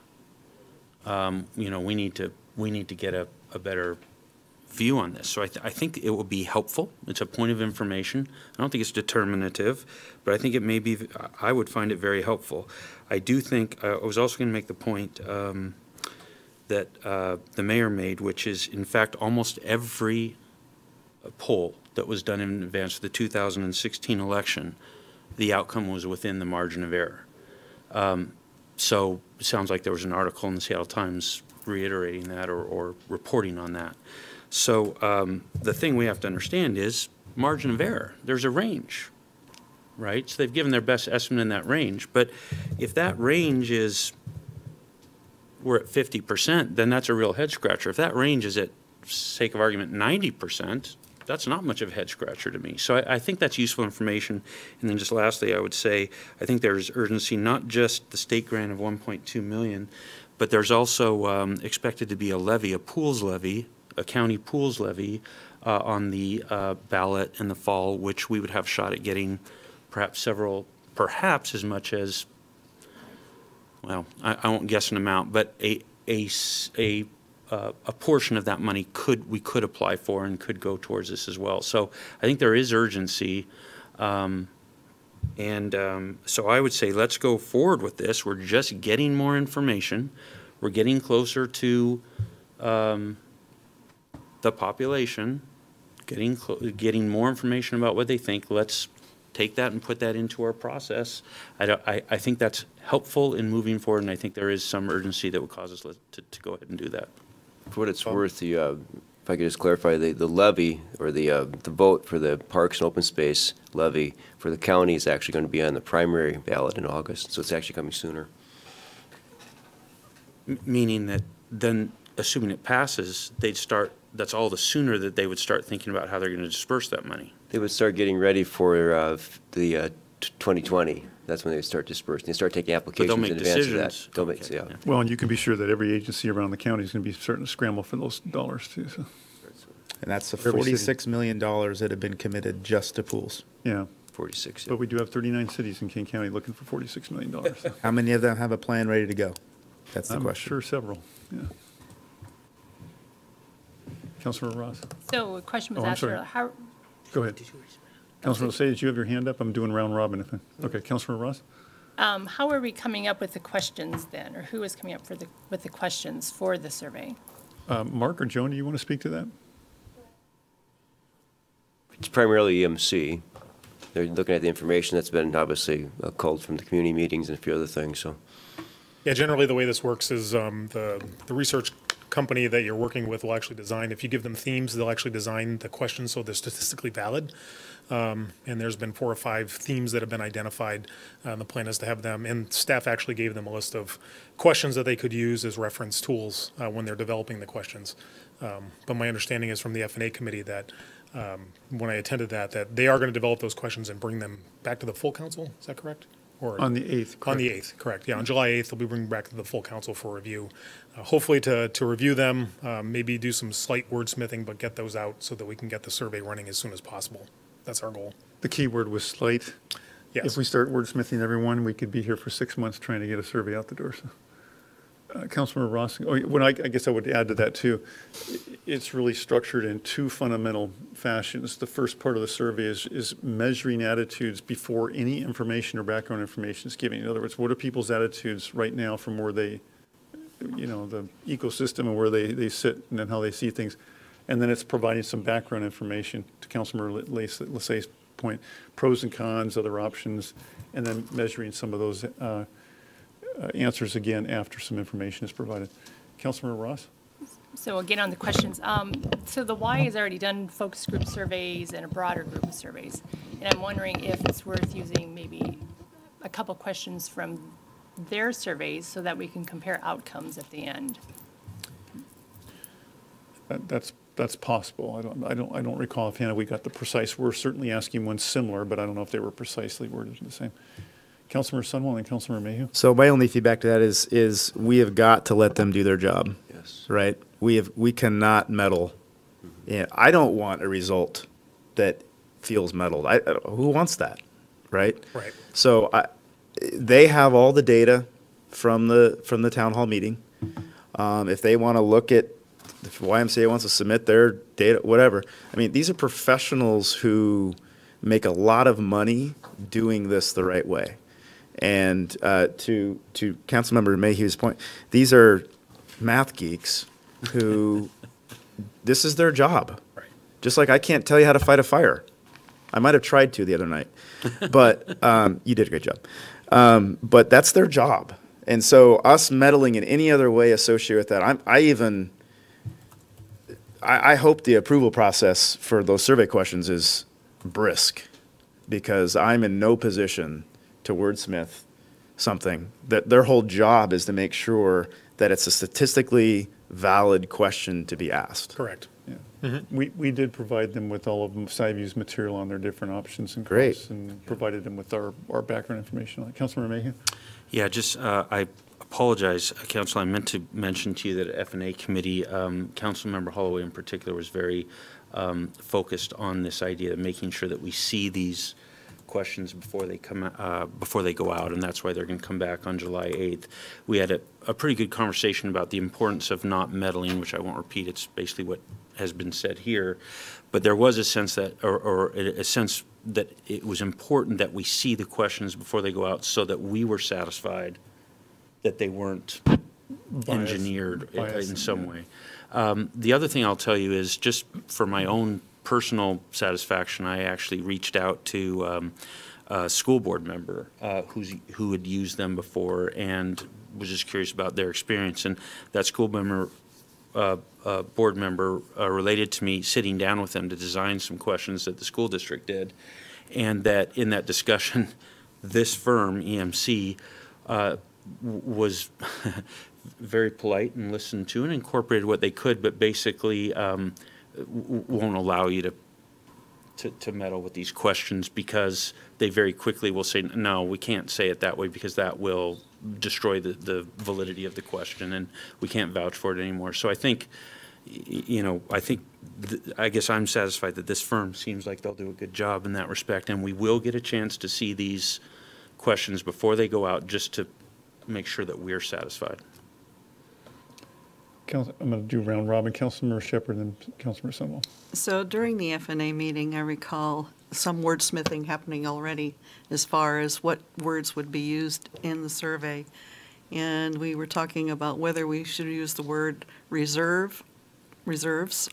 We need to get a better view on this. So I think it will be helpful. It's a point of information. I don't think it's determinative, but I think it may be, I would find it very helpful. I do think, I was also going to make the point that the mayor made, which is, in fact, almost every poll that was done in advance of the 2016 election, the outcome was within the margin of error. So it sounds like there was an article in the Seattle Times reiterating that or reporting on that. So the thing we have to understand is margin of error. There's a range, right? So they've given their best estimate in that range. But if that range is, we're at 50%, then that's a real head scratcher. If that range is at, sake of argument, 90%, that's not much of a head scratcher to me. So I think that's useful information. And then just lastly, I would say, I think there's urgency, not just the state grant of $1.2 million, but there's also expected to be a levy, a pools levy, a county pools levy on the ballot in the fall, which we would have a shot at getting perhaps perhaps as much as, well, I won't guess an amount, but a portion of that money we could apply for and could go towards this as well. So I think there is urgency. So I would say let's go forward with this. We're just getting more information. We're getting closer to the population, getting more information about what they think. Let's take that and put that into our process. I think that's helpful in moving forward, and I think there is some urgency that would cause us to go ahead and do that. For what it's worth, if I could just clarify, the levy or the vote for the Parks and Open Space levy for the county is actually going to be on the primary ballot in August, so it's actually coming sooner. Meaning that then, assuming it passes, that's all the sooner that they would start thinking about how they're going to disperse that money. They would start getting ready for the 2020. That's when they start dispersing. They start taking applications in advance of that. They'll make decisions. Yeah. Well, and you can be sure that every agency around the county is going to be starting to scramble for those dollars too. So. And that's the $46 million that have been committed just to pools. Yeah. 46. Yeah. But we do have 39 cities in King County looking for $46 million. How many of them have a plan ready to go? That's the question. I'm sure several, yeah. Councilor Ross. So a question was asked earlier. How, go ahead. Councilor Say, did you have your hand up? I'm doing round robin. Okay, Councilor Ross. how are we coming up with the questions then, or who is coming up with the questions for the survey? Mark or Joan, do you want to speak to that? It's primarily EMC. They're looking at the information that's been obviously culled from the community meetings and a few other things. So, yeah, generally the way this works is the research company that you're working with will actually design. If you give them themes, they'll actually design the questions so they're statistically valid. And there's been 4 or 5 themes that have been identified. The plan is to have them, and staff actually gave them a list of questions that they could use as reference tools when they're developing the questions. But my understanding is from the F&A committee that when I attended that they are going to develop those questions and bring them back to the full council. Is that correct? Or on the 8th. Correct. On the 8th, correct. Yeah, on July 8th, they'll be bringing back to the full council for review. Hopefully to review them, maybe do some slight wordsmithing, but get those out so that we can get the survey running as soon as possible. That's our goal. The key word was slight. Yes. If we start wordsmithing everyone, we could be here for 6 months trying to get a survey out the door. So. Councilor Ross, I guess I would add to that too. It's really structured in 2 fundamental fashions. The first part of the survey is measuring attitudes before any information or background information is given. In other words, what are people's attitudes right now from where they, the ecosystem and where they sit and then how they see things. And then it's providing some background information to Councilor Lasay's point, pros and cons, other options, and then measuring some of those answers again after some information is provided. Councilor Ross? So again, on the questions, so the Y has already done focus group surveys and a broader group of surveys. And I'm wondering if it's worth using maybe a couple questions from their surveys so that we can compare outcomes at the end. That's possible. I don't recall offhand if we got the precise. We're certainly asking one similar, but I don't know if they were precisely worded the same. Councilor Sunwell and Councilor Mayhew. So my only feedback to that is we have got to let them do their job. Yes. Right? We cannot meddle. Yeah, I don't want a result that feels meddled. Who wants that? Right? Right. So they have all the data from the town hall meeting. If they want to look at if YMCA wants to submit their data, whatever. I mean, these are professionals who make a lot of money doing this the right way. And to Councilmember Mayhew's point, these are math geeks who, this is their job. Right. Just like I can't tell you how to fight a fire. I might have tried to the other night, but you did a great job. But that's their job. And so us meddling in any other way associated with that, I hope the approval process for those survey questions is brisk, because I'm in no position to wordsmith something that their whole job is to make sure that it's a statistically valid question to be asked. Correct. Yeah. We did provide them with all of SciView's material on their different options and Great. costs, and provided them with our background information on it. Councilmember Mayhew? Yeah, just, I apologize, Council, I meant to mention to you that at F&A Committee, Councilmember Holloway in particular was very focused on this idea of making sure that we see these questions before they go out, and that's why they're going to come back on July 8th. We had a pretty good conversation about the importance of not meddling, which I won't repeat. It's basically what has been said here, but there was a sense that, or a sense that it was important that we see the questions before they go out, so that we were satisfied that they weren't engineered in some way. The other thing I'll tell you is, just for my own personal satisfaction, I actually reached out to a school board member who had used them before and was just curious about their experience. And that school member, board member related to me sitting down with them to design some questions that the school district did, and that in that discussion, this firm, EMC, was very polite and listened to and incorporated what they could, but basically won't allow you to meddle with these questions, because they very quickly will say, no, we can't say it that way, because that will destroy the validity of the question, and we can't vouch for it anymore. So I think, I guess I'm satisfied that this firm seems like they'll do a good job in that respect, and we will get a chance to see these questions before they go out, just to make sure that we're satisfied. I'm going to do round robin. Councilmember Shepherd and Councilmember Sunwell. So during the F&A meeting, I recall some wordsmithing happening already as far as what words would be used in the survey. And we were talking about whether we should use the word reserves,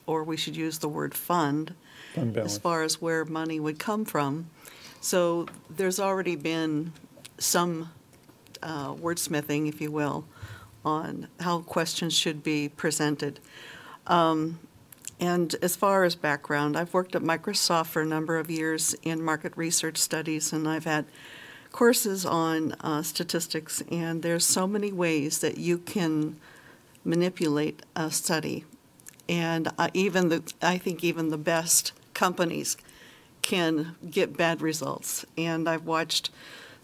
or we should use the word fund as far as where money would come from. So there's already been some wordsmithing, if you will, on how questions should be presented. And as far as background, I've worked at Microsoft for a number of years in market research studies, and I've had courses on statistics, and there's so many ways that you can manipulate a study. And I think even the best companies can get bad results. And I've watched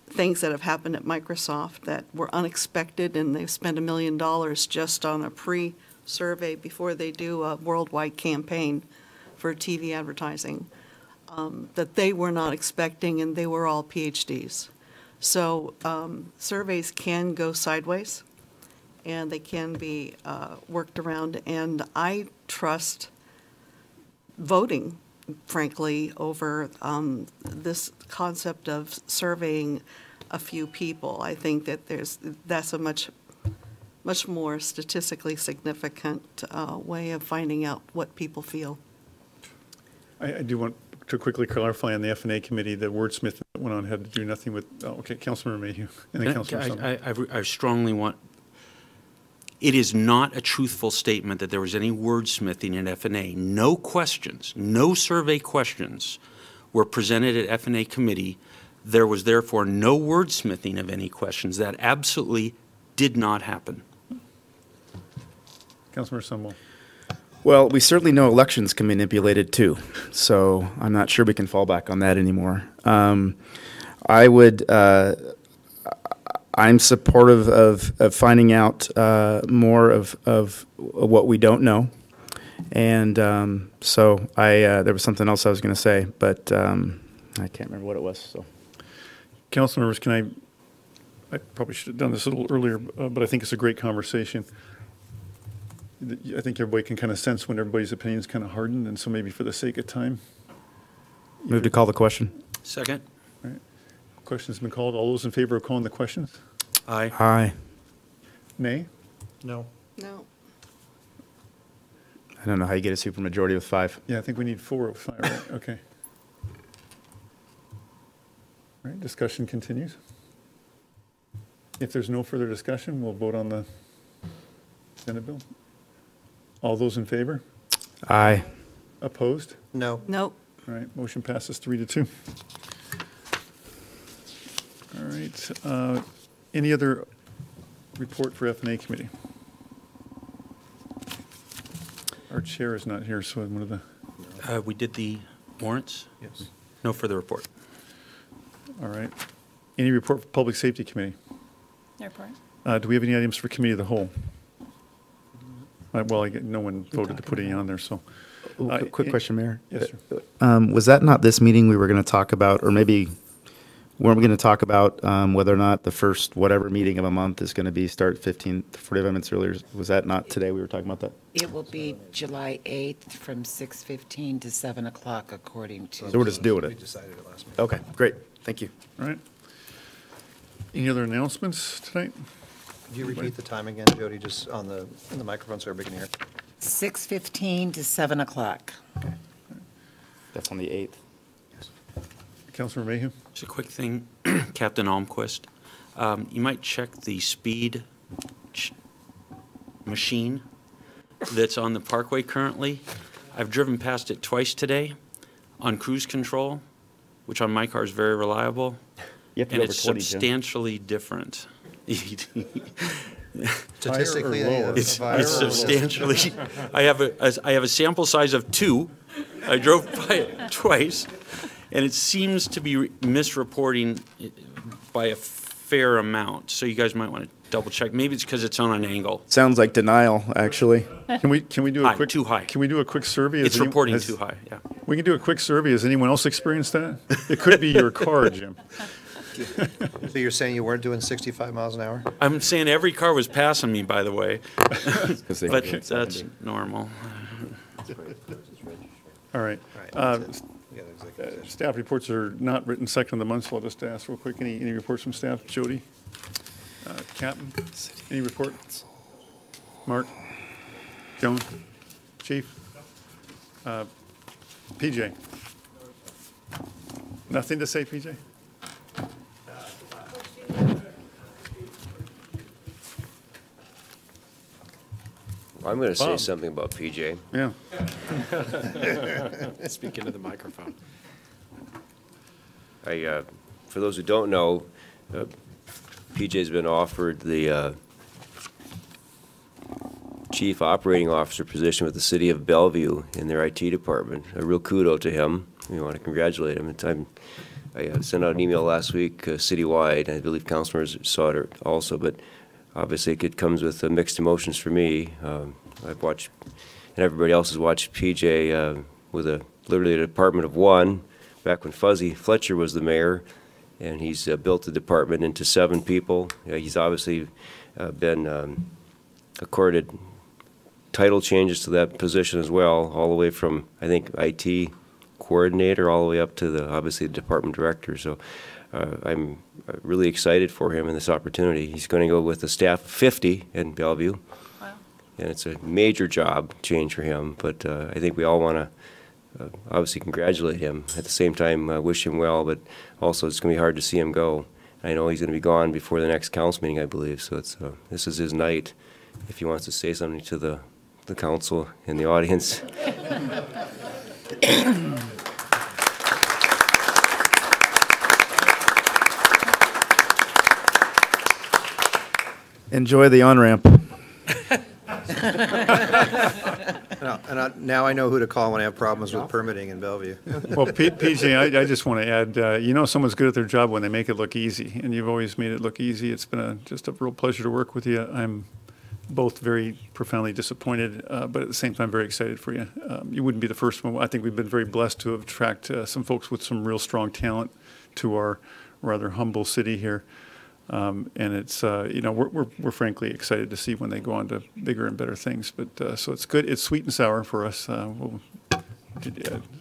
things that have happened at Microsoft that were unexpected, and they've spent $1 million just on a pre-survey before they do a worldwide campaign for TV advertising that they were not expecting, and they were all PhDs. So surveys can go sideways, and they can be worked around, and I trust voting, frankly, over this concept of surveying a few people. I think that that's a much more statistically significant way of finding out what people feel. I do want to quickly clarify on the F&A committee, the wordsmith that went on had to do nothing with, okay, Councilmember Mayhew, and then Councilmember Sunwell. I strongly want, it is not a truthful statement that there was any wordsmithing in F&A. No questions, no survey questions were presented at F&A committee. There was therefore no wordsmithing of any questions. That absolutely did not happen. Councilmember Sunwell. Well, we certainly know elections can be manipulated too, so I'm not sure we can fall back on that anymore. I'm supportive of finding out more of what we don't know, and so there was something else I was going to say, but I can't remember what it was. So, Council members, I probably should have done this a little earlier, but I think it's a great conversation. I think everybody can kind of sense when everybody's opinion's kind of hardened, and so maybe for the sake of time. Move to call the question. Second. All right. Question's been called. All those in favor of calling the questions? Aye. Aye. Nay? No. No. I don't know how you get a supermajority with 5. Yeah, I think we need 4 of 5, right? Okay. All right, discussion continues. If there's no further discussion, we'll vote on the Senate bill. All those in favor? Aye. Opposed? No. Nope. All right, motion passes 3-2. All right, any other report for F&A committee? Our chair is not here, so one of the... We did the warrants? Yes. No further report. All right. Any report for public safety committee? Airport. Do we have any items for committee of the whole? Well, no one voted to put any on there, so. Quick question, Mayor. Yes, sir. Was that not this meeting we were going to talk about, or maybe weren't we going to talk about whether or not the first whatever meeting of a month is going to be start 45 minutes earlier? Was that not today we were talking about that? It will be July 8th from 6:15 to 7 o'clock according to. So we're just doing it? We decided it last meeting. Okay, great. Thank you. All right. Any other announcements tonight? Could you repeat the time again, Jody, just on the microphone so everybody can hear? 6:15 to 7 o'clock. Okay. That's on the 8th. Councilor Mayhew? Just a quick thing, Captain Almquist. You might check the speed machine that's on the parkway currently. I've driven past it twice today on cruise control, which on my car is very reliable. You have to and go it's over 20, Jim. substantially different. Statistically, it's substantially. I have a sample size of 2. I drove by it twice, and it seems to be misreporting by a fair amount. So you guys might want to double check. Maybe it's because it's on an angle. Sounds like denial, actually. Can we do a quick too high? Can we do a quick survey? It's reporting too high. Yeah. We can do a quick survey. Has anyone else experienced that? It could be your car, Jim. So you're saying you weren't doing 65 miles an hour? I'm saying every car was passing me, by the way, but Okay. that's normal. All right. Staff reports are not written second of the month, so I'll just ask real quick. Any reports from staff? Jody? Captain? Any report? Mark? Joan? Chief? PJ? Nothing to say, PJ? I'm going to say Bob. something about PJ. Yeah. Speak into the microphone. For those who don't know, PJ's been offered the Chief Operating Officer position with the City of Bellevue in their IT department. A real kudo to him. We want to congratulate him. I sent out an email last week citywide. I believe councilors saw it also, but obviously it comes with mixed emotions for me. I've watched, and everybody else has watched PJ with literally a department of 1 back when Fuzzy Fletcher was the mayor, and he's built the department into 7 people. He's obviously been accorded title changes to that position as well, all the way from, I think, IT coordinator all the way up to obviously the department director. So I'm really excited for him in this opportunity. He's going to go with a staff of 50 in Bellevue. Wow. And it's a major job change for him, but I think we all want to obviously congratulate him. At the same time, wish him well, but also it's going to be hard to see him go. I know he's going to be gone before the next council meeting, I believe, so this is his night if he wants to say something to the council and the audience. Enjoy the on-ramp. Now I know who to call when I have problems with permitting in Bellevue. Well, PJ, I just want to add, someone's good at their job when they make it look easy, and you've always made it look easy. It's been just a real pleasure to work with you. I'm both very profoundly disappointed, but at the same time very excited for you. You wouldn't be the first one. I think we've been very blessed to have attracted some folks with some real strong talent to our rather humble city here. And it's, you know, we're frankly excited to see when they go on to bigger and better things. But, so it's good. It's sweet and sour for us. We'll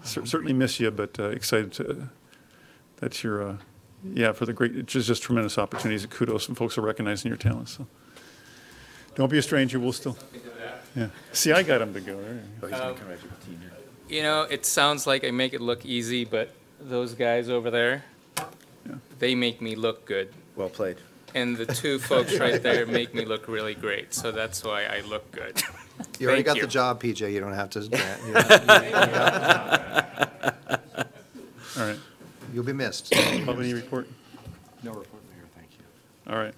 certainly miss you, but excited to, that's your, yeah, for the great, it's just tremendous opportunities and kudos, and folks are recognizing your talents. So don't be a stranger. We'll still, yeah. See, I got him to go. You know, it sounds like I make it look easy, but those guys over there, they make me look good. Well played. And the two folks right there make me look really great, so that's why I look good. You already Thank got the job, PJ. You don't have to. All right. You'll be missed. Have any report? No report, Mayor, thank you. All right.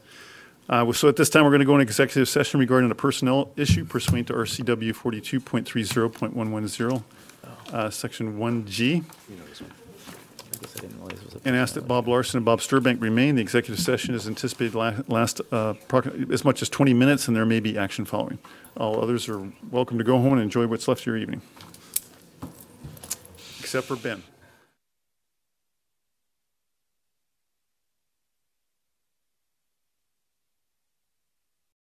So at this time, we're going to go into executive session regarding a personnel issue pursuant to RCW 42.30.110, Section 1G. And ask that Bob Larson and Bob Sturbank remain. The executive session is anticipated last as much as 20 minutes, and there may be action following. All others are welcome to go home and enjoy what's left of your evening. Except for Ben.